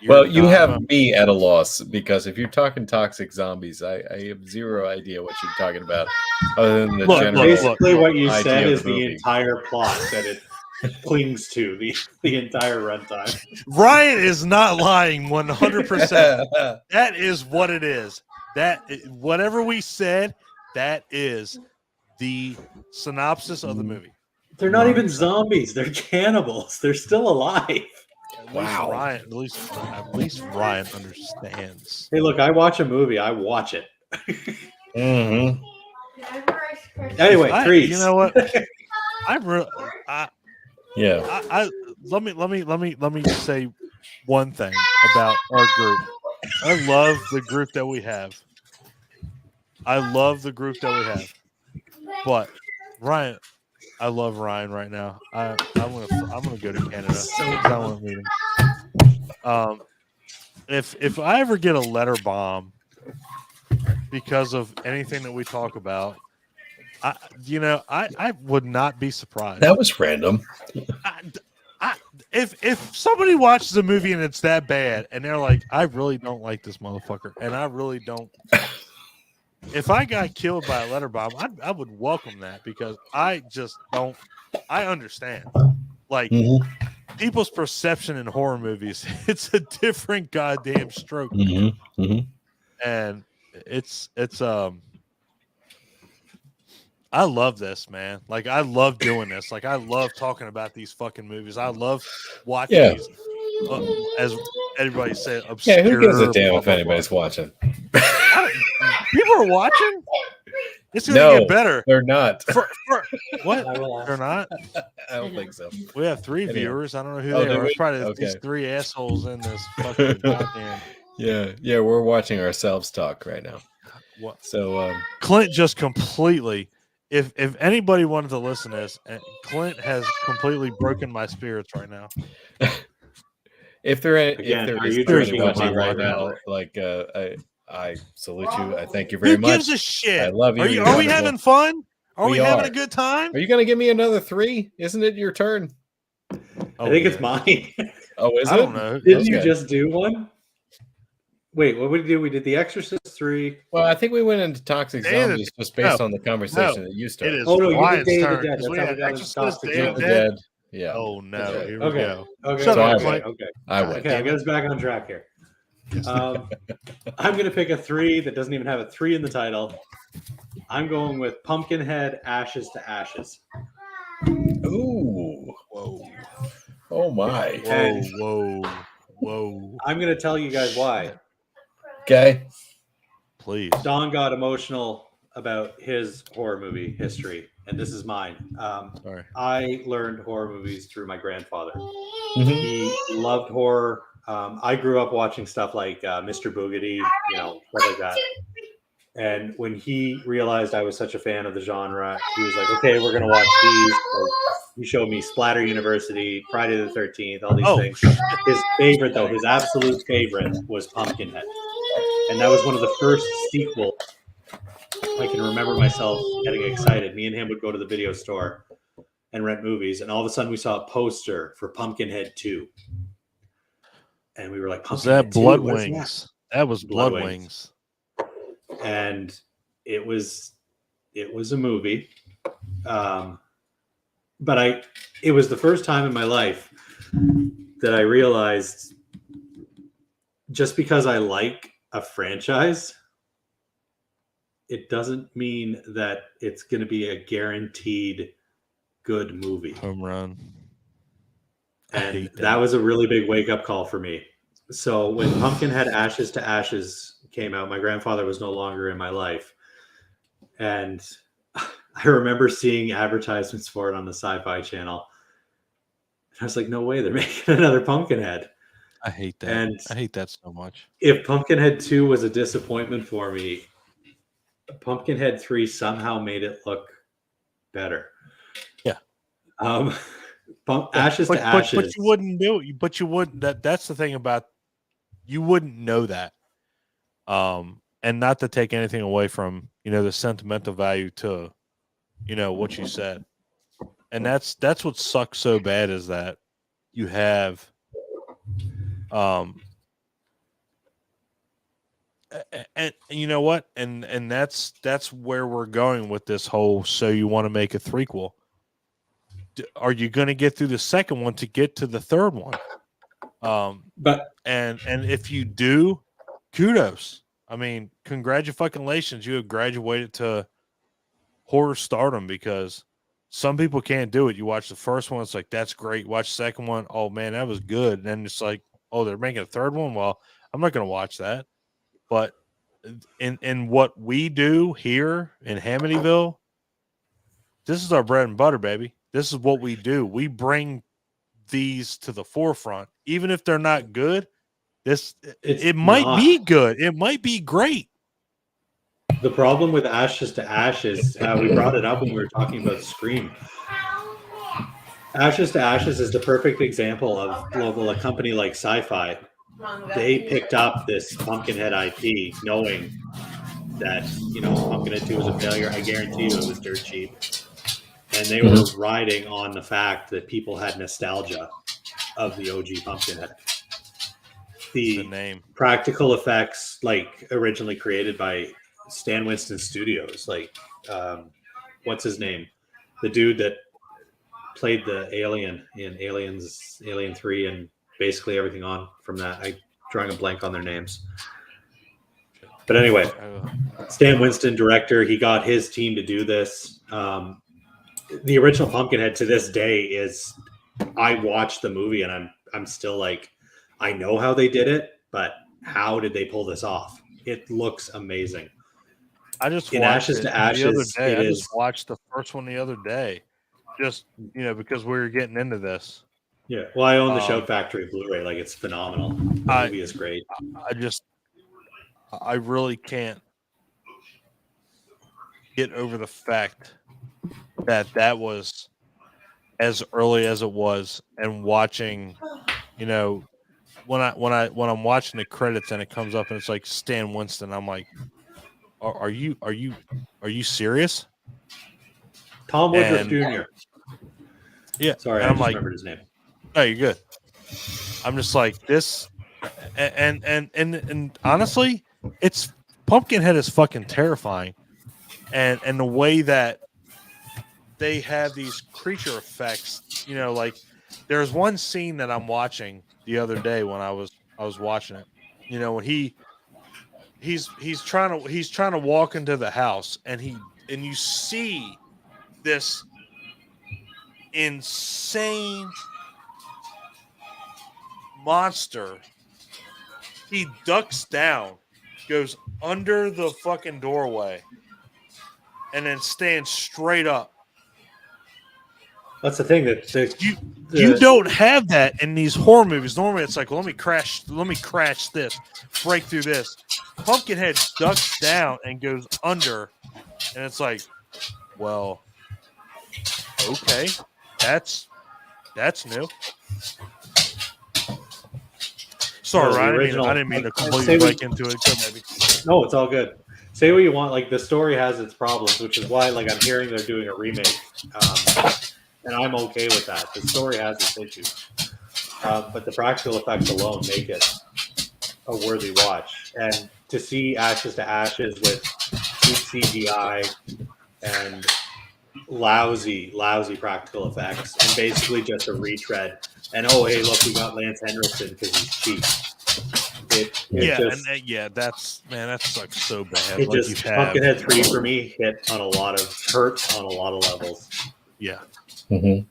Well, you have me at a loss because if you're talking toxic zombies, I have zero idea what you're talking about, other than the general. Basically, what you said is the movie. entire plot that it clings to the entire runtime. Ryan is not lying 100%. That is what it is. Whatever we said, that is the synopsis of the movie. They're not even zombies; they're cannibals. They're still alive. At least Ryan understands. Hey, look, I watch a movie. I watch it. Mm-hmm. Anyway, 3s. You know what? let me say one thing about our group. I love the group that we have. But Ryan, I love Ryan right now. I'm gonna go to Canada. I want to meet him. If I ever get a letter bomb because of anything that we talk about, I would not be surprised. That was random. If somebody watches a movie and it's that bad and they're like, I really don't like this motherfucker, and I really don't. If I got killed by a letter bomb, I would welcome that, because I just don't. I understand, like, people's perception in horror movies. It's a different goddamn stroke, and it's I love this, man. Like, I love doing this. Like, I love talking about these fucking movies. I love watching these. As everybody said, obscure. Yeah, who gives a damn if anybody's watching? People are watching. It's gonna get better. They're not. What? They're not. I don't think so. We have 3 viewers. I don't know who they are. It's probably these 3 assholes in this fucking goddamn. Yeah. We're watching ourselves talk right now. What? So Clint just completely. If anybody wanted to listen to this, Clint has completely broken my spirits right now. If there is drinking watching right water? now, like I salute you. I thank you very much. Who gives a shit? I love you. Are we having fun? Are we having a good time? Are you going to give me another 3? Isn't it your turn? I think it's mine. Oh, is it? I don't know. Didn't you just do one? Wait, what did we do? We did The Exorcist 3. Well, I think we went into Toxic Zombies just based on the conversation that you started. It is. Oh no, you did Ryan's Day of turn, the Dead. 'cause we That's how had we got Exorcist, into Day of Toxic the Dead. Zombies. Yeah. Oh no! Okay. Here we Okay. go. Okay. Shut up, I Clint. Okay. I went. Okay, I'll get us back on track here. I'm going to pick a 3 that doesn't even have a 3 in the title. I'm going with Pumpkinhead Ashes to Ashes. Ooh. Whoa. Oh my. Whoa. I'm going to tell you guys why. Okay. Please. Don got emotional about his horror movie history, and this is mine. Sorry. I learned horror movies through my grandfather. Mm-hmm. He loved horror. I grew up watching stuff like Mr. Boogedy, stuff like that. And when he realized I was such a fan of the genre, he was like, "Okay, we're gonna watch these." Like, he showed me Splatter University, Friday the 13th, all these things. His favorite, though, his absolute favorite, was Pumpkinhead, and that was one of the first sequels. I can remember myself getting excited. Me and him would go to the video store and rent movies, and all of a sudden we saw a poster for Pumpkinhead 2. And we were like, Was that Blood 2? Wings? That was Blood Wings. And it was a movie. But it was the first time in my life that I realized, just because I like a franchise, it doesn't mean that it's going to be a guaranteed good movie. Home run. And that was a really big wake-up call for me. So when Pumpkinhead Ashes to Ashes came out, my grandfather was no longer in my life. And I remember seeing advertisements for it on the Sci-Fi Channel. And I was like, no way, they're making another Pumpkinhead. I hate that. And I hate that so much. If Pumpkinhead 2 was a disappointment for me, Pumpkinhead 3 somehow made it look better. Yeah. Ashes to Ashes. But you wouldn't do it. But you wouldn't. That's the thing about, you wouldn't know that. And not to take anything away from, the sentimental value to, what you said. And that's what sucks so bad, is that you have, and you know what? And that's where we're going with this whole, so you want to make a threequel. Are you going to get through the second one to get to the third one? But if you do, kudos. I mean, congratulations. You have graduated to horror stardom, because some people can't do it. You watch the first one, it's like, that's great. Watch the second one, oh man, that was good. And then it's like, oh, they're making a third one. Well, I'm not going to watch that. But in what we do here in Hamityville, this is our bread and butter, baby. This is what we do. We bring these to the forefront, even if they're not good. It might not. be good. It might be great. The problem with Ashes to Ashes, we brought it up when we were talking about Scream. Ashes to Ashes is the perfect example of a company like Sci-Fi. They picked up this Pumpkinhead IP, knowing that Pumpkinhead 2 was a failure. I guarantee you, it was dirt cheap, and they were riding on the fact that people had nostalgia of the OG Pumpkinhead. The name, practical effects, like originally created by Stan Winston Studios, like what's his name, the dude that played the alien in Alien 3 and basically everything on from that. I'm drawing a blank on their names, but anyway, Stan Winston, director, he got his team to do this. The original Pumpkinhead to this day is, I watched the movie and I'm still like, I know how they did it, but how did they pull this off? It looks amazing. I just in watched Ashes it to Ashes. the other day. I Is, just watched the first one the other day, just because we were getting into this. Yeah, well, I own the Shout Factory Blu-ray. Like, it's phenomenal. The movie is great. I really can't get over the fact that was as early as it was, and watching, when I'm watching the credits and it comes up and it's like Stan Winston, I'm like, are you serious? Tom Woodruff Jr. Yeah, sorry, I just remembered his name. Oh, you're good. I'm just like this, and honestly, it's Pumpkinhead is fucking terrifying, and the way that they have these creature effects, like there's one scene that I'm watching the other day when I was watching it, when he's trying to walk into the house, and you see this insane monster. He ducks down, goes under the fucking doorway, and then stands straight up. That's the thing that you don't have that in these horror movies. Normally, it's like, well, let me crash this, break through this. Pumpkinhead ducks down and goes under, and it's like, well, okay, that's new. Sorry, Ryan, I didn't mean to completely break into it. Maybe. No, it's all good. Say what you want. Like, the story has its problems, which is why, like, I'm hearing they're doing a remake, and I'm okay with that. The story has its issues, but the practical effects alone make it a worthy watch. And to see Ashes to Ashes with cheap CGI and lousy practical effects, and basically just a retread. And hey, look, we got Lance Henriksen because he's cheap. That sucks so bad. It just Pumpkinhead 3 for me hurt on a lot of levels. Yeah, I'm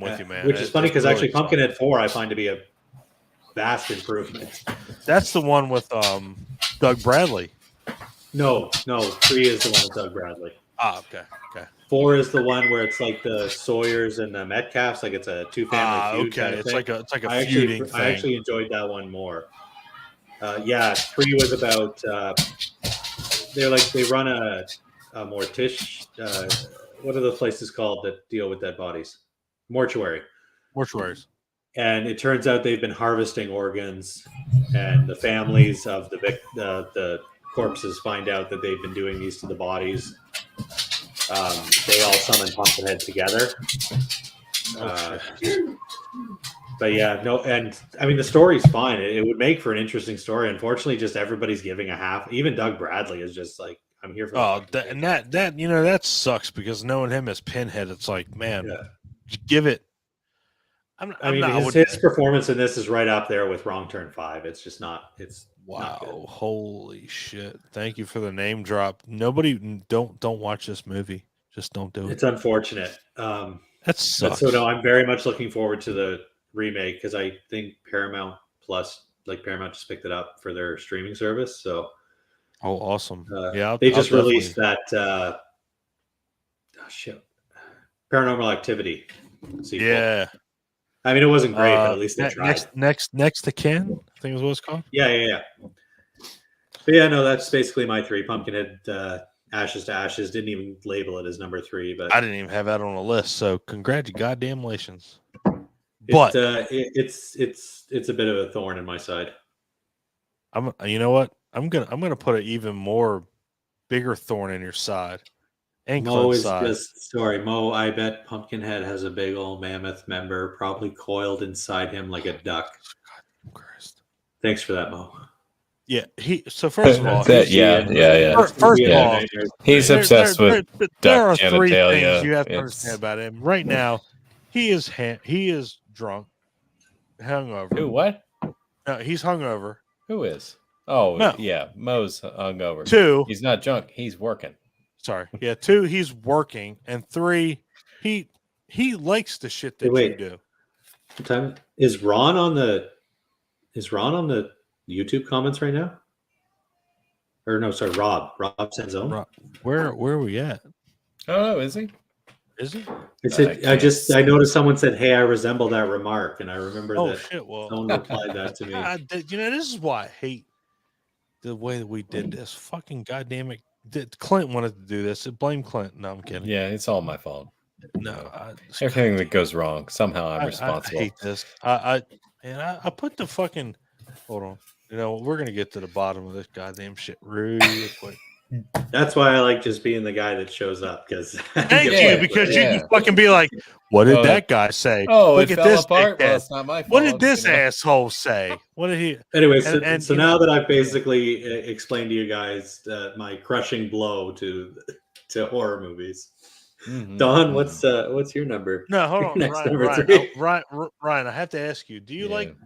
with you, man. Which is funny because actually Pumpkinhead 4 I find to be a vast improvement. That's the one with Doug Bradley. No, 3 is the one with Doug Bradley. Ah, okay. 4 is the one where it's like the Sawyers and the Metcalfs, like it's a two-family feud. Okay, kind of it's thing. like a feuding thing. I actually enjoyed that one more. 3 was about they run a mortician. What are those places called that deal with dead bodies? Mortuaries. And it turns out they've been harvesting organs, and the families of the corpses find out that they've been doing these to the bodies. They all summon Pumpkinhead together. But yeah, no, and I mean the story's fine. It would make for an interesting story. Unfortunately, just everybody's giving a half. Even Doug Bradley is just like, I'm here for. That sucks, because knowing him as Pinhead, it's like, man, give it. His performance in this is right up there with Wrong Turn 5. It's just not. It's wow, holy shit! Thank you for the name drop. Nobody, don't watch this movie. Just don't do it. It's unfortunate. That sucks. So no, I'm very much looking forward to the remake, because I think Paramount just picked it up for their streaming service. So, awesome! They just released that. Paranormal Activity sequel. Yeah, I mean, it wasn't great, but at least they tried. Next to Ken, I think is what it's called. Yeah. But yeah, no, that's basically my 3. Pumpkinhead, Ashes to Ashes. Didn't even label it as number 3, but I didn't even have that on the list. So congratulations. But it's a bit of a thorn in my side. You know what? I'm gonna put an even more bigger thorn in your side. And Mo is side. Mo. I bet Pumpkinhead has a big old mammoth member, probably coiled inside him like a duck. God Christ. Thanks for that, Mo. Yeah, so first of all, First of all, he's obsessed with there are duck 3 genitalia. things you have to understand about him. Right now, he is drunk, hungover. Who? What? No, he's hungover. Who is? Oh, no. Yeah, Mo's hungover. 2, he's not drunk. He's working. Sorry. Yeah, 2, he's working, and 3, he likes the shit that you do. What time is Ron on the YouTube comments right now? Or no, sorry, Rob Senzone. Rob, where are we at? Oh, is he? Is he? I noticed someone said, "Hey, I resemble that remark," and I remember someone replied that to me. This is why I hate the way that we did this. Fucking goddamn it! Clint wanted to do this. Blame Clint. No, I'm kidding. Yeah, it's all my fault. No, everything that goes wrong, somehow I'm responsible. I hate this. I put the fucking. Hold on. We're gonna get to the bottom of this goddamn shit real quick. That's why I like just being the guy that shows up because thank you because you can fucking be like, what did that guy say? Oh, look it at fell this apart. Well, it's not my fault. What did this asshole say? What did he? Anyway, so now that I've basically explained to you guys my crushing blow to horror movies, Don, what's your number? No, hold on, Ryan. I have to ask you. Do you like?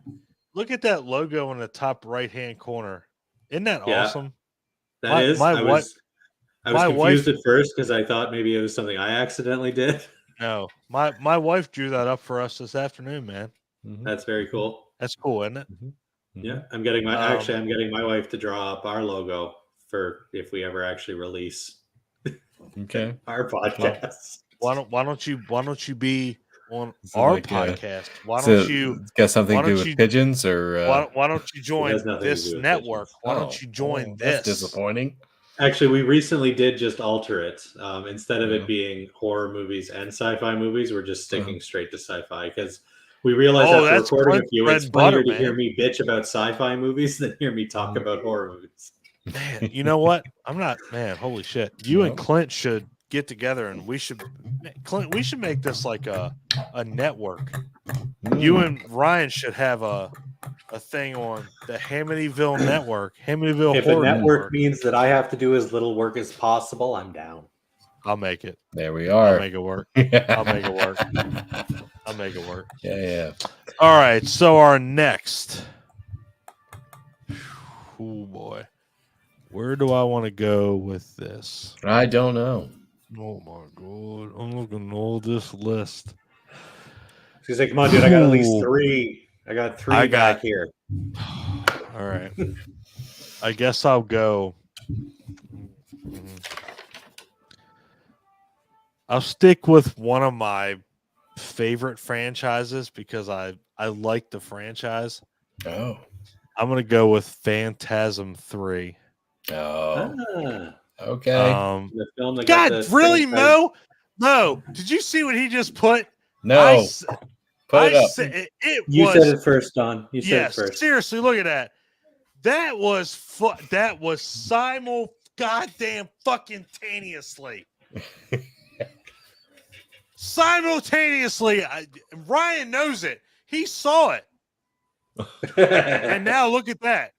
Look at that logo in the top right-hand corner. Isn't that awesome? That is. I was confused at first because I thought maybe it was something I accidentally did. No, my wife drew that up for us this afternoon, man. That's very cool. That's cool, isn't it? Yeah, I'm getting my wife to draw up our logo for if we ever actually release our podcast. Well, why don't you be on our podcast? Why don't you got something to do with pigeons or why don't you join this network? Why don't you join this? That's disappointing. Actually, we recently did just alter it. Instead of it being horror movies and sci-fi movies, we're just sticking straight to sci-fi because we realized after recording a few, it's funnier to hear me bitch about sci-fi movies than hear me talk about horror movies. Man, you know what? I'm not, man, holy shit. You and Clint should get together and we should make this like a network. You and Ryan should have a thing on the Hamityville network. Hamityville if Horror a network means that I have to do as little work as possible, I'm down. I'll make it. There we are. I'll make it work. I'll make it work. I'll make it work. Yeah. All right. So our next. Oh boy. Where do I want to go with this? I don't know. Oh my god. I'm looking at all this list. She's like, come on, dude, I got at least 3. I got 3 back here. All right. I guess I'll go. I'll stick with one of my favorite franchises because I like the franchise. Oh. I'm going to go with Phantasm 3. Oh. Okay. The film that God, really, Mo? Mo, did you see what he just put? No. Put it up. You said it first, Don. You said it first. Seriously, look at that. That was goddamn fucking taneously. Simultaneously, Ryan knows it. He saw it. And now look at that.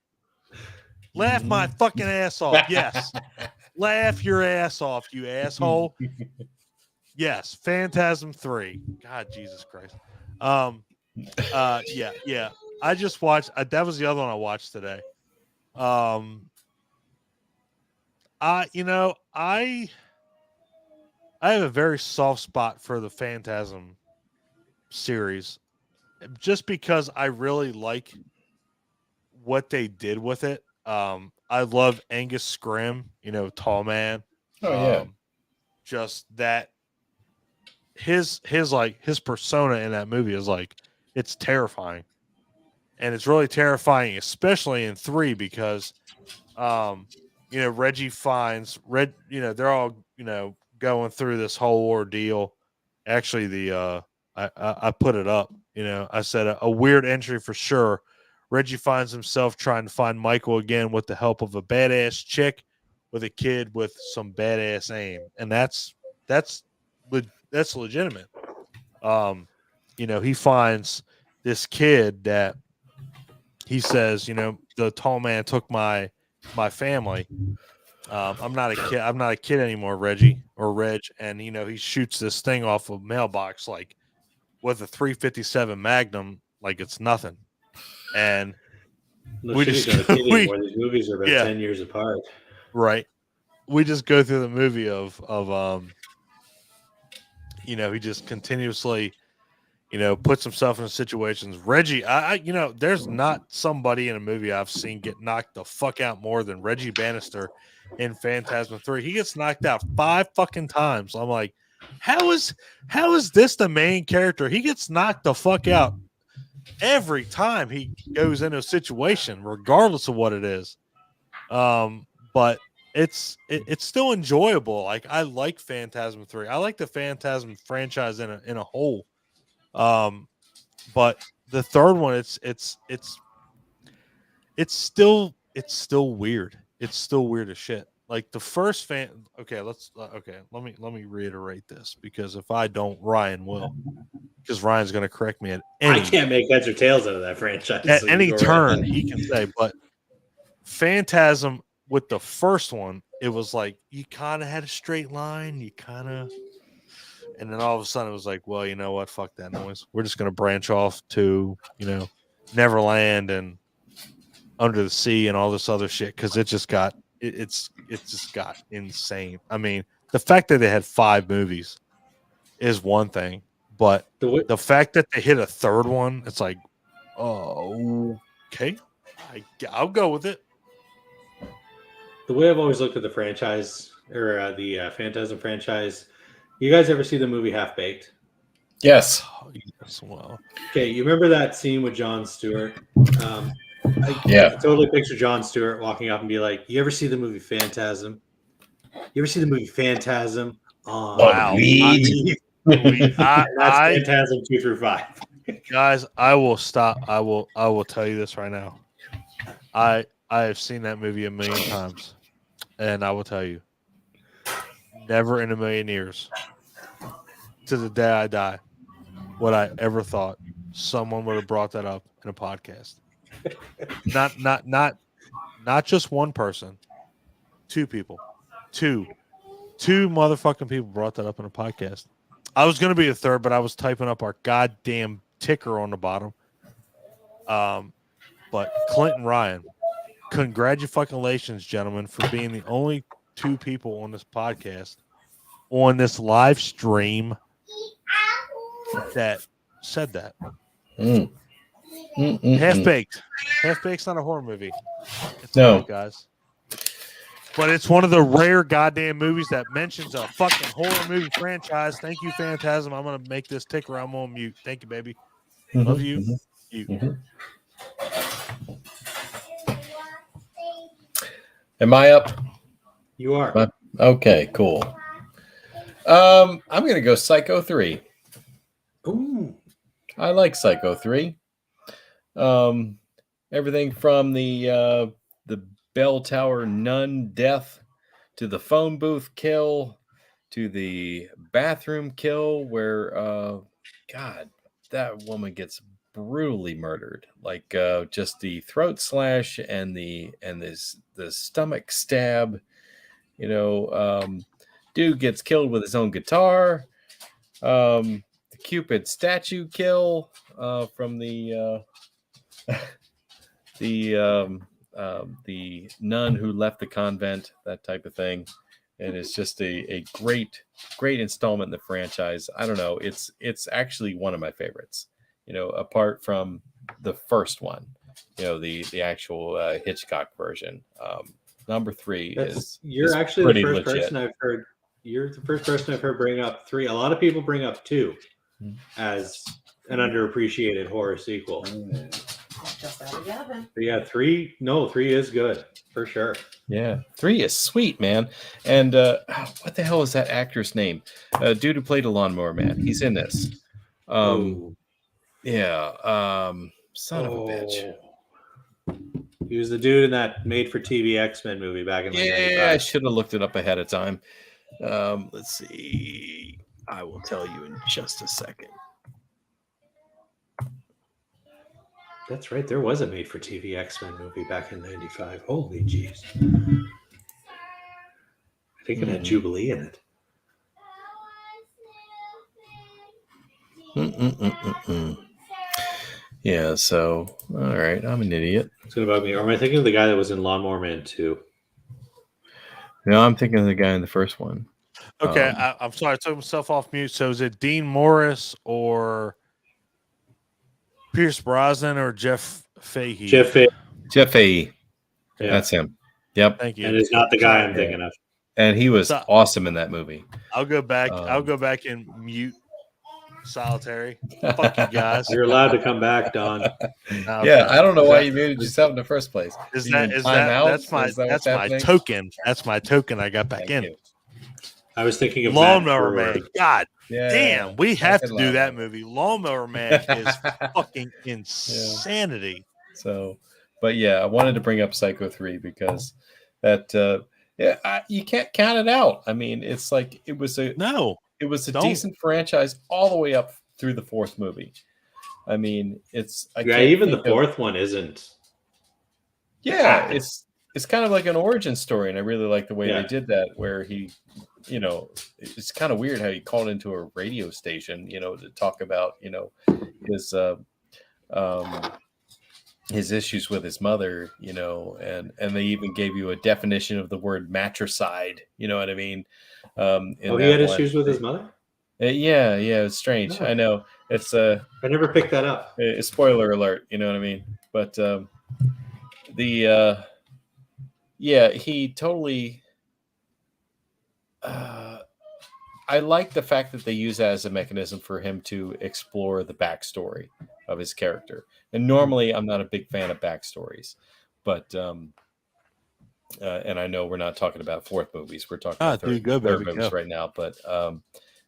Laugh my fucking ass off. Yes. Laugh your ass off, you asshole. Yes, Phantasm 3. God, Jesus Christ. Yeah. I just watched that was the other one I watched today. I have a very soft spot for the Phantasm series just because I really like what they did with it. I love Angus Scrimm, tall man. Oh yeah. Just that his persona in that movie is like it's terrifying. And it's really terrifying, especially in 3, because Reggie finds they're all, going through this whole ordeal. Actually, I put it up, I said a weird entry for sure. Reggie finds himself trying to find Michael again with the help of a badass chick with a kid with some badass aim. And that's legitimate. He finds this kid that he says, the tall man took my family. I'm not a kid anymore, Reggie or Reg. And, he shoots this thing off a mailbox, like with a 357 Magnum, like it's nothing. And we just these movies are about 10 years apart. Right. We just go through the movie of he just continuously, puts himself in situations. Reggie, there's not somebody in a movie I've seen get knocked the fuck out more than Reggie Bannister in Phantasm 3. He gets knocked out 5 fucking times. I'm like, how is this the main character? He gets knocked the fuck out every time he goes into a situation, regardless of what it is. But it's still enjoyable. Like, I like Phantasm 3. I like the Phantasm franchise in a whole. But the third one, it's still weird. It's still weird as shit. Like the first let me reiterate this, because if I don't, Ryan will, because Ryan's going to correct me I can't make heads or tails out of that franchise. At any turn, he can say. But Phantasm, with the first one, it was like you kind of had a straight line, and then all of a sudden it was like, well, you know what? Fuck that noise. We're just going to branch off to, Neverland and Under the Sea and all this other shit, because it just got insane. I mean, the fact that they had 5 movies is one thing, but the fact that they hit a third one, it's like, oh, okay, I'll go with it. The way I've always looked at the franchise, or the Phantasm franchise, you guys ever see the movie Half Baked? Yes. Oh, yes. Well, okay, you remember that scene with Jon Stewart? I totally picture Jon Stewart walking up and be like, "You ever see the movie Phantasm? You ever see the movie Phantasm?" Wow. That's Phantasm 2 through 5. Guys, I will stop. I will tell you this right now. I have seen that movie a million times, and I will tell you, never in a million years, to the day I die, would I ever thought someone would have brought that up in a podcast. Not just one person, 2 people, two motherfucking people brought that up in a podcast. I was going to be a third, but I was typing up our goddamn ticker on the bottom. But Clint and Ryan, congratulations, gentlemen, for being the only 2 people on this podcast, on this live stream, that said that. Half Baked's not a horror movie. It's not, guys. But it's one of the rare goddamn movies that mentions a fucking horror movie franchise. Thank you, Phantasm. I'm gonna make this ticker. I'm on mute. Thank you, baby. Love you. Am I up? You are. Okay, cool. I'm gonna go Psycho 3. Ooh. I like Psycho 3. Everything from the bell tower nun death, to the phone booth kill, to the bathroom kill where God, that woman gets brutally murdered. Like just the throat slash and the stomach stab. Dude gets killed with his own guitar. The Cupid statue kill from the nun who left the convent, that type of thing. And it's just a great installment in the franchise. I don't know. It's actually one of my favorites, apart from the first one, the actual Hitchcock version. Number 3 you're actually the first person I've heard. You're the first person I've heard bring up 3. A lot of people bring up 2 as an underappreciated horror sequel. Just out of the oven. But yeah, 3 is good for sure. Yeah, 3 is sweet, man. And what the hell is that actor's name? Dude who played a lawnmower man. He's in this. Yeah. Son of a bitch. He was the dude in that made-for-TV X-Men movie back in. Yeah, I should have looked it up ahead of time. Let's see. I will tell you in just a second. That's right. There was a made-for-TV X-Men movie back in '95. Holy jeez. I think it had Jubilee in it. Yeah, so, all right. I'm an idiot. It's going to bug me. Or am I thinking of the guy that was in Lawnmower Man 2? No, I'm thinking of the guy in the first one. Okay, I'm sorry. I took myself off mute. So is it Dean Morris or Pierce Brosnan or Jeff Fahey? Jeff Fahey. Yeah. That's him. Yep. Thank you. And it's not the guy I'm thinking of. And he was awesome in that movie. I'll go back. I'll go back and mute solitary. Fuck you guys. You're allowed to come back, Don. Yeah, I don't know why you muted yourself in the first place. That's my token. That's my token. I got back in. I was thinking of Lawnmower Man. God damn, we have to do that movie. Lawnmower Man is fucking insanity. So, but yeah, I wanted to bring up Psycho 3 because that you can't count it out. I mean, it's like it was a decent franchise all the way up through the fourth movie. I mean, even the fourth one isn't. Yeah, it's kind of like an origin story, and I really like the way they did that, where he, it's kind of weird how he called into a radio station, to talk about, his issues with his mother, and they even gave you a definition of the word matricide. You know what I mean? He had issues with his mother? Yeah, it's strange. No. I know. It's I never picked that up. Spoiler alert, you know what I mean? But he totally I like the fact that they use that as a mechanism for him to explore the backstory of his character. And normally I'm not a big fan of backstories, but and I know we're not talking about fourth movies. We're talking about third movies right now, but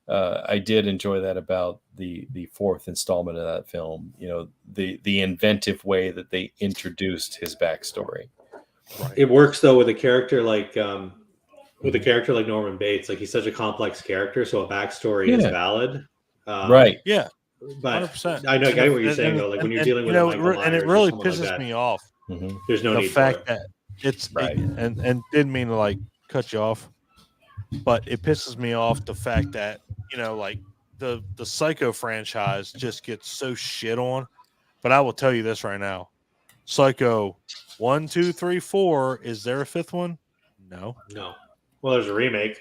I did enjoy that about the fourth installment of that film. The inventive way that they introduced his backstory. Right. It works though with a character like Norman Bates. Like, he's such a complex character, so a backstory is valid. Right. Yeah. But 100%. I know what you're saying though. Like when you're dealing with Michael Myers, and it really pisses me off. Mm-hmm. There's no the need fact for it. that it's right. And didn't mean to cut you off, but it pisses me off the fact that the Psycho franchise just gets so shit on. But I will tell you this right now: Psycho 1, 2, 3, 4. Is there a fifth one? No. Well, there's a remake.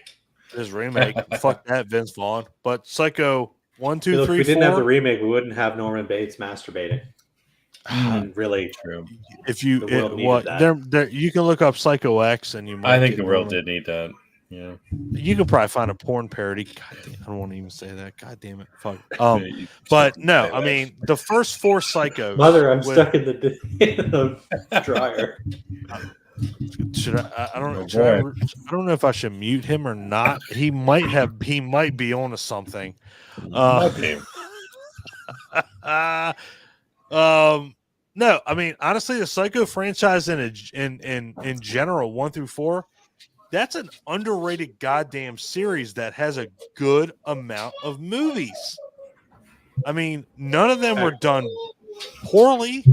There's a remake. Fuck that, Vince Vaughn. But Psycho 1, 2, 3, 4. If we didn't have the remake, we wouldn't have Norman Bates masturbating. Really true. If you you can look up Psycho X and you might. I think the world did need that. Yeah. You could probably find a porn parody. God damn, I don't want to even say that. God damn it. Fuck. But no, I mean the first 4 Psychos. Mother, I'm stuck in the dryer. Should I don't know if I should mute him or not. He might be on to something. No, I mean honestly, the Psycho franchise in general, 1 through 4, that's an underrated goddamn series that has a good amount of movies. I mean, none of them were done poorly.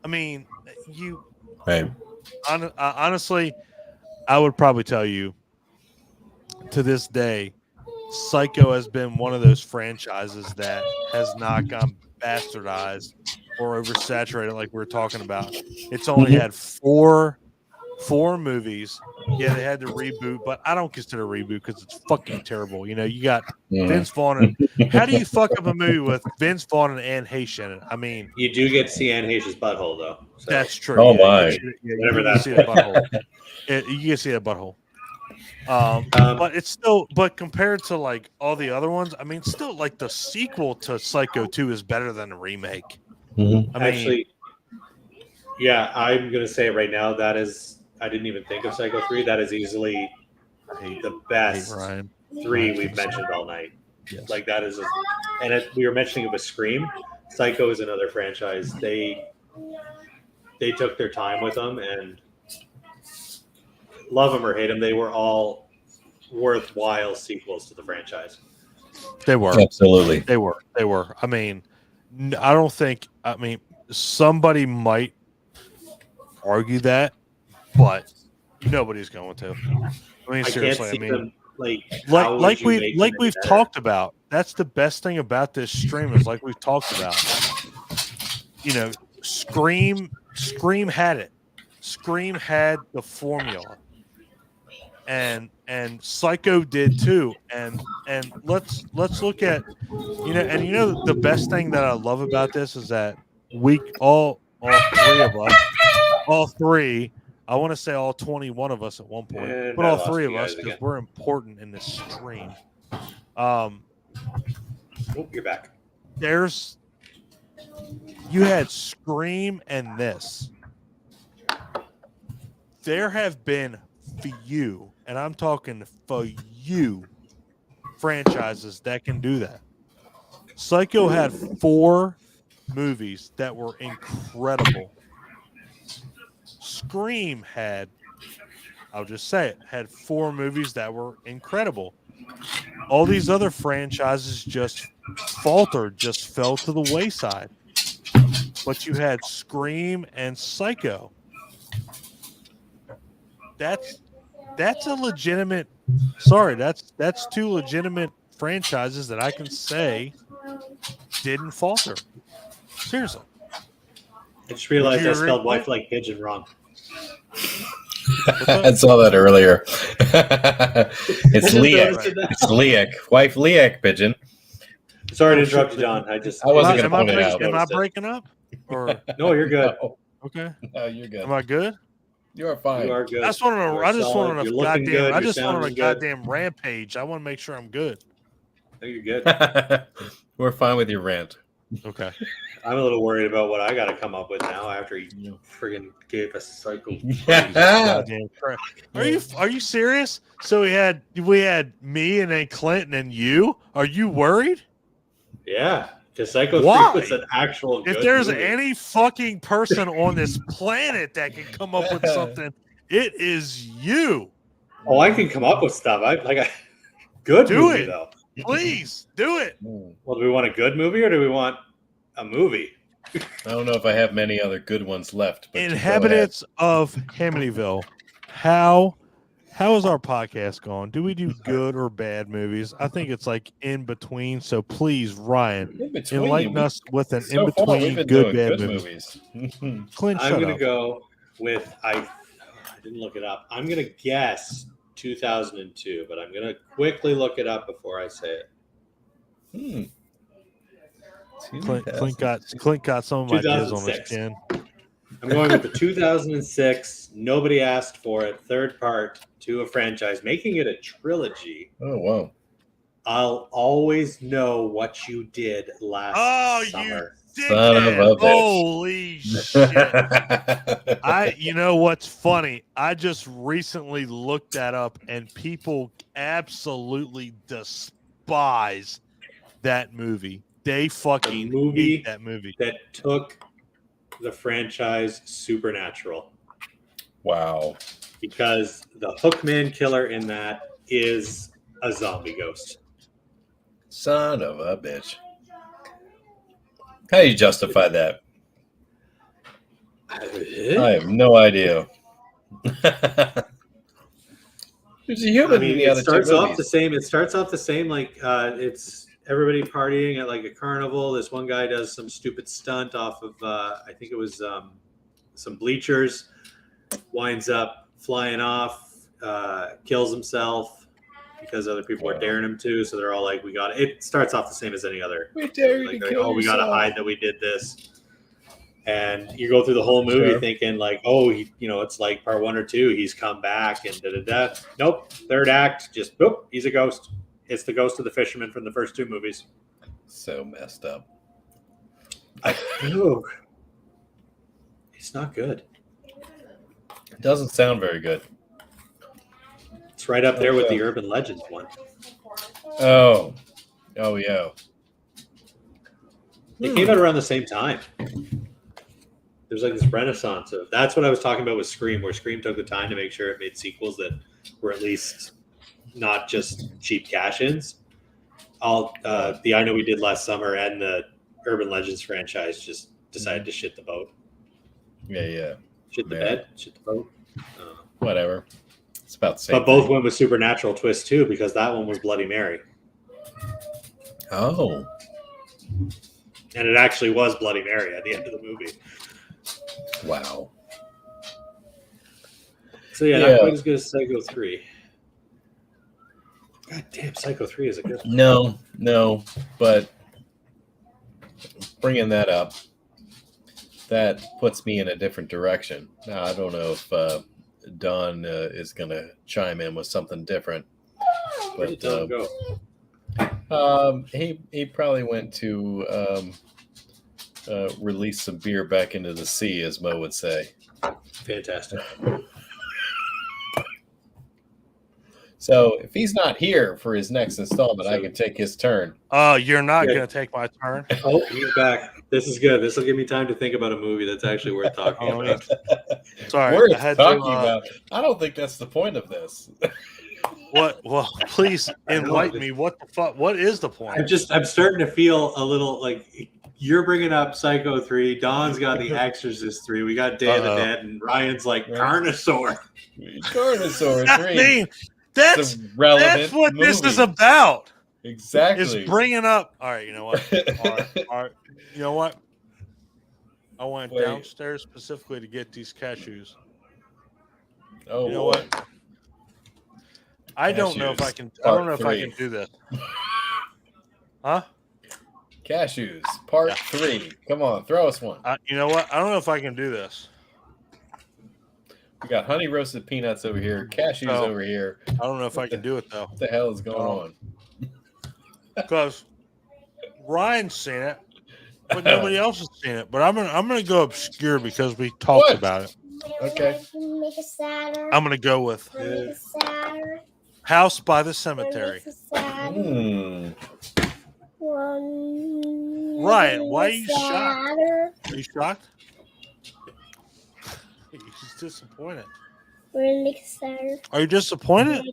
I mean, honestly, I would probably tell you to this day, Psycho has been one of those franchises that has not gone bastardized or oversaturated like we were talking about. It's only had four movies. Yeah, they had to reboot, but I don't consider a reboot because it's fucking terrible. You got Vince Vaughn. How do you fuck up a movie with Vince Vaughn and Anne Heche in it? I mean, you do get to see Anne Heche's butthole, though. So. That's true. Oh my! Whatever that's. You can see the butthole. You can see that butthole. But it's still, but compared to like all the other ones, I mean, still like the sequel to Psycho 2 is better than the remake. Mm-hmm. I mean, Actually, yeah, I'm gonna say it right now. That is, I didn't even think of Psycho 3. That is easily the best Ryan. 3 Ryan, we've mentioned all night. Yes. Like that is, we were mentioning it with Scream. Psycho is another franchise. They took their time with them, and love them or hate them, they were all worthwhile sequels to the franchise. They were. Absolutely. They were. I mean, I don't think. I mean, somebody might argue that, but nobody's going to. I mean, seriously. I can't see them, like we've talked about. That's the best thing about this stream is like we've talked about. Scream had it. Scream had the formula, and Psycho did too. And let's look at the best thing that I love about this is that all three of us, all three. I want to say all 21 of us at one point, but all three of us because we're important in this stream. You're back. You had Scream and this. There have been for you, and I'm talking for you, franchises that can do that. Psycho had 4 movies that were incredible. Scream had, I'll just say it, had 4 movies that were incredible. All these other franchises just faltered, just fell to the wayside. But you had Scream and Psycho. That's a legitimate. Sorry, that's 2 legitimate franchises that I can say didn't falter. Seriously. I just realized I spelled wife like pigeon wrong. I saw that earlier. It's Leak. It's Leak. Wife Leak pigeon. Sorry to interrupt you, John. I wasn't going to point it out. Am I breaking up? Or no, you're good. Okay. No, you're good. Am I good? You are fine. You are good. I just want on a goddamn rampage. I want to make sure I'm good. No, you're good. We're fine with your rant. Okay. I'm a little worried about what I got to come up with now after you friggin' gave us Psycho. Goddamn crap. Are you serious? So we had me and then Clinton and you. Are you worried? Yeah, because Psycho 3 was an actual. If there's any fucking person on this planet that can come up with something, it is you. Oh, I can come up with stuff. Good do movie it though. Please do it. Well, do we want a good movie or do we want a movie? I don't know if I have many other good ones left. But Inhabitants of Hamityville, how is our podcast going? Do we do good or bad movies? I think it's like in between. So please, Ryan, enlighten us with an in between good bad movies. Clint, I'm going to go with I didn't look it up. I'm going to guess 2002, but I'm going to quickly look it up before I say it. Clint got some of my jizz on his chin. I'm going with the 2006. Nobody asked for it. Third part to a franchise, making it a trilogy. Oh wow! I'll always know what you did last summer. Son of a bitch. Holy shit! You know what's funny? I just recently looked that up, and people absolutely despise that movie. They fucking hate that movie. That took the franchise Supernatural. Wow. Because the Hookman killer in that is a zombie ghost. Son of a bitch. How do you justify that? I have no idea. There's a human. I mean, it starts off the same. It starts off the same. Like it's everybody partying at like a carnival. This one guy does some stupid stunt off of I think it was some bleachers. Winds up flying off, kills himself because other people are daring him to. So they're all like, "We got it." It starts off the same as any other. We dare you like, to kill we got to yourself. hide that we did this. And you go through the whole movie Sure. thinking like, oh, it's like part 1 or 2. He's come back and da. Nope. Third act, just boop. He's a ghost. It's the ghost of the fisherman from the first 2 movies. So messed up. It's not good. It doesn't sound very good. It's right up there with the Urban Legends one. Oh yeah. It came out around the same time. There's like this renaissance of that's what I was talking about with Scream, where Scream took the time to make sure it made sequels that were at least not just cheap cash-ins. The I Know We Did Last Summer and the Urban Legends franchise just decided to shit the boat. Yeah. Shit the bed, shit the boat. Whatever. It's about the same. But both went with supernatural twist too, because that one was Bloody Mary. Oh. And it actually was Bloody Mary at the end of the movie. Wow. So not quite as good as Psycho 3. God damn, Psycho 3 is a good one. No, but bringing that up, that puts me in a different direction. Now, I don't know if Don is going to chime in with something different. Where did Don go? He probably went to release some beer back into the sea, as Mo would say. Fantastic. So if he's not here for his next installment, I can take his turn. You're not going to take my turn. Oh, he's back. This is good. This will give me time to think about a movie that's actually worth talking about. Sorry, Worth I had talking to, about. I don't think that's the point of this. What? Well, please enlighten me. What the fuck? What is the point? I'm starting to feel a little like you're bringing up Psycho 3. Don's got The Exorcist 3. We got Day of the Dead, and Ryan's like Carnosaur. Carnosaur 3. I mean, that's what movie. this is about. Exactly. It's bringing up. All right, you know what? All right. You know what? I went downstairs specifically to get these cashews. Oh, you know what? I don't know if I can. I don't know if I can do this. Huh? Cashews, part 3. Come on, throw us one. You know what? I don't know if I can do this. We got honey roasted peanuts over here, cashews over here. I don't know if I can do it though. What the hell is going on? Because Ryan's seen it, but nobody else has seen it. But I'm gonna go obscure because we talked about it. Okay. I'm gonna go with House by the Cemetery. Mm. Ryan, why are you shocked? Are you shocked? He's disappointed. Are you disappointed?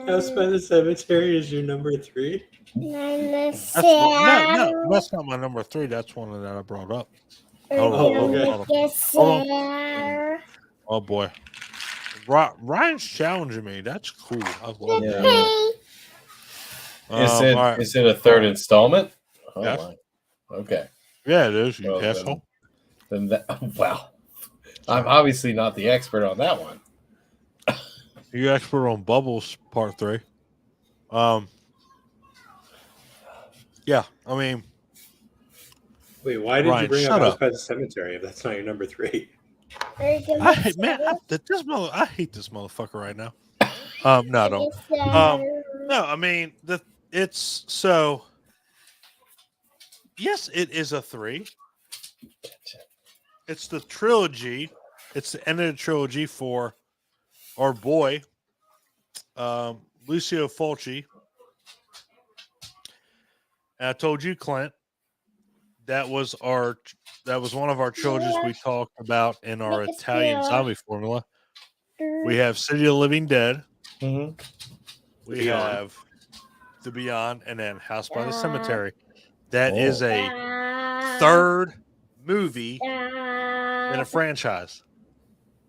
House by the Cemetery is your number 3? No, that's not my number 3. That's one that I brought up. Hold on. Oh boy, Ryan's challenging me. That's cool. I love that. Is it a third installment? Oh, yes. my. Okay. Yeah, it is. You asshole. Then well, I'm obviously not the expert on that one. You expert on Bubbles Part 3. Yeah, I mean. Wait, why did you bring up House by the Cemetery if that's not your number 3? I hate this motherfucker right now. No, I don't. No, I mean it's so. Yes, it is a 3. It's the trilogy. It's the end of the trilogy for our boy, Lucio Fulci. And I told you, Clint, that was one of our trilogies we talked about in our Italian zombie formula. We have City of the Living Dead. Mm-hmm. We have The Beyond, and then House by the Cemetery. That is a third movie in a franchise.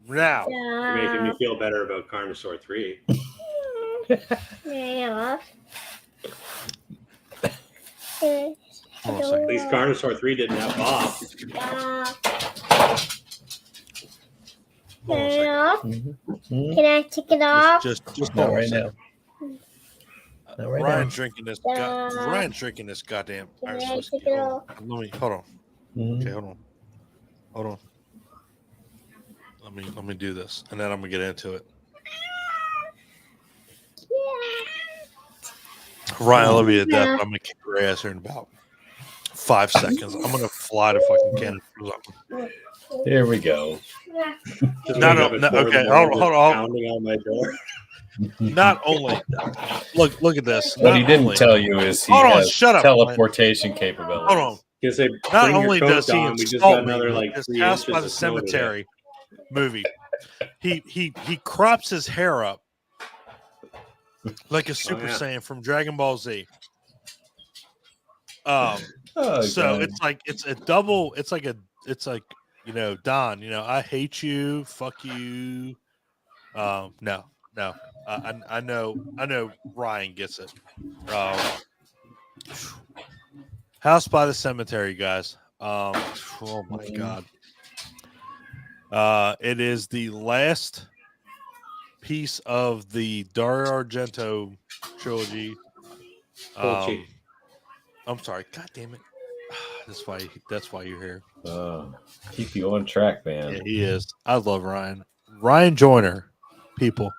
Now, you're making me feel better about Carnosaur 3. At least Carnosaur 3 didn't have Bob. Can I take it off? Just not right now. Not right Ryan's drinking this. Ryan's drinking this goddamn. Can I take it off? Let me hold on. Okay, hold on. Let me do this, and then I'm gonna get into it. Ryan, I love you to death. But I'm gonna kick your ass here in about 5 seconds. I'm gonna fly to fucking Canada. Here we go. Okay, hold on. Pounding on my door. Not only look at this. What he didn't tell you is he has shut up, teleportation capabilities. Hold on. Say, Not only does he we just insult got another me like with 3 this House inches by the of snow today. Cemetery movie, he crops his hair up like a Super Saiyan from Dragon Ball Z. So God. it's a double. It's like Don. I hate you. Fuck you. No. I know Ryan gets it. House by the Cemetery, guys. Oh my God. It is the last piece of the Dario Argento trilogy. I'm sorry. God damn it. That's why you're here. Keep you on track, man. Yeah, he is. I love Ryan. Ryan Joyner, people.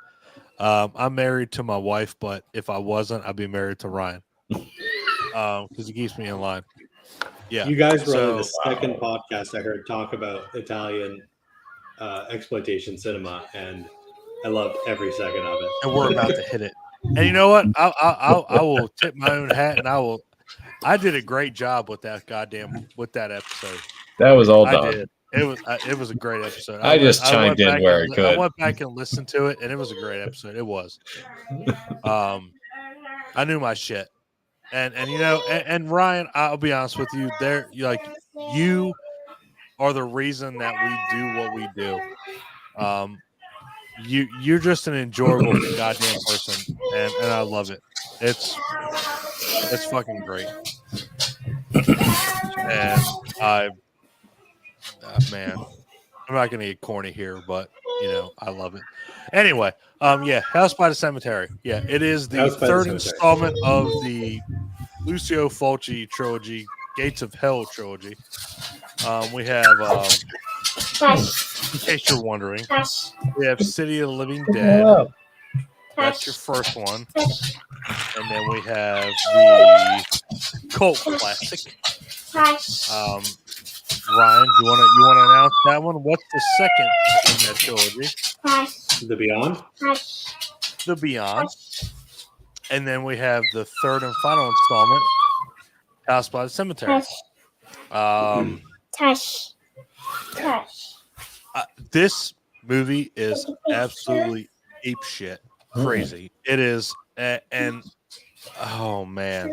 I'm married to my wife, but if I wasn't, I'd be married to Ryan. Because he keeps me in line. Yeah. You guys were only the second podcast I heard talk about Italian exploitation cinema, and I loved every second of it. And we're about to hit it. And you know what? I will tip my own hat, and I did a great job with that episode. That was all done. I did. It was a great episode. I just chimed in where it could. I went back and listened to it, and it was a great episode. It was. I knew my shit, and Ryan, I'll be honest with you. You are the reason that we do what we do. You're just an enjoyable goddamn person, and I love it. It's fucking great. And man, I'm not gonna get corny here, but I love it. Anyway, House by the Cemetery. Yeah, it is the third installment of the Lucio Fulci trilogy, Gates of Hell trilogy. We have, in case you're wondering, we have City of the Living Dead. That's your first one. And then we have the cult classic. Ryan, you want to announce that one? What's the second in that trilogy? The Beyond. The Beyond. And then we have the third and final installment, House by the Cemetery. This movie is absolutely ape shit crazy. It is, and oh man.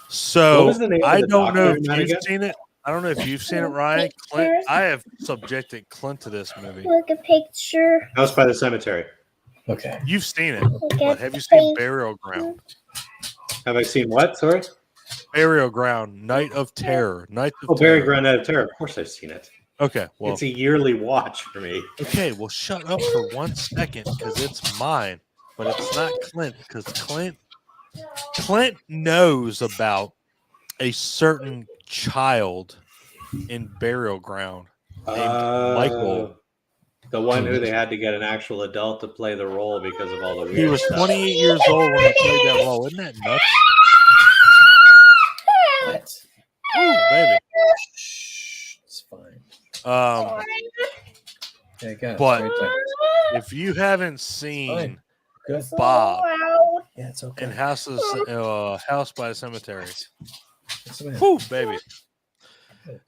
So I don't know if you've seen it. I don't know if you've seen it, Ryan. Clint, I have subjected Clint to this movie. Look a picture. House by the Cemetery. Okay. You've seen it. But have you seen Burial Ground? Have I seen what? Sorry? Burial Ground, Night of Terror. Burial Ground, Night of Terror. Of course I've seen it. Okay, well. It's a yearly watch for me. Okay, well, shut up for 1 second because it's mine. But it's not Clint because Clint knows about a certain child in Burial Ground named Michael. The one who they had to get an actual adult to play the role because of all the weird He was stuff. 28 years old when he played that role. Isn't that nuts? What? Ooh, baby. It's fine. But if you haven't seen Good. Bob Yeah, it's okay. in House by the Cemetery, whoo, baby.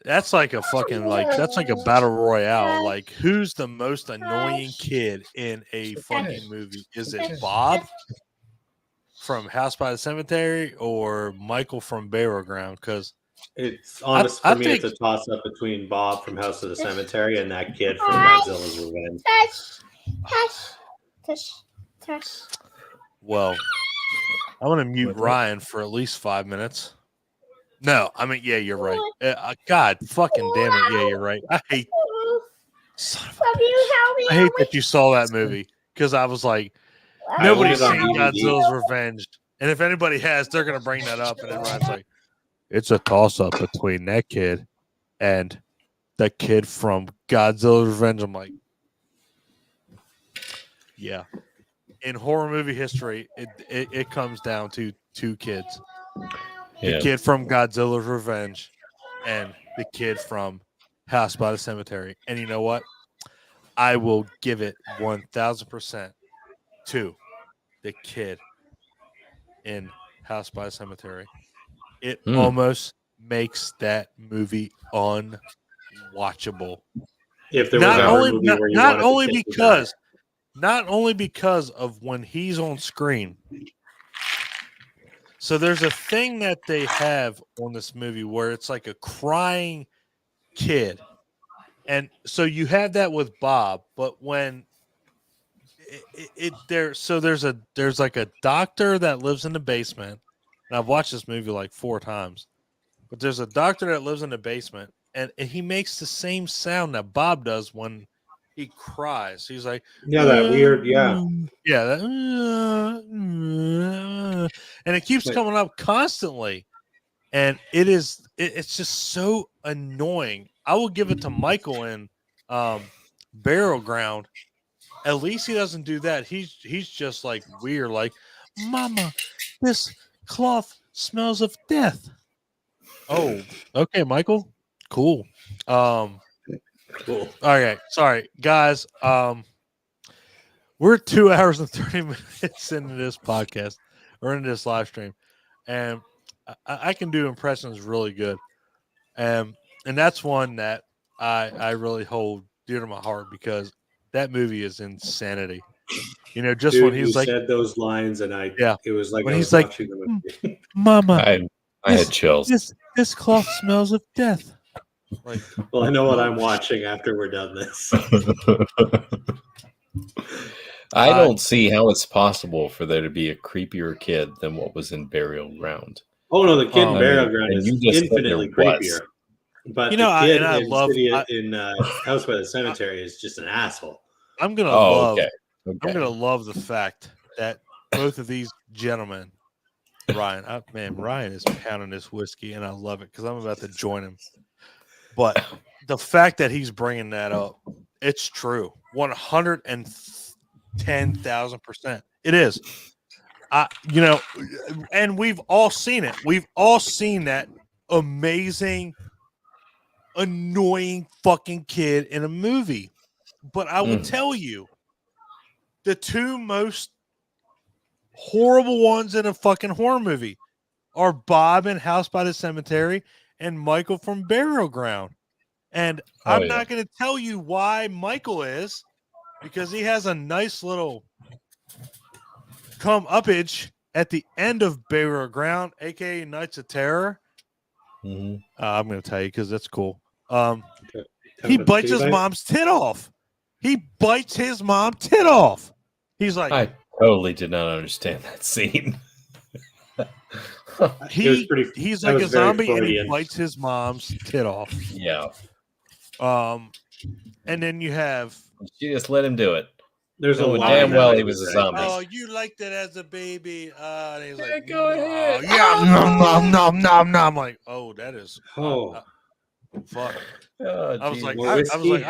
That's like a fucking that's like a battle royale. Like, who's the most annoying kid in a fucking movie? Is it Bob from House by the Cemetery or Michael from Burial Ground? Because it's honest for me, it's a toss up between Bob from House of the Cemetery and that kid from Godzilla's Revenge. Well, I want to mute Ryan for at least 5 minutes. No, I mean, yeah, you're right. God fucking damn it. Yeah, you're right. I hate that you saw that movie because I was like, nobody's seen Godzilla's Revenge. And if anybody has, they're going to bring that up. And then Ryan's like, it's a toss-up between that kid and the kid from Godzilla's Revenge. I'm like, yeah. In horror movie history, it comes down to two kids. The kid from Godzilla's Revenge and the kid from House by the Cemetery. And you know what? I will give it 1,000% to the kid in House by the Cemetery. It almost makes that movie unwatchable. If there was a horror movie where you not only because of when he's on screen. So there's a thing that they have on this movie where it's like a crying kid. And so you have that with Bob, but when there's like a doctor that lives in the basement. And I've watched this movie like 4 times. But there's a doctor that lives in the basement and he makes the same sound that Bob does when he cries. He's like, that weird, and it keeps coming up constantly, and it's just so annoying. I will give it to Michael in Burial Ground. At least he doesn't do that. He's just like weird, like, Mama, this cloth smells of death. Oh, okay, Michael, cool. Cool. Okay, sorry, guys. We're 2 hours and 30 minutes into this podcast or into this live stream, and I can do impressions really good, and that's one that I really hold dear to my heart because that movie is insanity. You know, just Dude, when he's like said those lines, and it was like when I he's was like, watching the movie. Mama, I had chills. This cloth smells of death. Like, well, I know what I'm watching after we're done this. I don't see how it's possible for there to be a creepier kid than what was in Burial Ground. Oh no, the kid in Burial Ground is infinitely creepier. But you know, the kid in House by the Cemetery is just an asshole. I'm gonna I'm gonna love the fact that both of these gentlemen, Ryan is pounding this whiskey, and I love it because I'm about to join him. But the fact that he's bringing that up, it's true, 110,000%. It is. You know, and we've all seen it. We've all seen that amazing, annoying fucking kid in a movie. But I will tell you, the 2 most horrible ones in a fucking horror movie are Bob in House by the Cemetery and Michael from Burial Ground. And I'm not going to tell you why Michael is, because he has a nice little come-uppage at the end of Burial Ground, a.k.a. Nights of Terror. I'm going to tell you because that's cool. He bites his mom's tit off. He bites his mom tit off. He's like, I totally did not understand that scene. He's like a zombie and he bites his mom's tit off. Yeah. And then you have. She just let him do it. There's a damn well he was a zombie. Oh, you liked it as a baby. And he's like, go ahead. Yeah, nom. I'm like, oh, that is. Fuck. Oh, I was like, I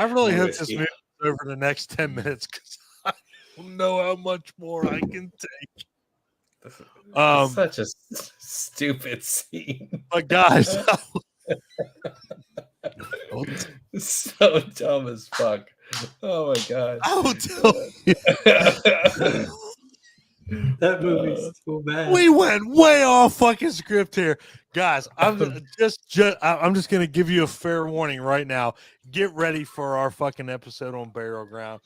really hope this movie is over the next 10 minutes because I don't know how much more I can take. Such a stupid scene. But guys, so dumb as fuck. Oh my god! I will tell you. That movie's so bad. We went way off fucking script here, guys. I'm just gonna give you a fair warning right now. Get ready for our fucking episode on Burial Ground.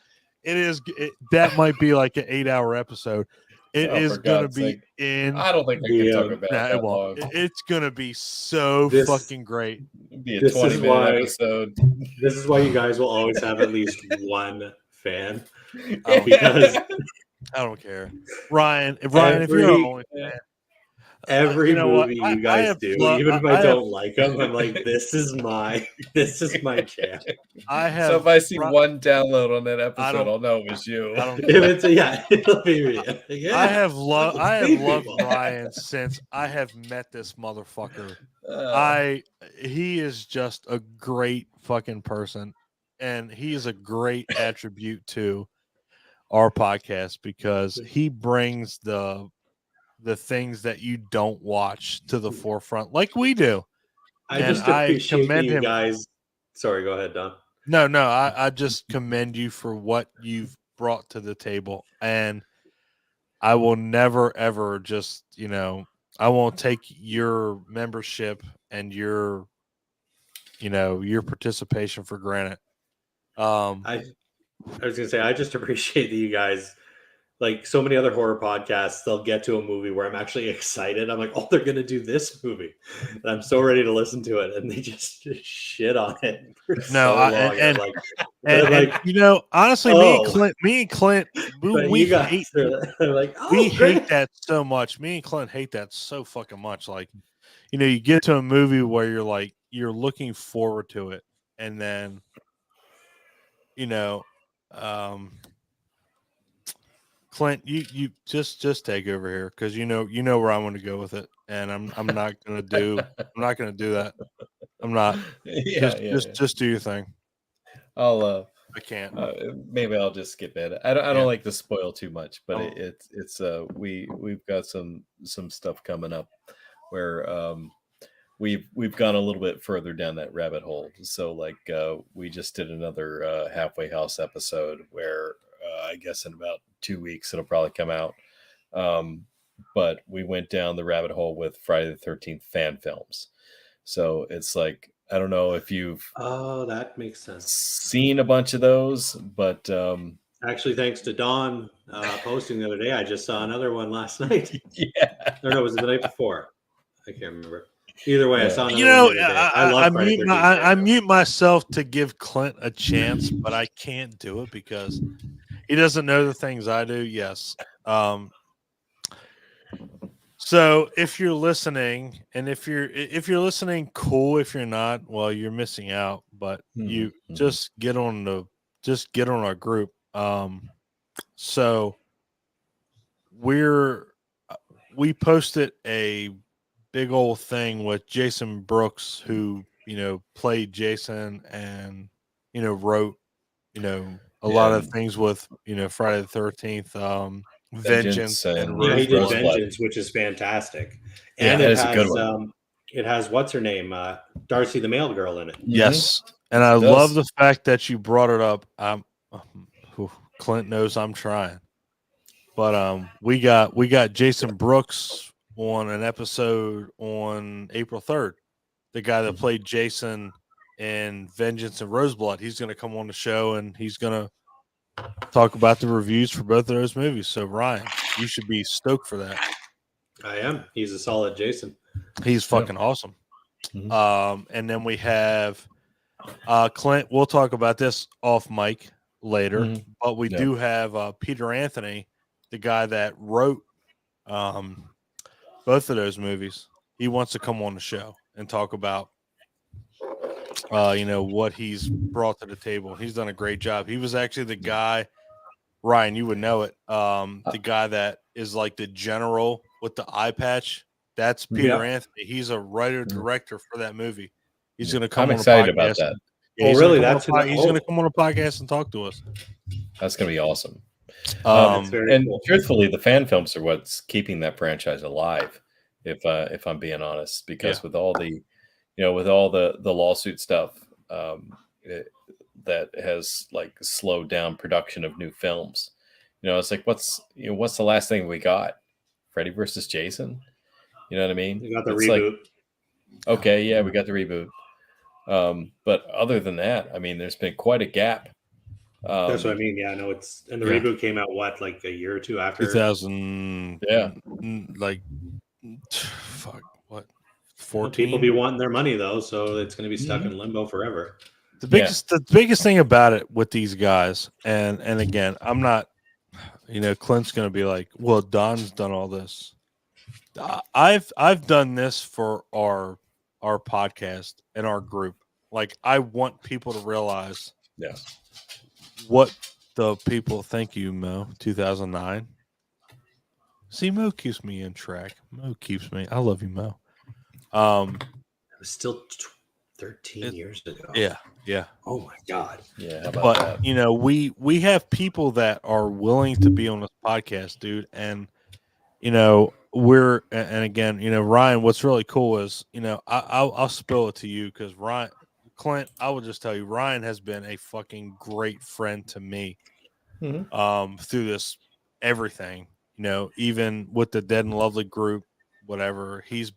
That might be like an 8-hour episode. It is gonna be I don't think we can talk about that long. It's gonna be so fucking great. It'll be a 20-minute episode. This is why you guys will always have at least one fan. Because I don't care, Ryan. If you're only fan, every movie you guys do, even if I don't like them, I'm like, this is my jam. So if I see one download on that episode, I'll know it was you. It'll be me. I have loved Ryan since I have met this motherfucker. He is just a great fucking person, and he is a great attribute to our podcast because he brings the things that you don't watch to the forefront like we do. I And just I appreciate commend you him. guys. Sorry, go ahead, Don. No, I just commend you for what you've brought to the table, and I will never ever just I won't take your membership and your your participation for granted. I was gonna say I just appreciate that you guys, like so many other horror podcasts, they'll get to a movie where I'm actually excited. I'm like, oh, they're gonna do this movie, and I'm so ready to listen to it, and they just shit on it for so long. And, like, and honestly, me and Clint, we you guys hate are like, oh, we great. hate that so much. Me and Clint hate that so fucking much. Like, you get to a movie where you're looking forward to it, and then Clint, you just take over here because you know where I want to go with it, and I'm not gonna do that. I'm not. Just do your thing. I can't. Maybe I'll just skip it. I don't like to spoil too much, but it's we've got some stuff coming up where we've gone a little bit further down that rabbit hole. So we just did another halfway house episode where I guess in about 2 weeks it'll probably come out. But we went down the rabbit hole with Friday the 13th fan films. So it's like, I don't know if you've that makes sense. Seen a bunch of those, but actually, thanks to Dawn posting the other day, I just saw another one last night. Yeah, or no, was it the night before? I can't remember. Either way, I saw another one the other day. I mute myself to give Clint a chance, but I can't do it because he doesn't know the things I do. Yes. So if you're listening, and if you're listening, cool. If you're not, well, you're missing out. But you just get on our group. So we posted a big old thing with Jason Brooks, who played Jason and wrote a lot of things with Friday the 13th. Vengeance and he did Roseblood. Vengeance, which is fantastic, and it has a good one. It has what's her name, Darcy the Mail Girl in it. Yes, and I love the fact that you brought it up. Clint knows I'm trying, but we got Jason Brooks on an episode on April 3rd. The guy that played Jason in Vengeance and Roseblood. He's going to come on the show and he's going to talk about the reviews for both of those movies. So Ryan, you should be stoked for that. I am. He's a solid Jason. He's fucking awesome. And then we have Clint. We'll talk about this off mic later, but we do have Peter Anthony, the guy that wrote both of those movies. He wants to come on the show and talk about what he's brought to the table. He's done a great job. He was actually the guy, Ryan, you would know it. The guy that is like the general with the eye patch. That's Peter Anthony. He's a writer director for that movie. He's going to come. I'm excited about that. Yeah, really? He's going to come on a podcast and talk to us. That's going to be awesome. And cool. Truthfully, the fan films are what's keeping that franchise alive. If I'm being honest, because with all the the lawsuit stuff that has slowed down production of new films, it's like what's the last thing we got? Freddy versus Jason. You know what I mean? We got the reboot. Okay, yeah, we got the reboot. But other than that, I mean, there's been quite a gap. That's what I mean. Yeah, no, the reboot came out like a year or two after 2000. Yeah, fuck what. 14. People be wanting their money though, so it's going to be stuck in limbo forever. The biggest thing about it with these guys, and again, I'm not, Clint's going to be like, well, Don's done all this. I've done this for our podcast and our group. Like, I want people to realize what the people. Thank you, Mo. 2009. See, Mo keeps me in track. Mo keeps me. I love you, Mo. was still 13 years ago. Yeah. Oh my God. Yeah. How about But that? you know, we have people that are willing to be on this podcast, dude, and you know, and again, you know, Ryan, what's really cool is, you know, I'll spill it to you because Clint, I will just tell you, Ryan has been a fucking great friend to me through this everything, you know, even with the Dead and Lovely group, whatever, he's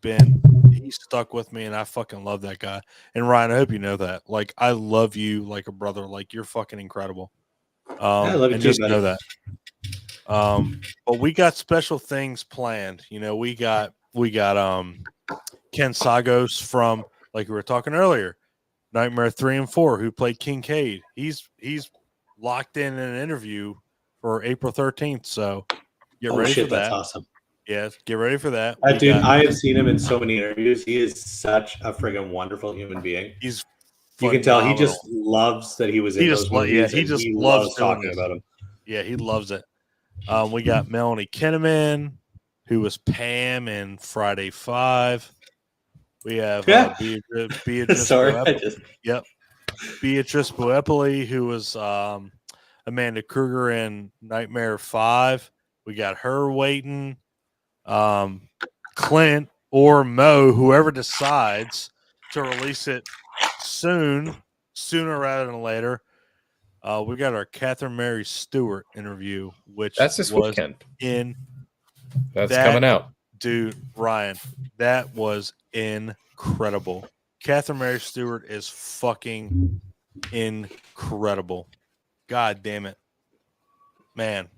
stuck with me and I fucking love that guy. And Ryan, I hope you know that. Like, I love you like a brother. Like, you're fucking incredible. I love you and too, just buddy. know that. But we got special things planned. You know, we got Ken Sagos from, like we were talking earlier, Nightmare 3 and 4, who played Kincaid. He's locked in an interview for April 13th. So get ready for that. That's awesome. Yes, get ready for that. Dude, I have seen him in so many interviews. He is such a friggin' wonderful human being. He's You can tell he just loves that he was in those movies. Yeah, he just loves talking about him. Yeah, he loves it. We got Melanie Kinnaman, who was Pam in Friday 5. We have Beatrice. Sorry, Beatrice Boepoli, who was Amanda Kruger in Nightmare 5. We got her waiting. Clint or Mo, whoever decides to release it sooner rather than later. We got our Catherine Mary Stewart interview, which that's this was weekend. That's coming out, dude. Ryan, that was incredible. Catherine Mary Stewart is fucking incredible. God damn it, man.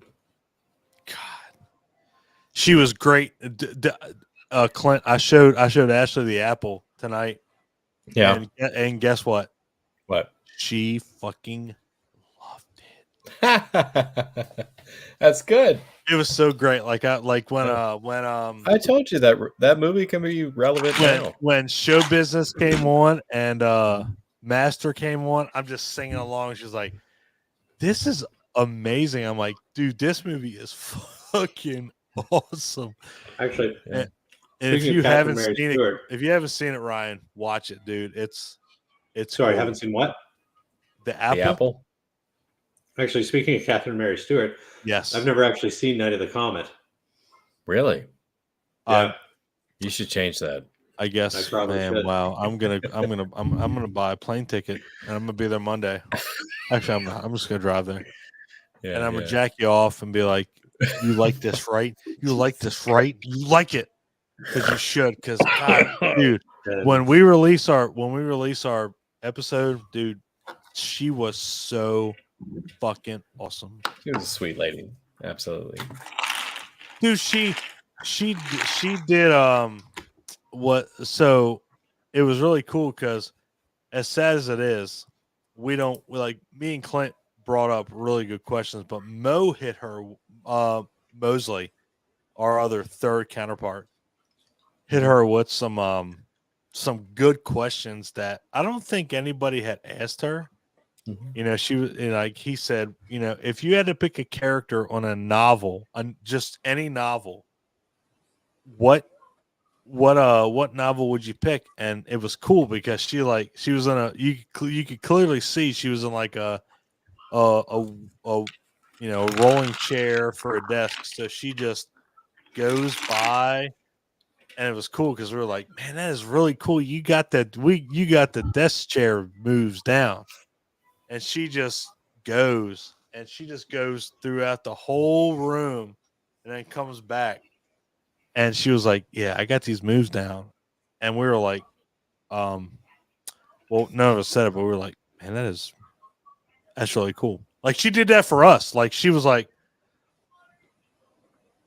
God, she was great. Clint, I showed Ashley the apple tonight. Yeah, and guess what? What? She fucking loved it. That's good. It was so great. Like when I told you that movie can be relevant now. When Show Business came on and Master came on, I'm just singing along. She's like, "This is amazing." I'm like, "Dude, this movie is fucking awesome." Actually, and if you haven't seen it, Ryan, watch it, dude. It's sorry, cool. I haven't seen what? The Apple. The Apple. Actually, speaking of Catherine Mary Stewart, yes, I've never actually seen Night of the Comet. Really? Yeah. You should change that. I guess. Man, wow. I'm gonna buy a plane ticket and I'm gonna be there Monday. Actually, I'm not. I'm just gonna drive there. Yeah, and I'm gonna jack you off and be like, "You like this, right? You like this, right? You like it because you should." Because, dude, when we release our episode, dude, she was so fucking awesome. She was a sweet lady. Absolutely. Dude, she did so it was really cool because as sad as it is, me and Clint brought up really good questions, but Mo hit her Mosley, our other third counterpart, hit her with some good questions that I don't think anybody had asked her. Mm-hmm. You know, she was like, he said, you know, if you had to pick a character on a novel, on just any novel, what novel would you pick? And it was cool because she was in you could clearly see she was in like a rolling chair for a desk. So she just goes by, and it was cool because we were like, man, that is really cool. You got the desk chair moves down. And she just goes throughout the whole room and then comes back. And she was like, yeah, I got these moves down. And we were like, well, none of us said it, but we were like, man, that's really cool. Like she did that for us. Like she was like,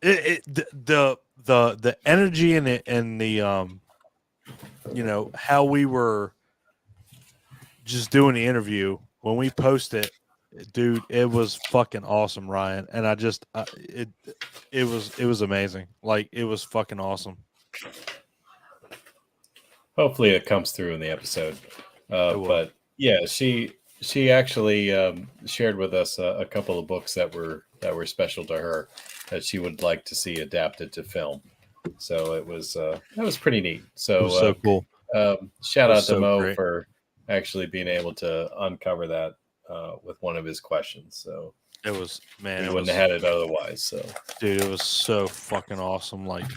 the energy in it and the how we were just doing the interview. When we post it, dude, it was fucking awesome, Ryan. And I just, it was amazing. Like it was fucking awesome. Hopefully it comes through in the episode. But yeah, she actually shared with us a couple of books that were special to her that she would like to see adapted to film. So it was that was pretty neat. So so cool. Shout out to so Mo great. for actually being able to uncover that with one of his questions. So It was, man, we it wouldn't was, have had it otherwise. So dude, it was so fucking awesome. Like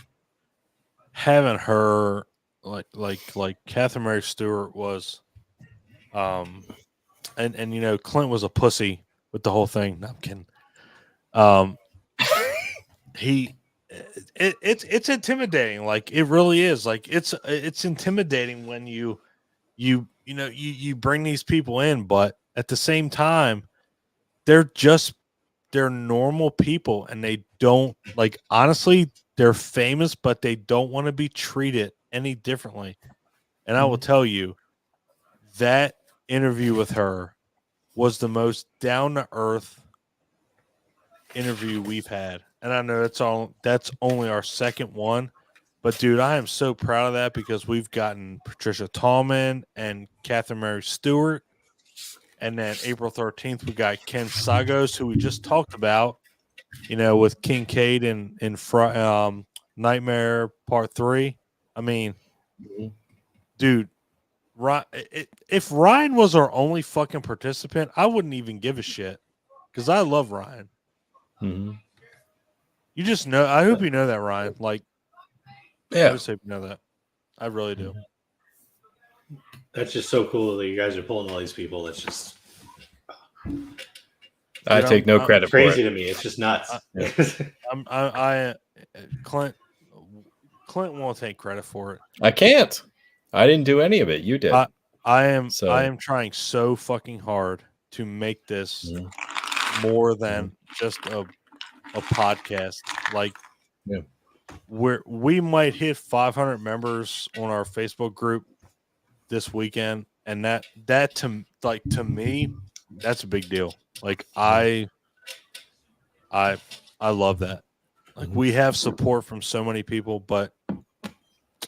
having her, like Catherine Mary Stewart was, and you know, Clint was a pussy with the whole thing. No, I'm kidding. It's intimidating. Like it really is. Like it's intimidating when you bring these people in, but at the same time, they're normal people, and they don't, like, honestly, they're famous, but they don't want to be treated any differently. And I will tell you, that interview with her was the most down to earth interview we've had. And I know that's only our second one, but dude, I am so proud of that because we've gotten Patricia Tallman and Catherine Mary Stewart. And then April 13th, we got Ken Sagos, who we just talked about, you know, with Kincaid and Nightmare Part 3. I mean, dude, if Ryan was our only fucking participant, I wouldn't even give a shit because I love Ryan. mm-hmm. You just know. I hope you know that, Ryan. Like, Yeah, I just hope you know that. I really do. That's just so cool that you guys are pulling all these people. That's just I take no credit for crazy it. to me. It's just nuts. Clint won't take credit for it. I can't. I didn't do any of it. You did. I am trying so fucking hard to make this more than just a podcast. Like, we might hit 500 members on our Facebook group this weekend, and that to me, that's a big deal. Like, I love that. Like, we have support from so many people, but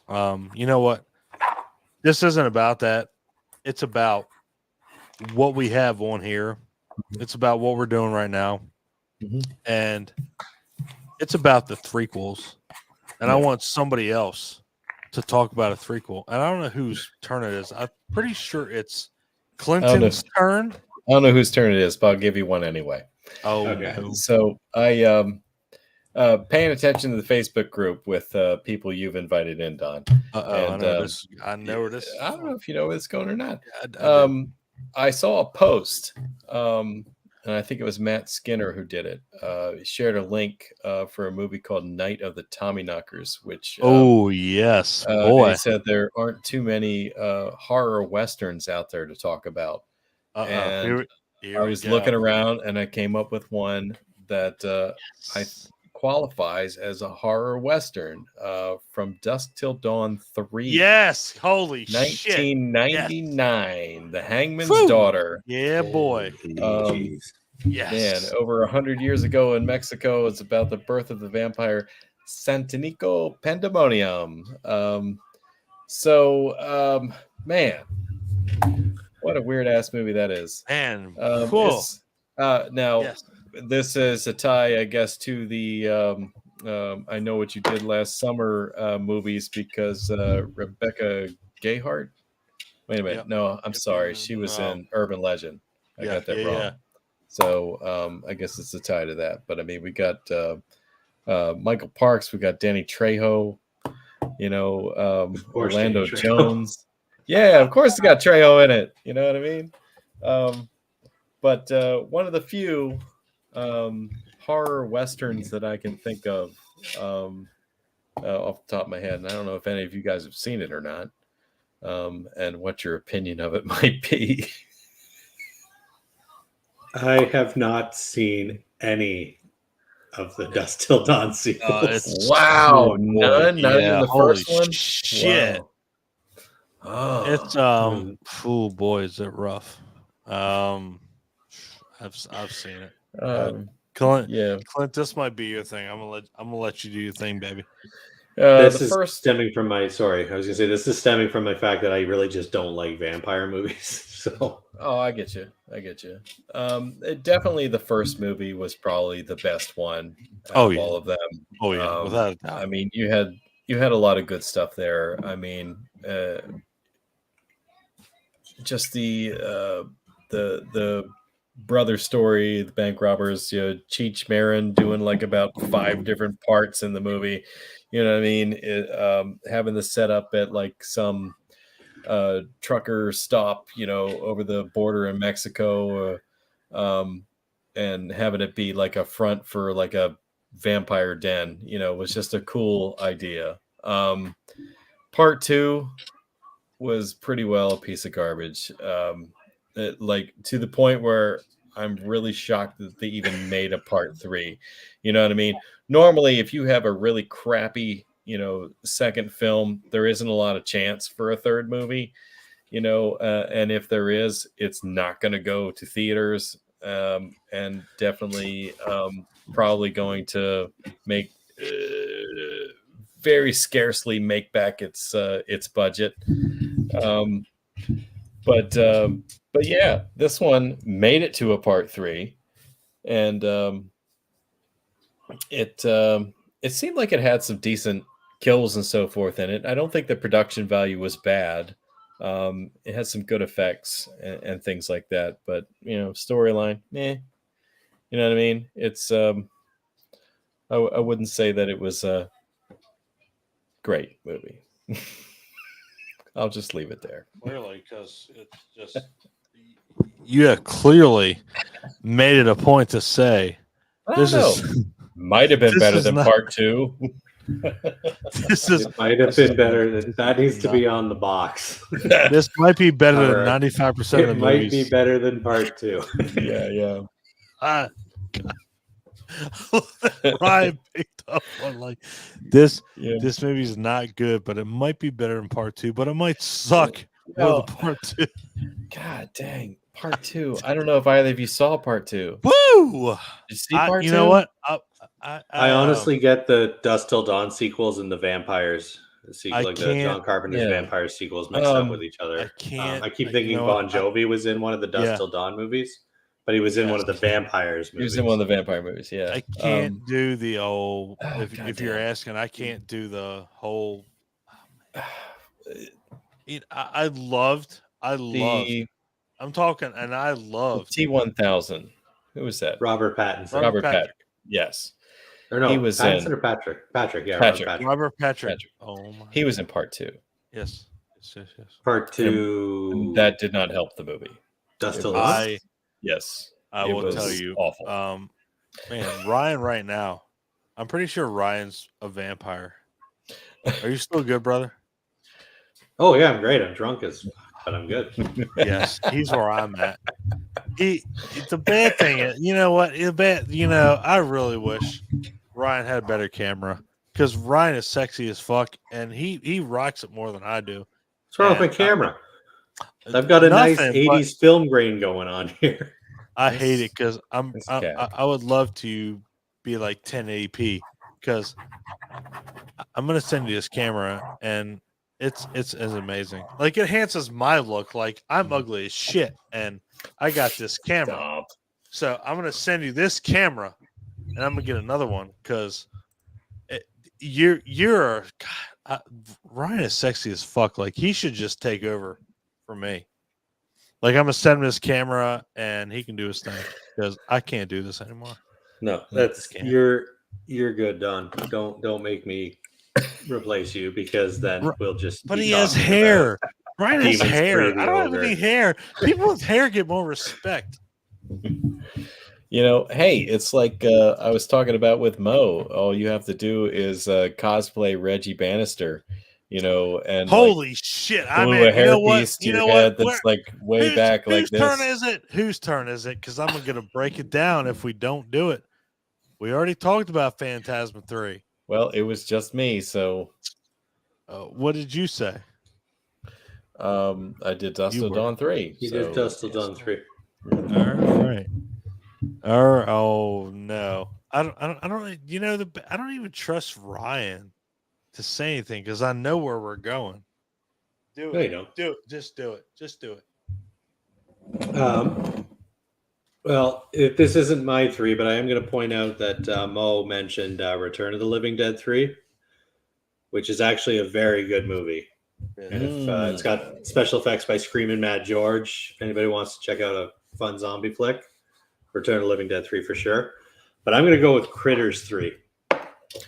you know what? This isn't about that. It's about what we have on here. It's about what we're doing right now. And it's about the threequels. And I want somebody else to talk about a threequel. And I don't know whose turn it is. I'm pretaying sure it's Clinton's turn. I don't know whose turn it is, but I'll give you one anyway. Oh, okay. no. So I paying attention to the Facebook group with people you've invited in, Don. I know where this is. I don't know if you know where it's going or not. I do. I saw a post, and I think it was Matt Skinner who did it. He shared a link for a movie called Night of the Tommyknockers, which yes, boy. They said there aren't too many horror westerns out there to talk about. And Here I was looking around, and I came up with one that I qualifies as a horror western from Dusk Till Dawn 3. Yes, holy 1999, shit. The Hangman's Daughter. Yeah, boy. Yes. Man, over 100 years ago in Mexico, it's about the birth of the vampire Santanico Pandemonium. Man, what a weird ass movie that is. Man, cool. Now, this is a tie, I guess, to the I Know What You Did Last Summer movies because Rebecca Gayheart. Wait a minute. Yep. No, I'm sorry. She was in Urban Legend. I got that wrong. Yeah. So I guess it's a tie to that. But I mean, we got Michael Parks. We got Danny Trejo. You know, Orlando Jones. Yeah, of course, it's got Trejo in it. You know what I mean? But one of the few horror westerns that I can think of off the top of my head, and I don't know if any of you guys have seen it or not, and what your opinion of it might be. I have not seen any of the Dusk Till Dawn sequels. Wow, none, not even the first one. Shit. Wow. It's boy, is it rough. I've seen it. Clint, this might be your thing. I'm gonna let you do your thing, baby. This is stemming from my this is stemming from my fact that I really just don't like vampire movies. So I get you. Definitely the first movie was probably the best one of all of them. Oh yeah, without a doubt. I mean, you had a lot of good stuff there. I mean, just the brother story, the bank robbers, Cheech Marin doing like about 5 different parts in the movie. You know what I mean? Having the setup at like some trucker stop, over the border in Mexico, and having it be like a front for like a vampire den, was just a cool idea. Part 2 was pretty well a piece of garbage. Like to the point where I'm really shocked that they even made a part 3. You know what I mean? Normally, if you have a really crappy, second film, there isn't a lot of chance for a third movie, and if there is, it's not going to go to theaters, and definitely probably going to make very scarcely make back its budget. But yeah, this one made it to a part 3, and it seemed like it had some decent kills and so forth in it. I don't think the production value was bad. It had some good effects and things like that, but storyline, you know what I mean? It's I wouldn't say that it was a great movie. I'll just leave it there. Clearly, because it's just you have clearly made it a point to say this might have been better than part 2. It might have been better. That needs to be on the box. This might be better than 95% of the movies. It might be better than part 2. Yeah. Ryan picked up on like this. Yeah. This movie is not good, but it might be better than part 2. But it might suck more than part 2. God dang, part 2! I don't know if either of you saw part 2. Woo! Did you see part 2? You know what? I honestly get the Dusk Till Dawn sequels and the vampires sequel, like the John Carpenter's vampire sequels mixed up with each other. I keep thinking Bon Jovi was in one of the Dusk Till Dawn movies. But he was in one of the vampires movies. He was in one of the vampire movies, yeah. I can't do the old... if you're asking, I can't do the whole... I loved... I'm talking, and I loved... T-1000. Who was that? Robert Pattinson. Robert Patrick. Yes. Or no, he was Pattinson or Patrick? Patrick, yeah. Robert Patrick. Oh my he was in part 2. Yes. Part 2... And that did not help the movie. Dusk Till Dawn? Yes, I will tell you. Awful. Man, Ryan, right now, I'm pretty sure Ryan's a vampire. Are you still good, brother? Oh yeah, I'm great. I'm drunk but I'm good. Yes, he's where I'm at. The bad thing is, you know what? I really wish Ryan had a better camera because Ryan is sexy as fuck, and he rocks it more than I do. What's wrong with my camera? I've got a nice 80s film grain going on here. I hate it because I would love to be like 1080p because I'm gonna send you this camera and it's amazing. Like it enhances my look. Like I'm ugly as shit and I got this camera. Stop. So I'm gonna send you this camera and I'm gonna get another one because Ryan is sexy as fuck. Like he should just take over for me. Like I'm gonna send him this camera and he can do his thing because I can't do this anymore. No, you're good, Don. Don't make me replace you because then we'll just. But he has hair. Ryan has hair. I don't have any hair. People with hair get more respect. Hey, it's like I was talking about with Mo. All you have to do is cosplay Reggie Bannister. And holy shit! I mean, a hairpiece to your head that's like way back like this. Whose turn is it? Because I'm gonna break it down if we don't do it. We already talked about Phantasm 3. Well, it was just me. So, what did you say? I did Dusk Till Dawn 3. You did Dusk Till Dawn 3. All right. Oh no, I don't. I don't even trust Ryan to say anything because I know where we're going. Do it. No, you don't. Do it. Just do it. Just do it. Well, this isn't my 3, but I am going to point out that Mo mentioned Return of the Living Dead 3, which is actually a very good movie. And if, it's got special effects by Screamin' Mad George. If anybody wants to check out a fun zombie flick, Return of the Living Dead 3 for sure. But I'm going to go with Critters 3.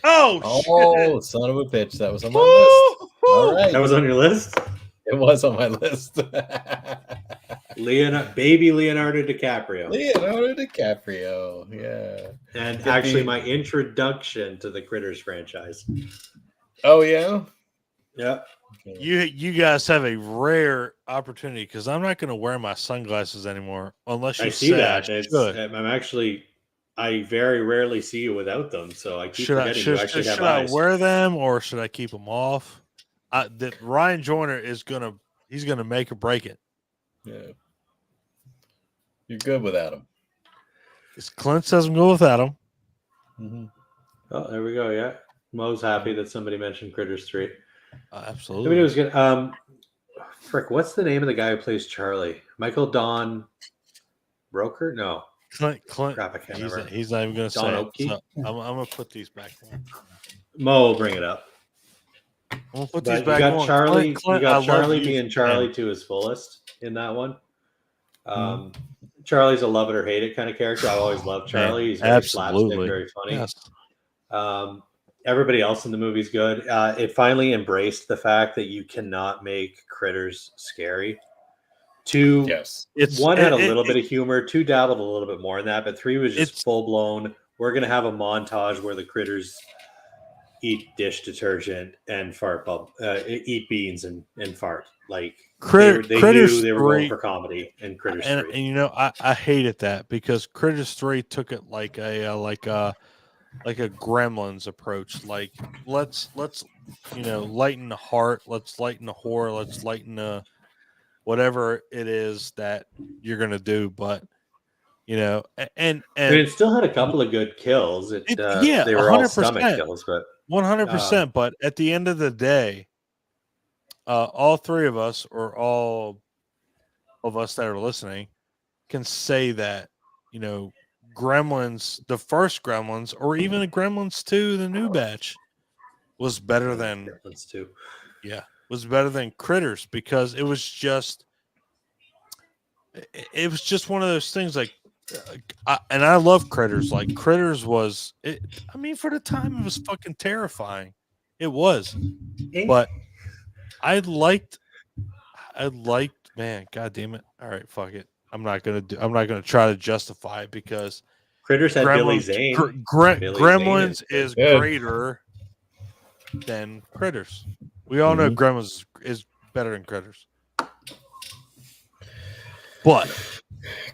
Oh, son of a bitch. That was on my list. All right. That was on your list? It was on my list. Baby Leonardo DiCaprio. Leonardo DiCaprio. Yeah. And actually my introduction to the Critters franchise. Oh, yeah? Yeah. You guys have a rare opportunity because I'm not going to wear my sunglasses anymore unless you see that. I very rarely see you without them, so I keep forgetting you actually have eyes. Should I wear them or should I keep them off? That Ryan Joyner he's gonna make or break it. Yeah, you're good without them. Clint says I'm good without them. Mm-hmm. Oh, there we go. Yeah, Mo's happy that somebody mentioned Critters 3. Absolutely. I mean, it was good. Frick, what's the name of the guy who plays Charlie? Michael Don Broker? No. Clint. Crap, I can't remember. He's not even going to say Oakey? it. So I'm going to put these back on. Mo will bring it up. I'm going to put these You back got on. Charlie, Clint, you got Charlie being Charlie to his fullest in that one. Charlie's a love it or hate it kind of character. I always loved Charlie. He's very slapstick, very funny. Yes. Everybody else in the movie's good. It finally embraced the fact that you cannot make Critters scary. 2, yes. One had a little bit of humor. 2 dabbled a little bit more in that, but 3 was just full blown. We're gonna have a montage where the critters eat dish detergent and fart eat beans and fart. Like Critters knew they were going for comedy in Critters 3. And you know, I hated that because Critters 3 took it like a Gremlins approach. Like let's lighten the heart, let's lighten the horror, let's lighten the whatever it is that you're gonna do. But and it still had a couple of good kills. They were 100%. All stomach kills, but 100%. But at the end of the day, all three of us, or all of us that are listening, can say that Gremlins, the first Gremlins, or even the Gremlins 2, the new batch, was better than Gremlins 2. Yeah, was better than Critters because it was just one of those things. Like, and I love Critters. Like Critters was, I mean, for the time, it was fucking terrifying. It was, but I liked. Man, god damn it! All right, fuck it. I'm not gonna try to justify it because Critters had Billy Zane. Gremlins is greater than Critters. We all know Gremlins is better than Critters. But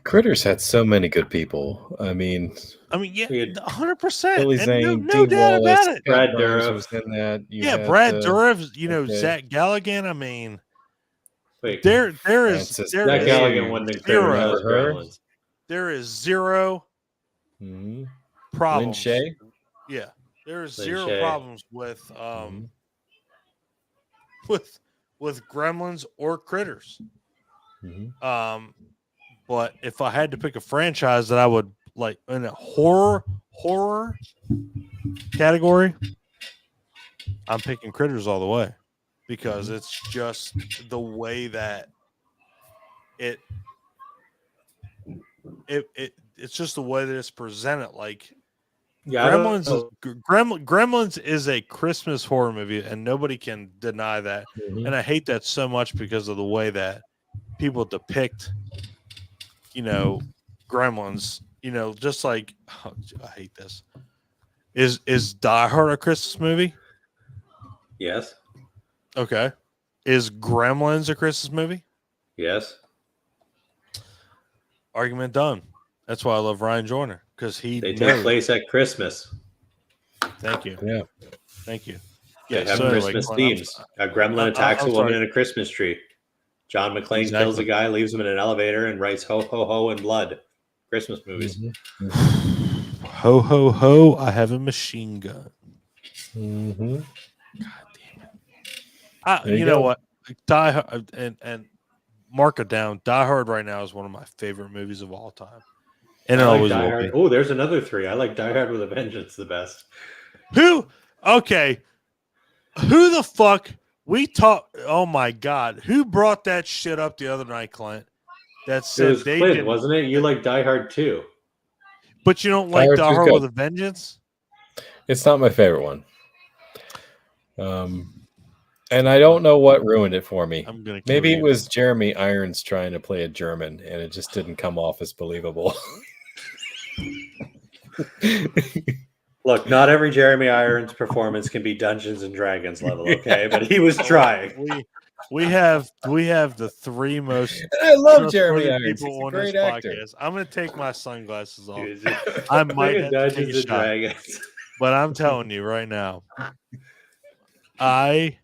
Critters had so many good people. I mean, yeah, 100%. Billy Zane, no doubt about it. Brad Dourif was in that. Brad Dourif. Zach Galligan. I mean, wait, there is Zach Galligan wasn't in Critters. There is zero problems. Lin Shaye? Yeah, there is zero problems with with Gremlins or Critters. But if I had to pick a franchise that I would like in a horror category, I'm picking Critters all the way because it's just the way that it's just the way that it's presented. Like Gremlins is a Christmas horror movie, and nobody can deny that. And I hate that so much because of the way that people depict, Gremlins. Just like I hate this. Is Die Hard a Christmas movie? Yes. Okay. Is Gremlins a Christmas movie? Yes. Argument done. That's why I love Ryan Joyner because they take place at Christmas. Thank you. Yeah. Thank you. Yeah. They have Christmas themes. A gremlin attacks a woman in a Christmas tree. John McClane kills a guy, leaves him in an elevator, and writes "Ho ho ho" in blood. Christmas movies. Ho ho ho! I have a machine gun. God damn it! You know what? Die Hard and mark it down. Die Hard right now is one of my favorite movies of all time, and it always will be. Oh, there's another 3. I like Die Hard with a Vengeance the best. Who? Okay. Who the fuck We talked. Oh my God, who brought that shit up the other night, Clint? That It said was they Clint, can, wasn't it? You like Die Hard too. but you don't Die like Hard Die 2's Hard good. with a Vengeance. It's not my favorite one. And I don't know what ruined it for me. I'm gonna kill Maybe it you. was Jeremy Irons trying to play a German, and it just didn't come off as believable. Look, not every Jeremy Irons performance can be Dungeons and Dragons level, okay? But he was trying. We have the three most And I love Jeremy trustworthy Irons. people He's a on this great actor. podcast. I'm gonna take my sunglasses off. Dude, I might have to take Dungeons a and shot, Dragons. but I'm telling you right now, I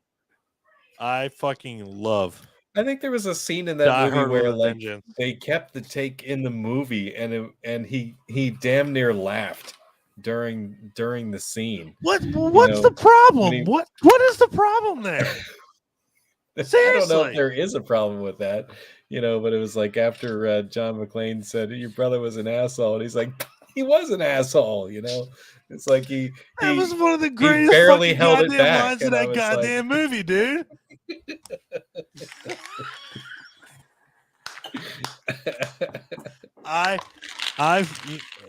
fucking love I think there was a scene in that Die movie Hard with where a like Vengeance. they kept the take in the movie, and he damn near laughed during the scene. What's know, the problem? when he- What is the problem there? I don't know Seriously. if there is a problem with that, but it was like after John McClane said your brother was an asshole, and he's like, he was an asshole. It's like That was one of the greatest barely fucking held it goddamn back, lines of and I that was like- goddamn movie, dude.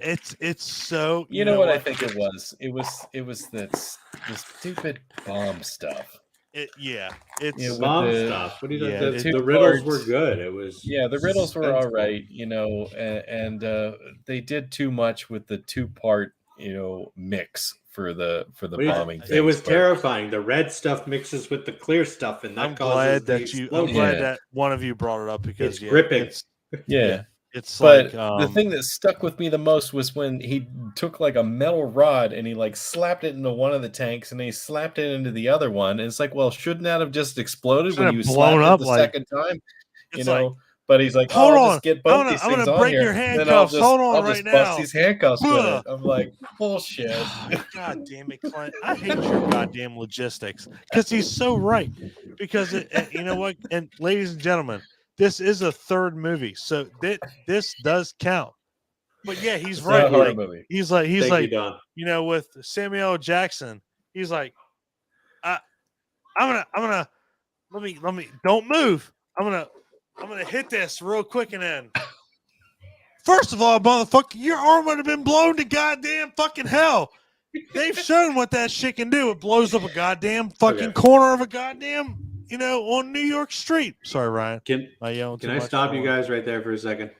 It's so You know what I think it was? It was this stupid bomb stuff. It's with Bomb the- stuff. What do you yeah, know? it's The two riddles parts. were good. It was Yeah, the riddles were all suspenseful. right, and they did too much with the 2-part, mix for the What do you- bombing. It was things, but- terrifying. The red stuff mixes with the clear stuff, and that I'm causes glad the that I'm explosion. glad Yeah. that one of you brought it up because It's gripping. Yeah. It's But like the thing that stuck with me the most was when he took like a metal rod and he like slapped it into one of the tanks and he slapped it into the other one. And it's like, well, shouldn't that have just exploded Shouldn't when you have blown slapped up it the like- second time? it's But he's like, Hold I'll on. just get both these I'm things gonna on break here. your then handcuffs. Hold on I'll right just bust now. these handcuffs with Ugh. it. I'm like, bullshit. God damn it, Clint. I hate your goddamn logistics because he's so right. Because you know what? And ladies and gentlemen, this is a third movie, so this does count. But yeah, he's It's right. not a horror Like, movie. he's like Thank you, Don. with Samuel L. Jackson, he's like, I'm gonna let me don't move. I'm gonna hit this real quick and then. First of all, motherfucker, your arm would have been blown to goddamn fucking hell. They've shown what that shit can do. It blows up a goddamn fucking corner of a goddamn, on New York Street. Sorry, Ryan. Can Am I yelling too I much? stop you Don't worry. guys right there for a second?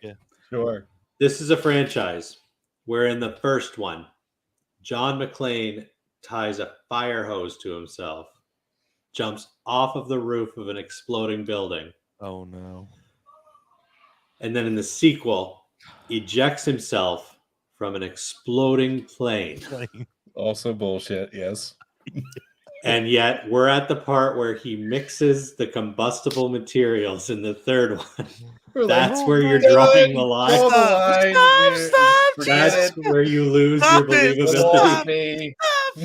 Sure. This is a franchise where in the first one, John McClane ties a fire hose to himself, jumps off of the roof of an exploding building, Oh no. and then in the sequel, ejects himself from an exploding plane. Also bullshit. Yes. And yet we're at the part where he mixes the combustible materials in the third one. That's where you're drawing the line. Draw the line. Stop! Forget That's it. where you lose Stop your it! believability.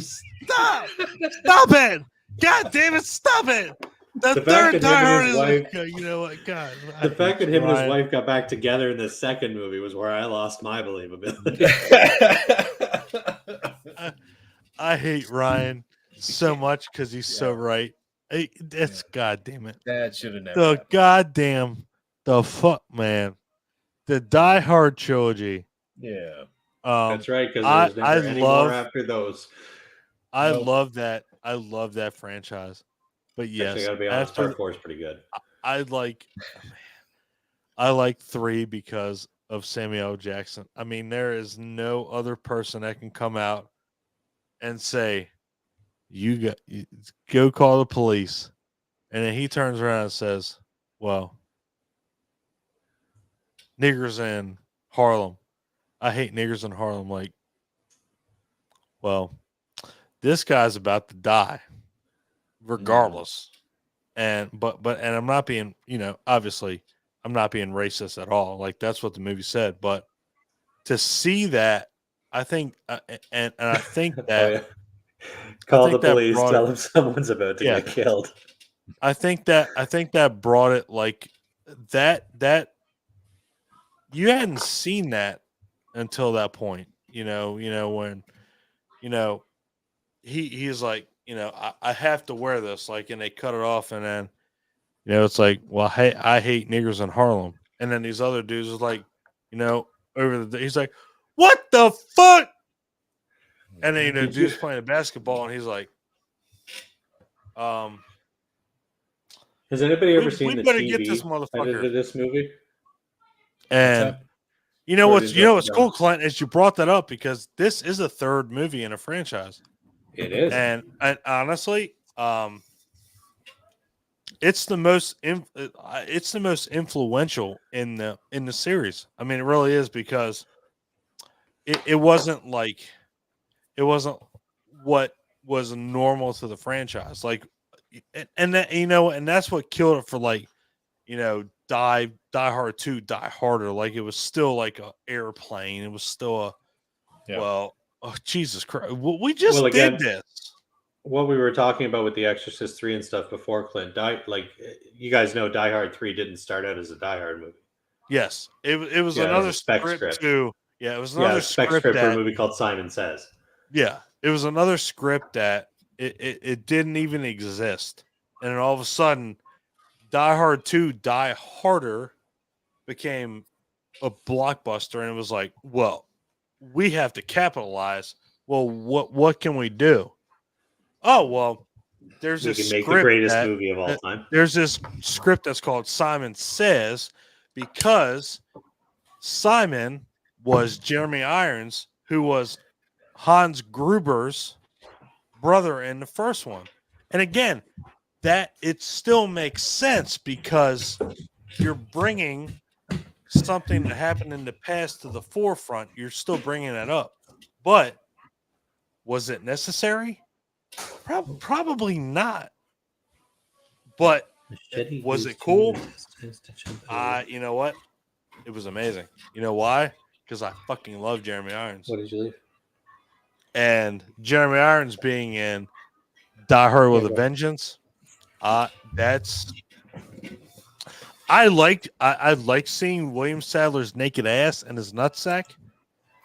Stop! Stop it! God damn it! Stop it! The fact third that him Die and Hard his is wife- okay, you know what? God, I The fact hate that him and his Ryan. wife got back together in the second movie was where I lost my believability. I hate Ryan so much because he's so right. It's God damn it. That should have never The happened. goddamn the fuck man. The Die Hard trilogy. Yeah. That's right, because I- there's never I any love- more after those. I Nope. love that. I love that franchise. But yes, Actually, I gotta be honest, after Part 4 is pretty good. I like 3 because of Samuel L. Jackson. I mean, there is no other person that can come out and say, you go call the police. And then he turns around and says, well, niggers in Harlem. I hate niggers in Harlem. Like, well, this guy's about to die regardless. And I'm not being, obviously I'm not being racist at all. Like that's what the movie said, but to see that, I think, and I think that Oh, yeah. Call the think that police, brought tell it- them someone's about to get killed. I think that brought it like that you hadn't seen that until that point, when he's like, I have to wear this, like, and they cut it off, and then, it's like, well, hey, I hate niggers in Harlem, and then these other dudes is like, he's like, what the fuck? And then dude's playing basketball, and he's like, has anybody ever seen the better TV get this motherfucker edited of this movie? And what's cool, Clint, is you brought that up because this is a third movie in a franchise. It is, and honestly, it's the most influential in the series. I mean, it really is, because it wasn't what was normal to the franchise, like, and that, and that's what killed it for, like, Die Hard 2, Die Harder. Like, it was still like a airplane. It was still well, oh, Jesus Christ. We just did this. What we were talking about with The Exorcist 3 and stuff before, Clint, you guys know Die Hard 3 didn't start out as a Die Hard movie. Yes. It was another script too. Yeah, it was another spec script for a movie called Simon Says. Yeah. It was another script that it didn't even exist. And then all of a sudden, Die Hard 2, Die Harder became a blockbuster, and it was like, well, we have to capitalize. Well, what can we do? Oh, well, there's this script. Make the greatest movie of all time. There's this script that's called Simon Says, because Simon was Jeremy Irons, who was Hans Gruber's brother in the first one. And again, that it still makes sense, because you're bringing something that happened in the past to the forefront. You're still bringing that up. But was it necessary? Probably not. But was it cool? You know what? It was amazing. You know why? Because I fucking love Jeremy Irons. What did you leave? And Jeremy Irons being in Die Hard with a Vengeance. That's I like seeing William Sadler's naked ass and his nutsack,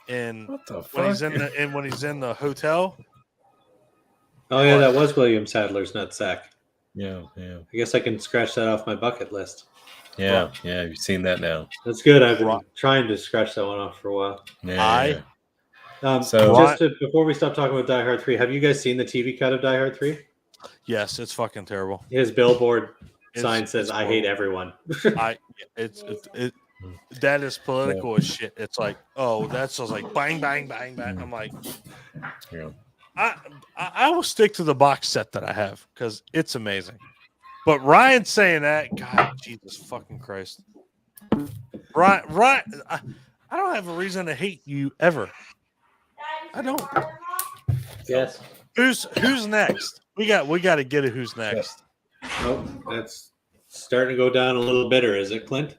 and when he's in the hotel. Oh yeah, that was William Sadler's nutsack. Yeah. I guess I can scratch that off my bucket list. Yeah, you've seen that now. That's good. I've been trying to scratch that one off for a while. Yeah. Before we stop talking about Die Hard 3, have you guys seen the TV cut of Die Hard 3? Yes, it's fucking terrible. His billboard sign says, "I hate everyone." That is political as shit. It's like, oh, that's just like bang, bang, bang, bang. I'm like, I will stick to the box set that I have, because it's amazing. But Ryan saying that, God, Jesus fucking Christ, Ryan, I don't have a reason to hate you ever. I don't. Yes. Who's next? We got to get it. Who's next? Oh, that's starting to go down a little bitter, is it, Clint?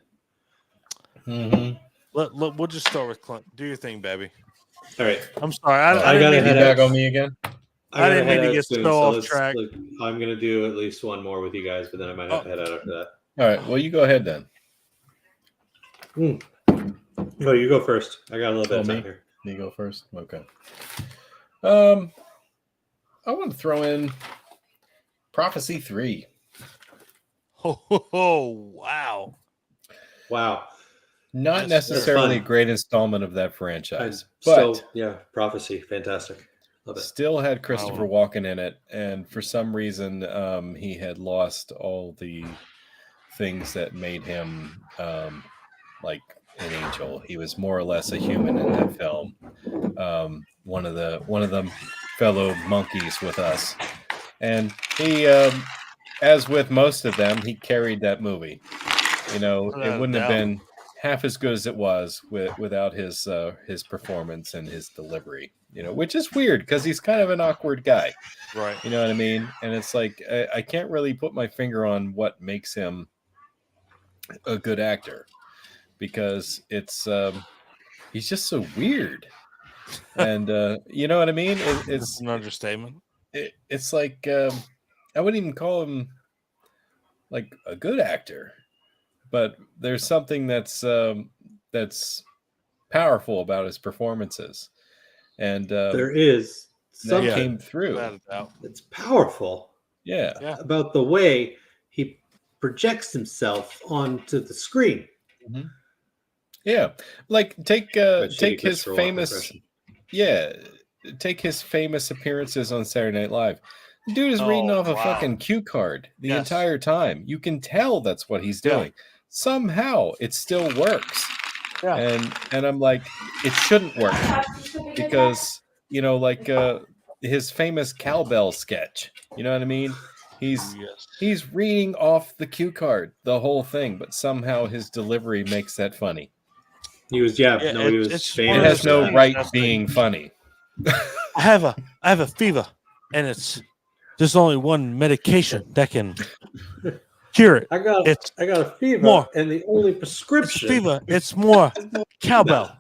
Mm-hmm. We'll just start with Clint. Do your thing, baby. All right. I'm sorry. I got to head back on me again. I didn't mean to get so off track. I'm going to do at least one more with you guys, but then I might have to head out after that. All right. Well, you go ahead then. No, you go first. I got a little bit of time here. You go first? Okay. I want to throw in Prophecy 3. Oh, wow. Not necessarily a great installment of that franchise, but Prophecy, fantastic. Love it. Still had Christopher Walken in it, and for some reason, he had lost all the things that made him like an angel. He was more or less a human in that film. One of the fellow monkeys with us, and he, as with most of them, he carried that movie. It wouldn't have been half as good as it was without his performance and his delivery. Which is weird, because he's kind of an awkward guy, right? You know what I mean? And it's like I can't really put my finger on what makes him a good actor, because it's he's just so weird. And you know what I mean? It's an understatement. It's like I wouldn't even call him like a good actor, but there's something that's powerful about his performances. And there is that came through. It's powerful. Yeah. About the way he projects himself onto the screen. Mm-hmm. Yeah, like take his famous take his famous appearances on Saturday Night Live. The dude is reading off a fucking cue card the entire time. You can tell that's what he's doing. Somehow it still works. And I'm like, it shouldn't work because like his famous cowbell sketch. You know what I mean? He's reading off the cue card the whole thing, but somehow his delivery makes that funny. He was he was famous. It has no right being funny. I have a fever, and there's only one medication that can cure it. I got a fever, and the only prescription. Fever. It's more cowbell.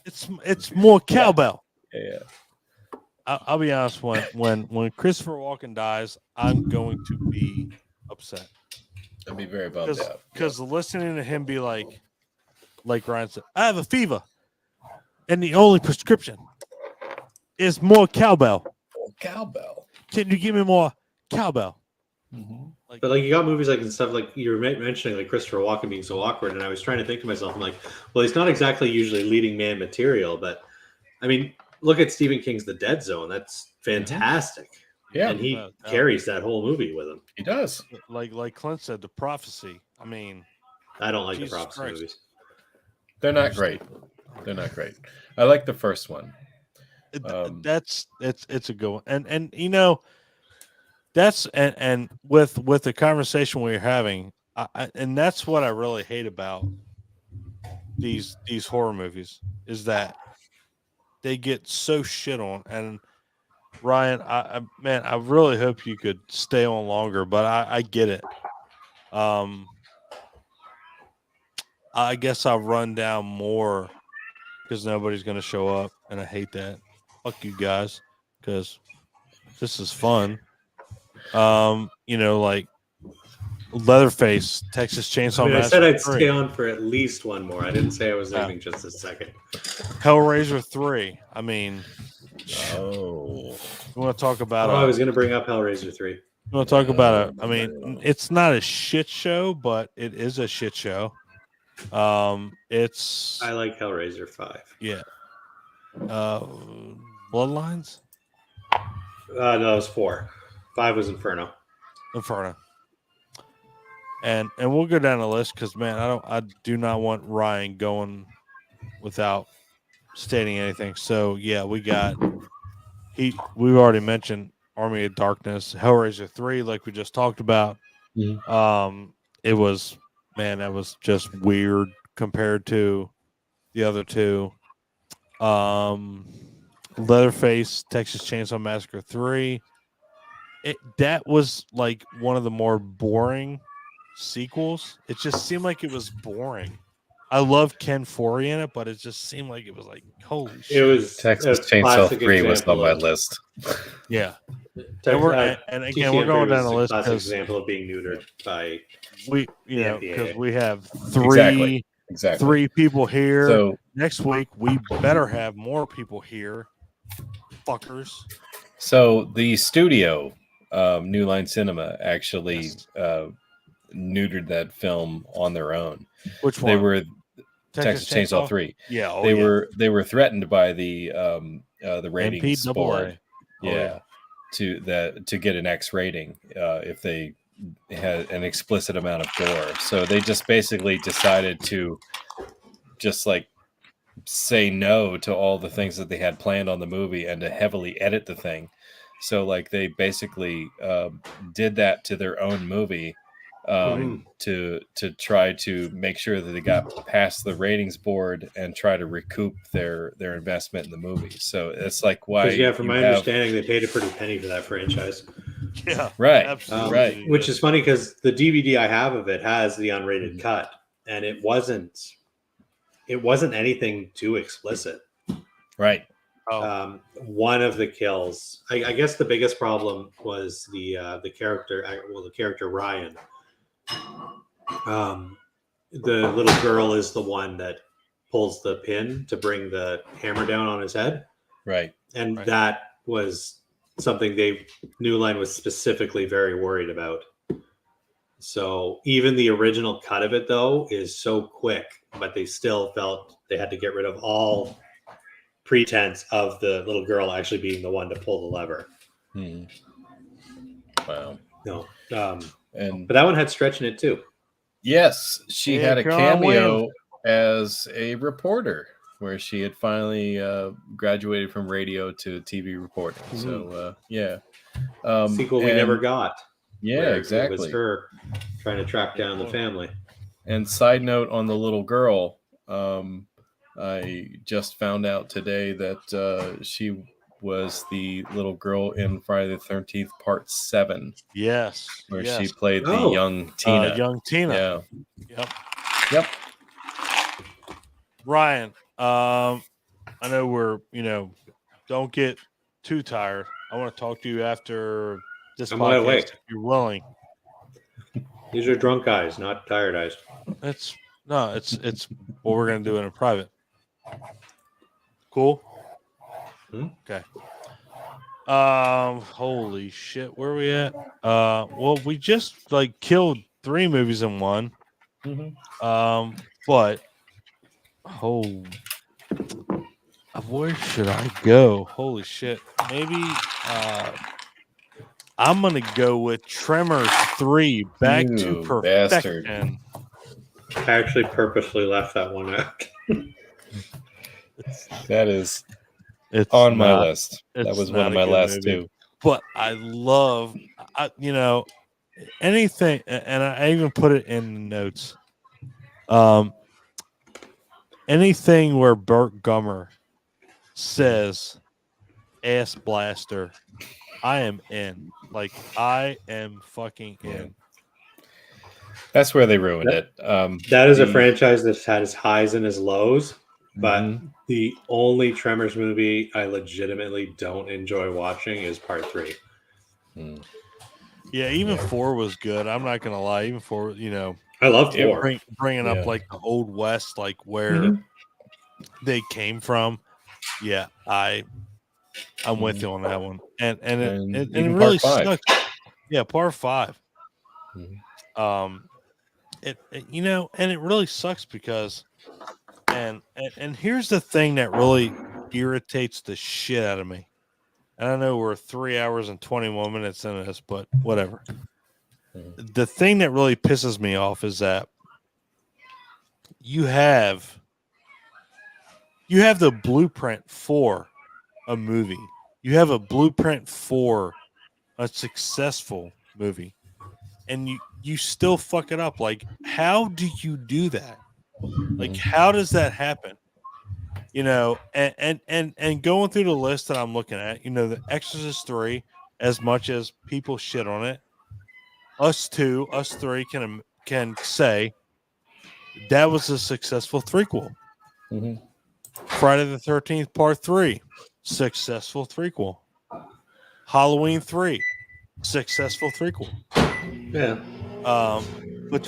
It's more cowbell. Yeah. I'll be honest. When Christopher Walken dies, I'm going to be upset. I'd be very bummed out because listening to him be like Ryan said, I have a fever, and the only prescription is more cowbell. Cowbell. Can you give me more cowbell? Mm-hmm. But you got movies and stuff like you were mentioning, like Christopher Walken being so awkward, and I was trying to think to myself, I'm like, well, he's not exactly usually leading man material, but I mean, look at Stephen King's The Dead Zone. That's fantastic. Yeah, and he carries that whole movie with him. He does. Like Clint said, The Prophecy. I mean, I don't like the Prophecy movies. They're not great. I like the first one. It's a good one, and that's and with the conversation we're having, and that's what I really hate about these horror movies is that they get so shit on. And Ryan, I really hope you could stay on longer, but I get it. I guess I'll run down more because nobody's going to show up, and I hate that. Fuck you guys, because this is fun. Like Leatherface, Texas Chainsaw Massacre. I said I'd stay on for at least one more. I didn't say I was leaving just a second. Hellraiser 3. I mean, you want to talk about? I was going to bring up Hellraiser 3. You want to talk about it? I mean, it's not a shit show, but it is a shit show. It's. I like Hellraiser 5. Yeah. Bloodlines. No, it was 4. 5 was Inferno. And we'll go down the list because I do not want Ryan going without stating anything. So yeah, we've already mentioned Army of Darkness, Hellraiser 3, like we just talked about. Mm-hmm. It was that was just weird compared to the other two. Leatherface, Texas Chainsaw Massacre 3. That was like one of the more boring sequels. It just seemed like it was boring. I love Ken Foree in it, but it just seemed like it was like, holy shit. It was Texas Chainsaw 3 was on my list. Yeah. And again, we're going down the list. Classic example of being neutered by because we have three people here. So next week we better have more people here. Fuckers. So the studio, New Line Cinema, actually neutered that film on their own. Which one? They were Texas Chainsaw 3. Yeah, they were threatened by the ratings board. To get an X rating if they had an explicit amount of gore. So they just basically decided to just like say no to all the things that they had planned on the movie and to heavily edit the thing. So like they basically did that to their own movie to try to make sure that they got past the ratings board and try to recoup their investment in the movie. So it's like why from my understanding they paid a pretty penny for that franchise. Yeah, right, absolutely. Right. Which is funny because the DVD I have of it has the unrated cut, and it wasn't anything too explicit. Right. One of the kills, I guess the biggest problem was the character Ryan. The little girl is the one that pulls the pin to bring the hammer down on his head. Right. And that was something New Line was specifically very worried about. So even the original cut of it, though, is so quick, but they still felt they had to get rid of all pretense of the little girl actually being the one to pull the lever. Wow. No. And but that one had Stretch in it too. Yes, she Yeah, had a John cameo Williams. as a reporter where she had finally graduated from radio to TV reporting. So yeah. Sequel we never got. Yeah, where exactly. It was her trying to track down the family. And side note on the little girl, I just found out today that she was the little girl in Friday the 13th Part 7. Yes. Where yes. she played the young Tina. Young Tina. Yeah. Yep. Ryan, I know we're, don't get too tired. I want to talk to you after this podcast if you're willing. These are drunk eyes, not tired eyes. It's what we're gonna do in a private. Cool. Okay. Holy shit, where are we at? Well, we just killed 3 movies in one. But where should I go? Holy shit. Maybe I'm gonna go with Tremors 3, Back to Perfection. Bastard. I actually purposely left that one out. That is on my list. That was one of my last movie. two. But I love, anything, and I even put it in the notes. Anything where Burt Gummer says "ass blaster," I am in. I am fucking in. That's where they ruined it. That is a franchise that's had its highs and its lows, but the only Tremors movie I legitimately don't enjoy watching is Part 3. Yeah, even 4 was good. I'm not gonna lie. Even 4, I love 4. Bringing up the Old West, where they came from. Yeah, I'm with you on that one, and it really sucks. Yeah, Part 5. It and it really sucks because, and here's the thing that really irritates the shit out of me. And I know we're 3 hours and 21 minutes into this, but whatever. The thing that really pisses me off is that you have the blueprint for a movie. You have a blueprint for a successful movie, and you still fuck it up. How do you do that? How does that happen? And going through the list that I'm looking at, The Exorcist 3, as much as people shit on it, us 3 can say that was a successful threequel. Friday the 13th Part 3, successful threequel. Halloween 3, successful threequel. Yeah. But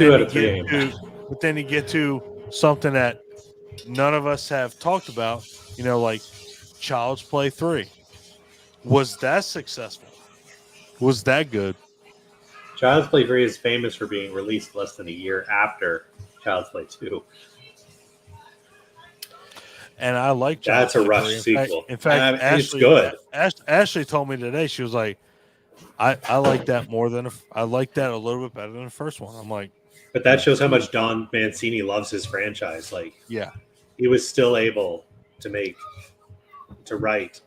then you get to something that none of us have talked about, like Child's Play 3. Was that successful? Was that good? Child's Play 3 is famous for being released less than a year after Child's Play 2. And I like That's a rush sequel. In fact, Ashley, it's good. Ashley told me today, she was like, I like that more than I like that a little bit better than the first one. I'm like, but that shows how much Don Mancini loves his franchise. Yeah, he was still able to write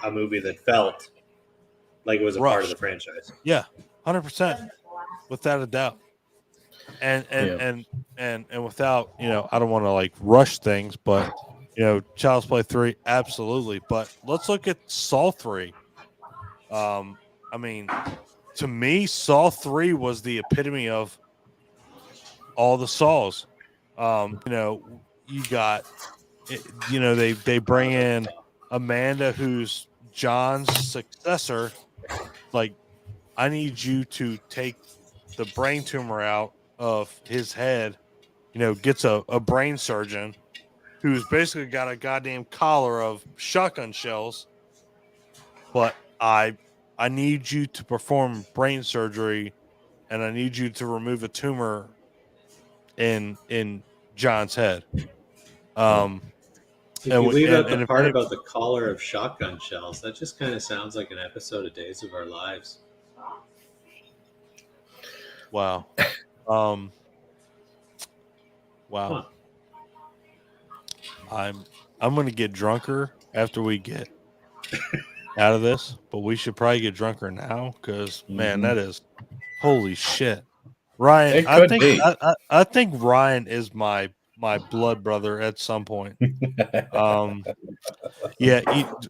a movie that felt like it was a part of the franchise. Yeah, 100%, without a doubt. And without, I don't want to rush things, but Child's Play 3, absolutely. But let's look at Saw 3. To me, Saw 3 was the epitome of all the Saws. You got, they bring in Amanda, who's John's successor. I need you to take the brain tumor out of his head. Gets a brain surgeon who's basically got a goddamn collar of shotgun shells but I need you to perform brain surgery, and I need you to remove a tumor in John's head. If you leave out the if part about the collar of shotgun shells, that just kind of sounds like an episode of Days of Our Lives. Wow. Wow. Huh. I'm going to get drunker after we get out of this, but we should probably get drunker now because man, that is holy shit. Ryan, It could be. I think Ryan is my blood brother at some point. Yeah,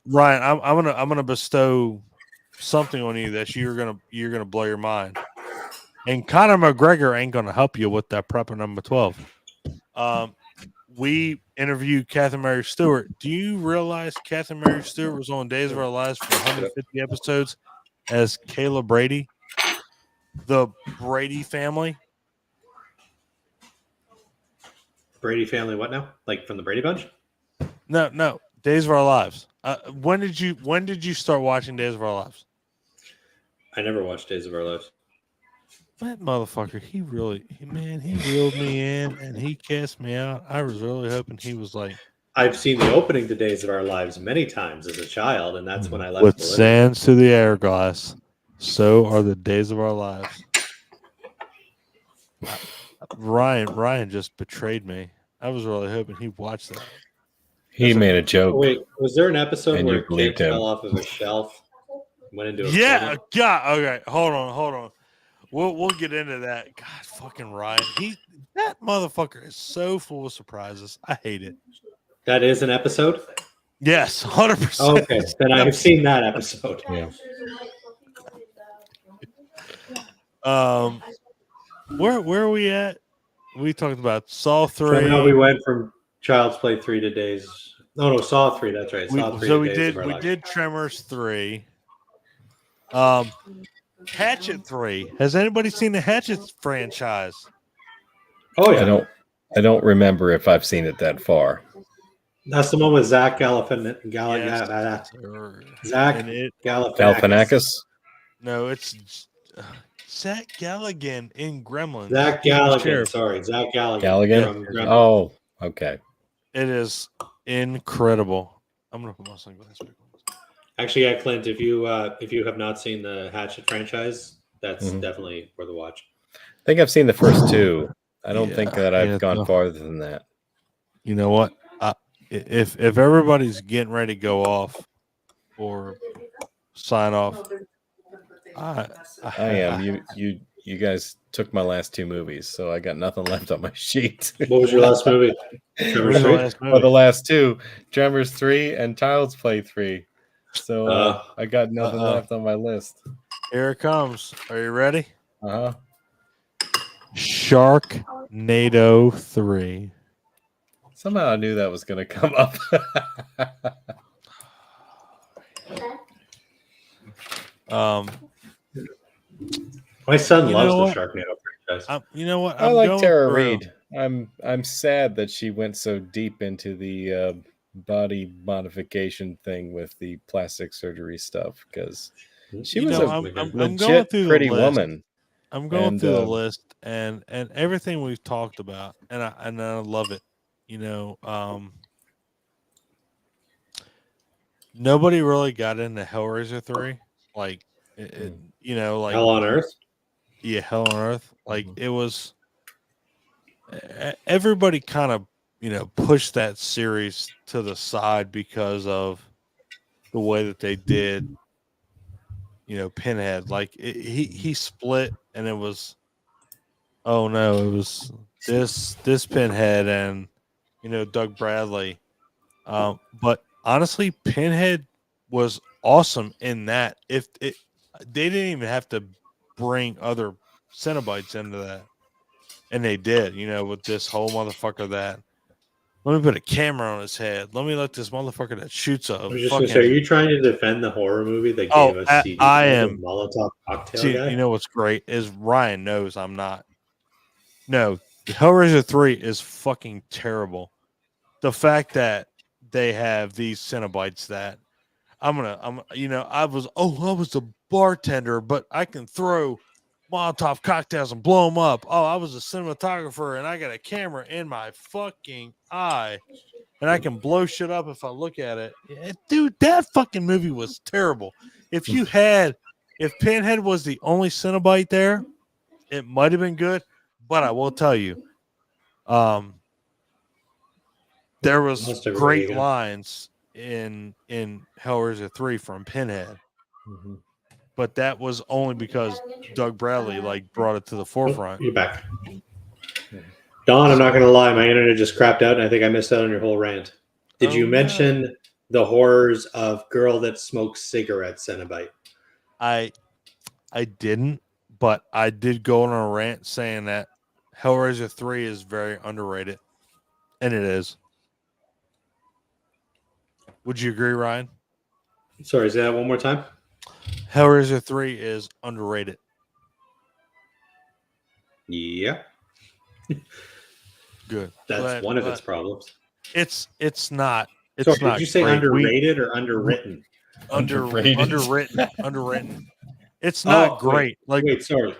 Ryan, I'm gonna bestow something on you that you're gonna blow your mind. And Conor McGregor ain't gonna help you with that prepper number 12. We interviewed Catherine Mary Stewart. Do you realize Catherine Mary Stewart was on Days of Our Lives for 150 episodes as Kayla Brady, the Brady family? Brady family, what now? Like from the Brady Bunch? No, Days of Our Lives. When did you start watching Days of Our Lives? I never watched Days of Our Lives. That motherfucker, he reeled me in and he cast me out. I was really hoping he was like, I've seen the opening to Days of Our Lives many times as a child, and that's when I left. With sands to the hourglass, so are the days of our lives. Ryan just betrayed me. I was really hoping he watched that. He made a joke. Wait, was there an episode And where you a believed kid him. fell off of a shelf, went into a coma? God. Okay, hold on. We'll get into that. God, fucking Ryan. That motherfucker is so full of surprises. I hate it. That is an episode? Yes, 100%. Okay, then I've seen that episode. Yeah. Where are we at? We talked about Saw 3. Somehow we went from Child's Play 3 to Days. No, Saw 3. That's right. Saw 3. We did Tremors 3. Hatchet 3. Has anybody seen the Hatchet franchise? Oh yeah. I don't remember if I've seen it that far. That's the one with Zach Galifianakis. No, it's Zach Galligan in Gremlins. Zach Galligan. Sorry, Zach Galligan. Galligan. Oh, okay. It is incredible. I'm gonna put my sunglasses back on. Actually, yeah, Clint, if you have not seen the Hatchet franchise, that's definitely worth a watch. I think I've seen the first two. I don't think that I've gone farther than that. You know what? If everybody's getting ready to go off or sign off, I am. You guys took my last two movies, so I got nothing left on my sheet. What was your last movie? Tremors 3? Oh, the last two, Tremors 3 and Child's Play 3. So I got nothing left on my list. Here it comes. Are you ready? Uh-huh. Sharknado 3. Somehow I knew that was going to come up. My son loves the Sharknado franchise. You know what? I like Tara Reid. I'm sad that she went so deep into the body modification thing with the plastic surgery stuff because she was a legit pretty woman. I'm going through the list and everything we've talked about, and I love it. You know, nobody really got into Hellraiser 3. Like, you know, like Hell on Earth. Yeah, Hell on Earth. Like it was. Everybody kind of, you know, pushed that series to the side because of the way that they did. You know, Pinhead. Like he split, and it was. Oh no! It was this Pinhead and, you know, Doug Bradley. But honestly, Pinhead was awesome in that. They didn't even have to bring other Cenobites into that, and they did. You know, with this whole motherfucker that. Let me put a camera on his head. Let me let this motherfucker that shoots a. I was just gonna say, are you trying to defend the horror movie that gave us CD? I am. Molotov cocktail See, guy? you know what's great is Ryan knows I'm not. No, Hellraiser 3 is fucking terrible. The fact that they have these Cenobites that I was a bartender, but I can throw Molotov cocktails and blow them up. Oh, I was a cinematographer and I got a camera in my fucking eye and I can blow shit up if I look at it. Yeah, dude, that fucking movie was terrible. If Pinhead was the only Cenobite there, it might have been good, but I will tell you, there was great lines in Hellraiser 3 from Pinhead. Mm-hmm. But that was only because Doug Bradley brought it to the forefront. You're back. Don, I'm not going to lie. My internet just crapped out, and I think I missed out on your whole rant. Did you mention the horrors of girl that smokes cigarettes, Cenobite? I didn't, but I did go on a rant saying that Hellraiser 3 is very underrated. And it is. Would you agree, Ryan? Sorry, say that one more time. Hellraiser 3 is underrated. Yeah. Good. That's one of its problems. It's not. It's Sorry, not. Did you say great. underrated or underwritten? Underwritten. It's not great. Wait, sorry.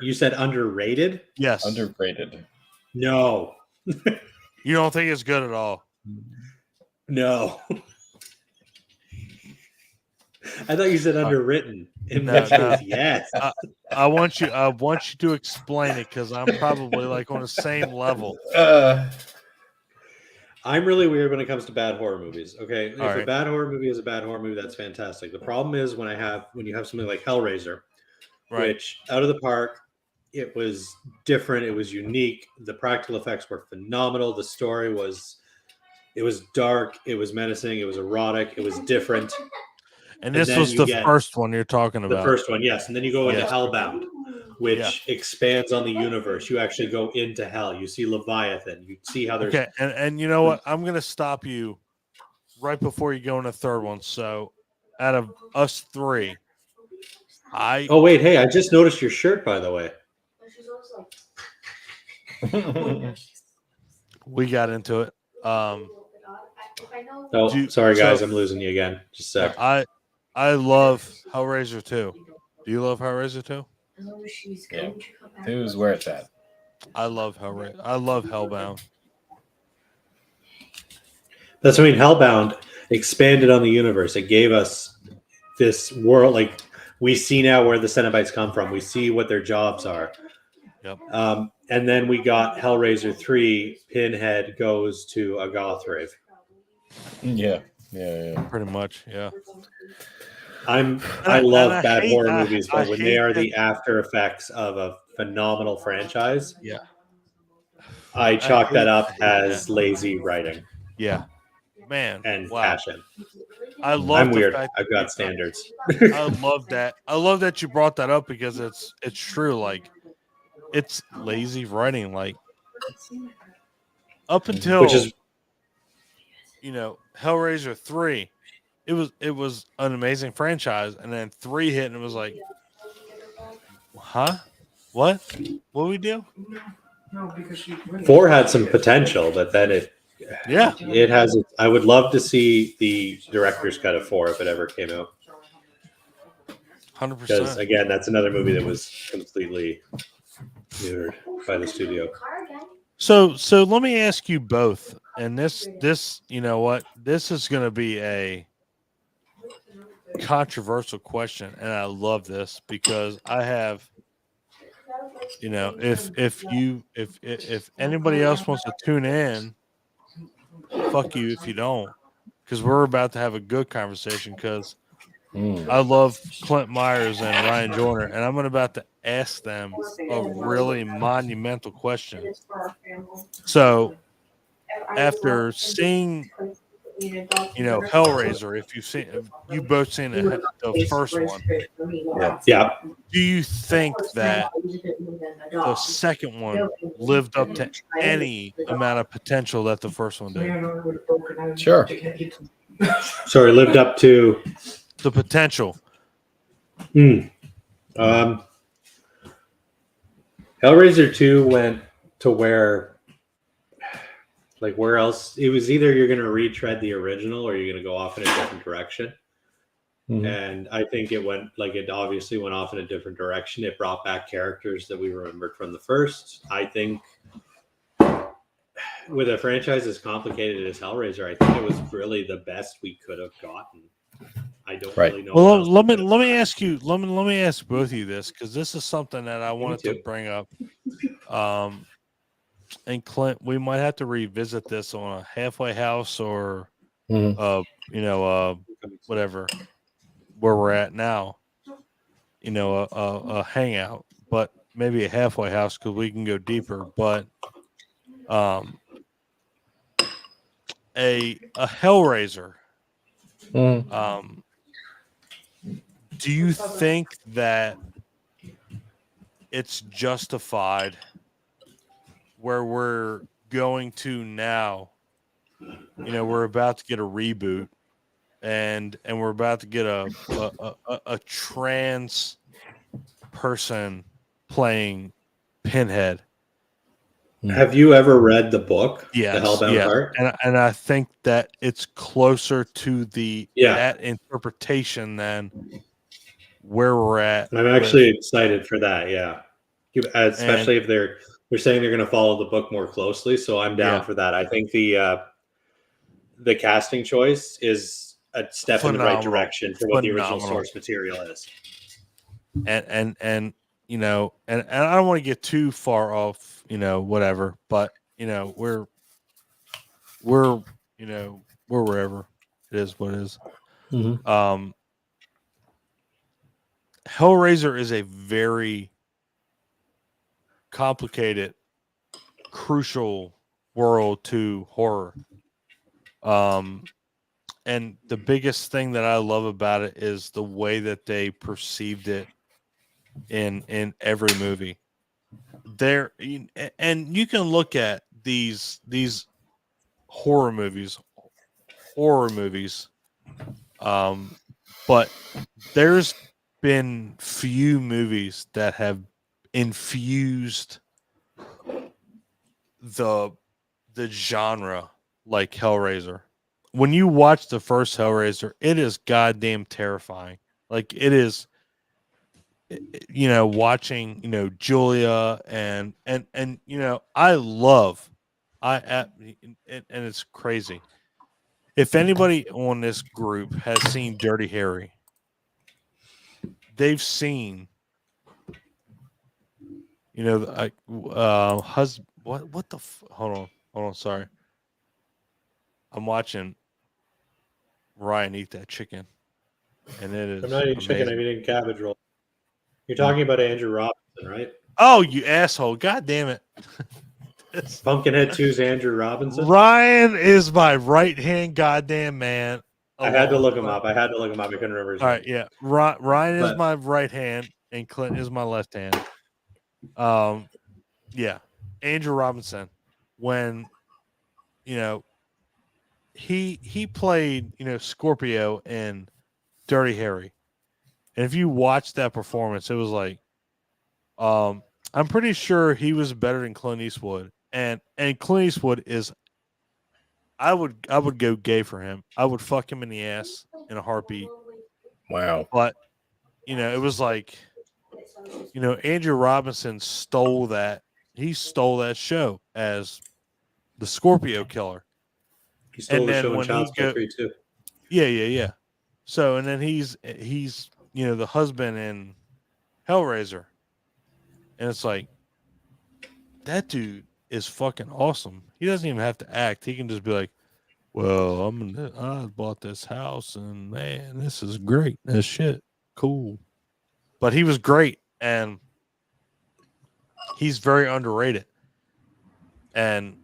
You said underrated? Yes. Underrated. No. You don't think it's good at all? No. I thought you said underwritten. Yes. I want you to explain it because I'm probably on the same level. I'm really weird when it comes to bad horror movies. Okay, if right. a bad horror movie is a bad horror movie, that's fantastic. The problem is when you have something like Hellraiser, right. which out of the park, it was different, it was unique. The practical effects were phenomenal. The story was dark, it was menacing, it was erotic, it was different. And this was the first one you're talking about. The first one, yes. And then you go into Hellbound, which expands on the universe. You actually go into hell. You see Leviathan. You see how there's... Okay, and you know what? I'm going to stop you right before you go into the third one. So, out of us three, Oh, wait. Hey, I just noticed your shirt, by the way. We got into it. Sorry, guys. I'm losing you again. Just a sec. I love Hellraiser 2. Do you love Hellraiser 2? Yeah. It was where it's at. I love Hellraiser. I love Hellbound. That's what I mean. Hellbound expanded on the universe. It gave us this world. We see now where the Cenobites come from. We see what their jobs are. Yep. And then we got Hellraiser 3. Pinhead goes to a goth rave. Yeah. Pretty much, yeah. I love bad horror movies, but when they are the after effects of a phenomenal franchise, I chalk that up as lazy writing. Yeah, man, and passion. I'm weird. I've got standards. I love that. I love that you brought that up because it's true. It's lazy writing. Up until Hellraiser 3. It was an amazing franchise, and then 3 hit, and it was like, huh? What we do? No, because 4 had some potential, but then it has. I would love to see the director's cut of 4 if it ever came out. 100%. Because again, that's another movie that was completely neutered by the studio. So let me ask you both, and this you know what? This is going to be a controversial question, and I love this because I have, if anybody else wants to tune in, fuck you if you don't, because we're about to have a good conversation because I love Clint Myers and Ryan Joyner, and I'm about to ask them a really monumental question. So after seeing Hellraiser, if you both seen the first one, do you think that the second one lived up to any amount of potential that the first one did? Sure. Sorry, lived up to the potential. Hellraiser 2 went to where else? It was either you're going to retread the original or you're going to go off in a different direction. And I think it obviously went off in a different direction. It brought back characters that we remembered from the first. I think with a franchise as complicated as Hellraiser, I think it was really the best we could have gotten. I don't really know. Well, let me ask you. Let me ask both of you this, because this is something that I wanted to bring up. And Clint, we might have to revisit this on a halfway house or, whatever, where we're at now. A hangout, but maybe a halfway house because we can go deeper. But, a Hellraiser. Do you think that it's justified where we're going to now? We're about to get a reboot, and we're about to get a trans person playing Pinhead. Have you ever read the book, Yes, The Hellbound Heart? And I think that it's closer to that interpretation than where we're at. I'm actually excited for that. Yeah, especially if they're saying they're going to follow the book more closely. So I'm down for that. I think the casting choice is a step in the right direction for what the original source material is. And I don't want to get too far off, whatever, but we're wherever it is, what it is. Hellraiser is a very complicated, crucial world to horror. And the biggest thing that I love about it is the way that they perceived it in every movie. And you can look at these horror movies, but there's been few movies that have infused the genre like Hellraiser. When you watch the first Hellraiser, it is goddamn terrifying. Like, it is, watching, Julia and and it's crazy. If anybody on this group has seen Dirty Harry, they've seen, what the hold on, sorry. I'm watching Ryan eat that chicken, and it is. I'm not eating chicken. I'm eating cabbage roll. You're talking about Andrew Robinson, right? Oh, you asshole! God damn it! Pumpkinhead 2's Andrew Robinson. Ryan is my right hand goddamn man. I had to look him up. I couldn't remember his name. All right, yeah. Ryan is my right hand, and Clint is my left hand. Yeah. Andrew Robinson, when he played Scorpio in Dirty Harry, and if you watch that performance, it was like, I'm pretty sure he was better than Clint Eastwood, and Clint Eastwood is. I would go gay for him. I would fuck him in the ass in a heartbeat. Wow. But it was like, Andrew Robinson stole that. He stole that show as the Scorpio killer. He stole the show in Child's Play 3 too. Yeah. So, and then he's the husband in Hellraiser, and it's like, that dude is fucking awesome. He doesn't even have to act. He can just be like, well, I bought this house, and man, this is great. This shit, cool. But he was great, and he's very underrated. And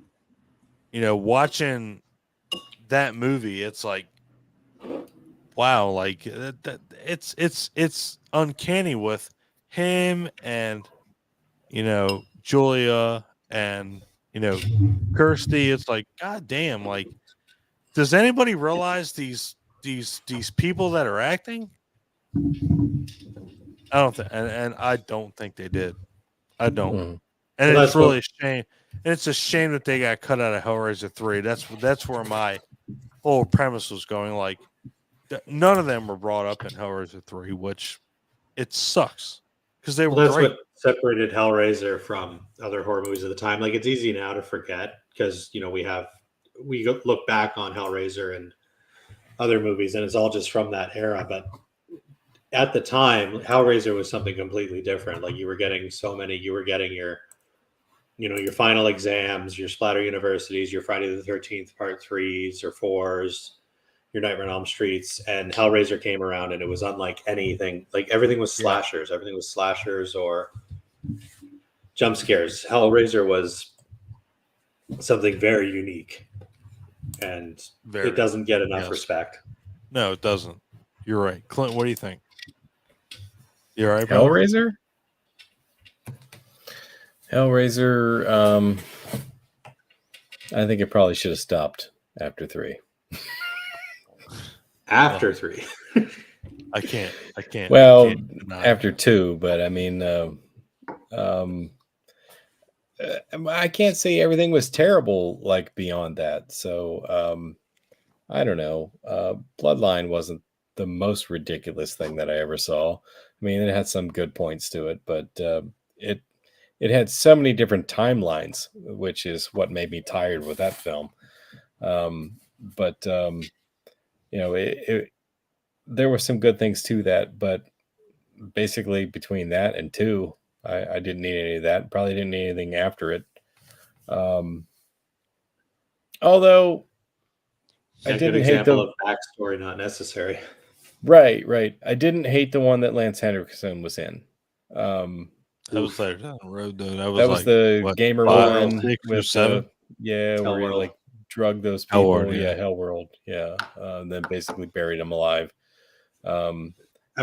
watching that movie, it's like, wow, like that. It's uncanny with him and Julia and Kirsty. It's like, god damn, like, does anybody realize these people that are acting? I don't think, and I don't think they did. I don't. And it's really a shame. And it's a shame that they got cut out of Hellraiser 3. That's where my whole premise was going. Like, none of them were brought up in Hellraiser 3, which it sucks because they were that's great. what separated Hellraiser from other horror movies at the time. Like, it's easy now to forget because we look back on Hellraiser and other movies, and it's all just from that era. But at the time, Hellraiser was something completely different. Like, you were getting your final exams, your Splatter Universities, your Friday the 13th Part 3s or 4s, your Nightmare on Elm Streets, and Hellraiser came around, and it was unlike anything. Like, everything was slashers. Everything was slashers or jump scares. Hellraiser was something very unique, and it doesn't get enough respect. No, it doesn't. You're right. Clint, what do you think? You all right, bro? Hellraiser, I think it probably should have stopped after 3. After 3. I can't. Well, after 2, but I mean, I can't say everything was terrible like beyond that. So I don't know. Bloodline wasn't the most ridiculous thing that I ever saw. I mean, it had some good points to it, but it had so many different timelines, which is what made me tired with that film. There were some good things to that, but basically between that and 2, I didn't need any of that. Probably didn't need anything after it. Although I didn't hate of backstory not necessary. Right. I didn't hate the one that Lance Henriksen was in. That was later down the road, though. That was the gamer one 6 or with 7. where he like drugged those people. Hellworld. Yeah. And then basically buried them alive. I'm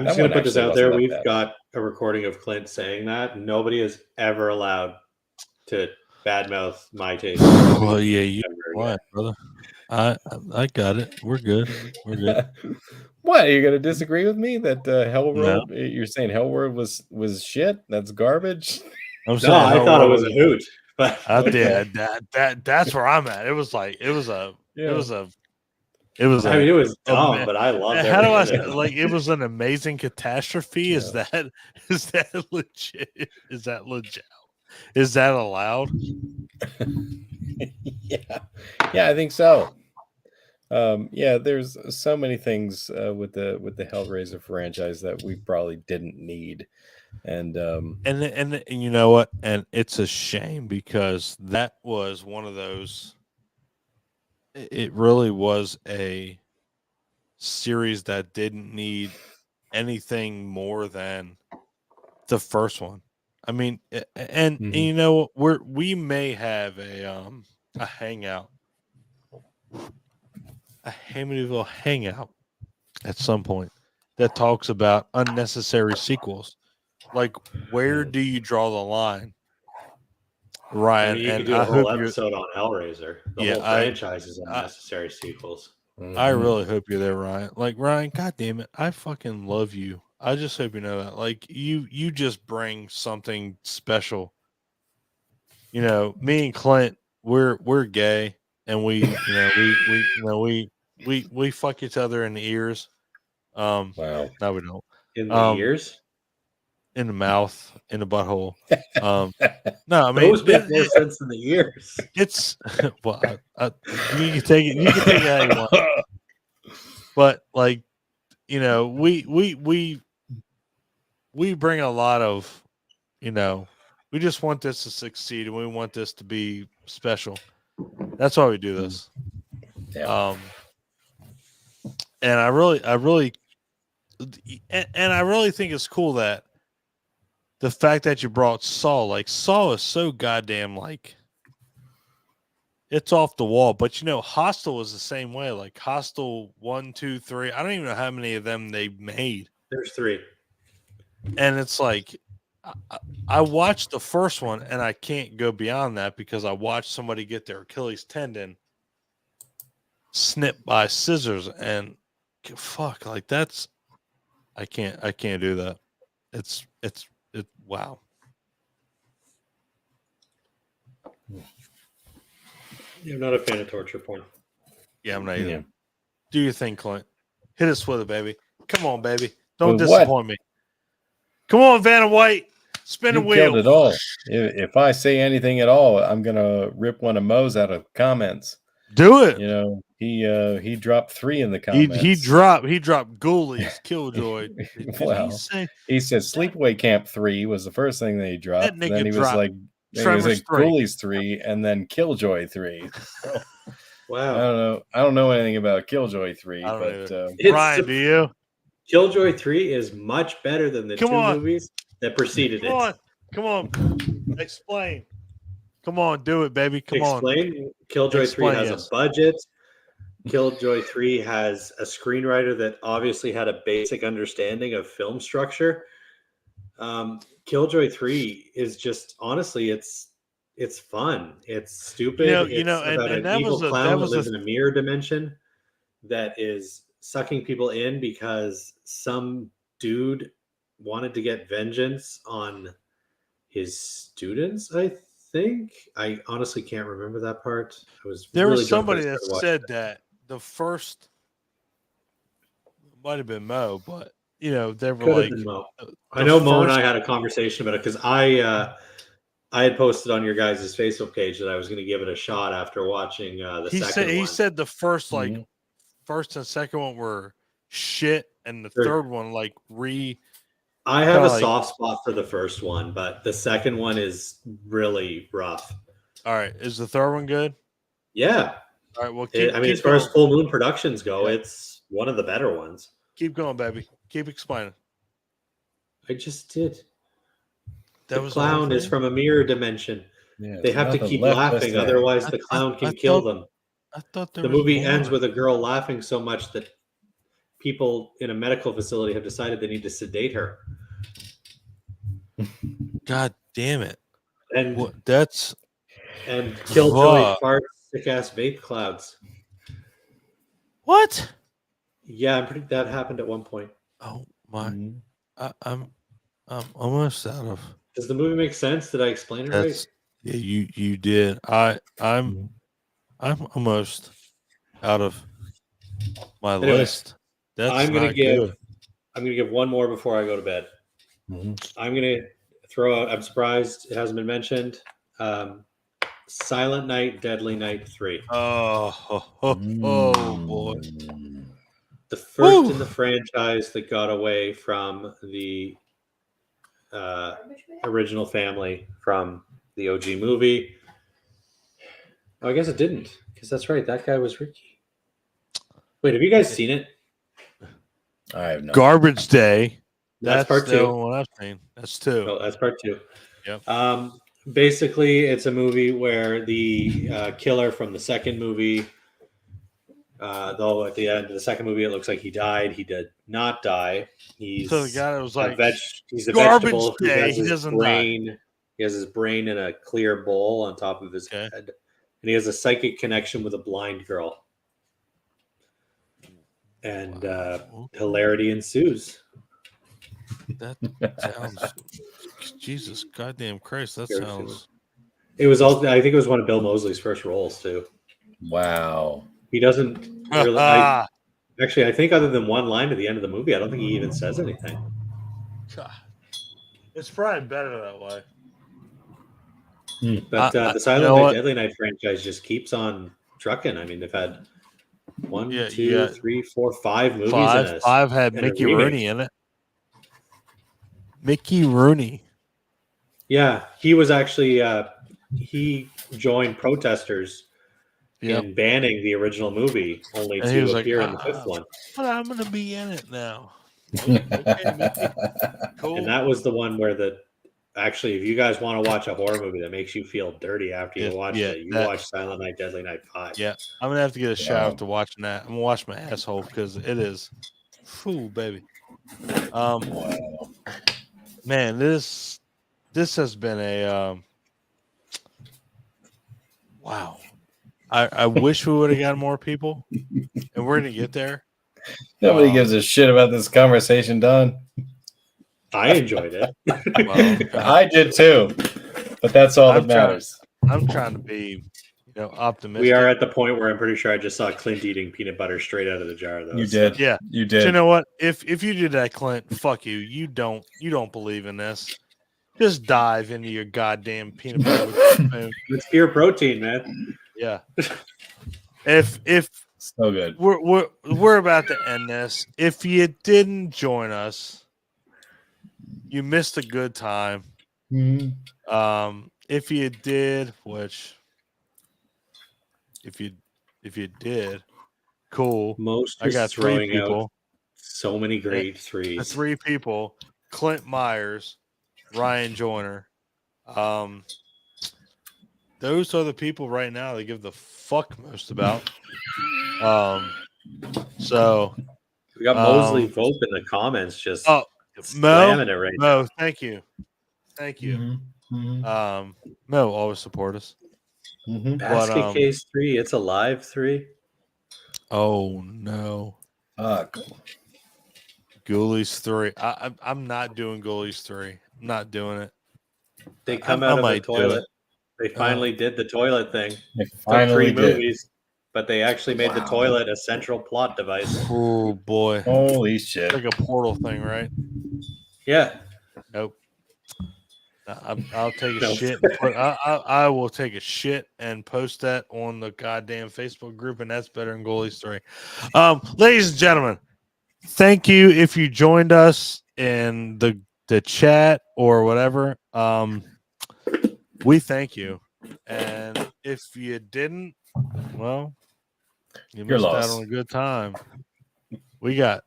just going to put this out there. We've got a recording of Clint saying that. Nobody is ever allowed to badmouth my taste. Well, yeah, you right, brother. I got it. We're good. What, are you going to disagree with me that Hellworld? No. You're saying Hellworld was shit? That's garbage. I thought it was a hoot. But that's where I'm at. It was like it was a. I mean, it was dumb, but I loved it. How do I say, like, it was an amazing catastrophe? Yeah. Is that legit? Is that legit? Is that allowed? Yeah, I think so. There's so many things with the Hellraiser franchise that we probably didn't need, and you know what? And it's a shame because that was one of those. It really was a series that didn't need anything more than the first one. I mean, and you know, we may have a hangout, a Hamityville Hangout at some point that talks about unnecessary sequels. Like, where do you draw the line, Ryan? You could do a whole episode on Hellraiser. The whole franchise is unnecessary sequels. I really hope you're there, Ryan. Like, Ryan, God damn it, I fucking love you. I just hope you know that. Like, you just bring something special. You know, me and Clint, we're gay, and we fuck each other in the ears. Wow. No, we don't. In the ears? In the mouth, in the butthole. No, I mean, those make more sense in the ears. It's well, you can take it. You can take it how you want. But, like, you know, we bring a lot of, you know, we just want this to succeed, and we want this to be special. That's why we do this. Yeah. And I really think it's cool that the fact that you brought Saw, like, Saw is so goddamn, like, it's off the wall. But, you know, Hostel was the same way. Like, Hostel 1, 2, 3. I don't even know how many of them they made. There's 3. And it's like, I watched the first one, and I can't go beyond that because I watched somebody get their Achilles tendon snipped by scissors, and fuck, like, that's, I can't do that. It's wow. You're not a fan of torture porn. Yeah, I'm not either. Yeah. Do you think, Clint? Hit us with it, baby. Come on, baby. Don't With what? disappoint me. Come on, Vanna White. Spin the You wheel. killed it all. If I say anything at all, I'm gonna rip one of Mo's out of comments. Do it. You know, he dropped 3 in the comments. He dropped Ghoulies, Killjoy. Well, he said Sleepaway Camp 3 was the first thing that he dropped. That nigga then he was dropped like, Tremors 3. Ghoulies 3, and then Killjoy 3. So, Wow. I don't know anything about Killjoy 3, but Brian, do you? Killjoy 3 is much better than the 2 movies that preceded it. Come on. Explain. Come on, do it, baby. Come on. Killjoy 3 has a budget. Killjoy 3 has a screenwriter that obviously had a basic understanding of film structure. Killjoy 3 is just, honestly, it's fun. It's stupid. It's about an evil clown that lives in a mirror dimension that is sucking people in because some dude wanted to get vengeance on his students, I think. I honestly can't remember that part. There was somebody that said that the first might have been Mo, but they were like, I know Mo and I had a conversation about it because I had posted on your guys' Facebook page that I was going to give it a shot after watching the second one. He said the first first and second one were shit, and the third one I have a soft spot for the first one, but the second one is really rough. All right, is the third one good? Yeah. All right, well, as far as Full Moon Productions go, it's one of the better ones. Keep going, baby. Keep explaining. I just did. The clown is from a mirror dimension. Yeah, they have to keep laughing, otherwise the clown can kill them. I thought the movie ends with a girl laughing so much that people in a medical facility have decided they need to sedate her. God damn it! And Killjoy farts sick ass vape clouds. What? Yeah, I'm pretty. That happened at one point. Oh my! I'm almost out of. Does the movie make sense? Did I explain it right? Yeah, you did. I'm almost out of my list. I'm gonna give one more before I go to bed. I'm gonna throw out. I'm surprised it hasn't been mentioned. Silent Night, Deadly Night 3. Oh boy! The first in the franchise that got away from the original family from the OG movie. Oh, I guess it didn't, because that's right. That guy was Ricky. Wait, have you guys seen it? I have not. Garbage Day. That's part 2. What I've seen. That's 2. Oh, that's part 2. Yep. Basically, it's a movie where the killer from the second movie, though at the end of the second movie, it looks like he died. He did not die. So the guy that was like, he's a Garbage vegetable. Day. He doesn't die. He has his brain in a clear bowl on top of his head, and he has a psychic connection with a blind girl. And hilarity ensues. That sounds. Jesus, goddamn Christ! That sounds. It was also. I think it was one of Bill Moseley's first roles too. Wow. He doesn't really. Actually, I think other than one line at the end of the movie, I don't think he even says anything. God. It's probably better that way. But the Silent Night, Deadly Night franchise just keeps on trucking. I mean, they've had 1, 2, 3, 4, 5 movies. Five had Mickey Rooney in it. Mickey Rooney. Yeah, he was actually he joined protesters in banning the original movie, only to appear in the 5th one. But I'm going to be in it now. Okay, Mickey. Cool. And that was the one where actually, if you guys want to watch a horror movie that makes you feel dirty after you watch it, watch Silent Night, Deadly Night 5. Yeah, I'm going to have to get a shout after watching that. I'm going to wash my asshole because it is, baby. Man, this has been a wow. I wish we would have got more people, and we're gonna get there. Nobody gives a shit about this conversation, Don. I enjoyed it. I did too, but that's all that matters. I'm trying to be optimistic. We are at the point where I'm pretty sure I just saw Clint eating peanut butter straight out of the jar, though. You did. Yeah, you But did. you know what? If you did that, Clint, fuck you. You don't believe in this. Just dive into your goddamn peanut butter with a spoon. It's pure protein, man. Yeah. If So good. we're about to end this. If you didn't join us, you missed a good time. If you did, if you did, cool. Most I got 3 people. So many great threes. The 3 people: Clint Myers, Ryan Joyner. Those are the people right now that give the fuck most about. So we got Mosley Vope in the comments, just slamming it right now. now. Thank you. Mo always support us. Basket Case 3, it's a live 3. Oh no. Fuck. Ghoulies 3. I'm not doing Ghoulies 3. I'm not doing it. They come out of the toilet. They finally did the toilet thing. They Took 3 did. movies, but they actually made the toilet a central plot device. Oh boy. Holy shit. It's like a portal thing, right? Yeah. Nope. I'll take a shit. I will take a shit and post that on the goddamn Facebook group, and that's better than Ghoulies 3. Ladies and gentlemen, thank you if you joined us in the chat or whatever. We thank you, and if you didn't, well, you You're missed lost. out on a good time. We got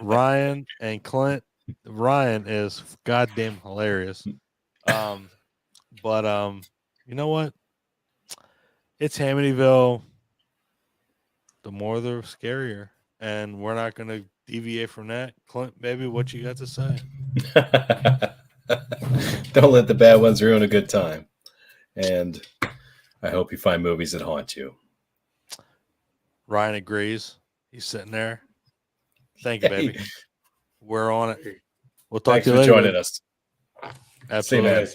Ryan and Clint. Ryan is goddamn hilarious. But you know what? It's Hamityville. The more the scarier, and we're not going to deviate from that. Clint, baby, what you got to say? Don't let the bad ones ruin a good time. And I hope you find movies that haunt you. Ryan agrees. He's sitting there. Thank you, baby. We're on it. We'll talk Thanks to you for later. joining us. Absolutely. See you, man.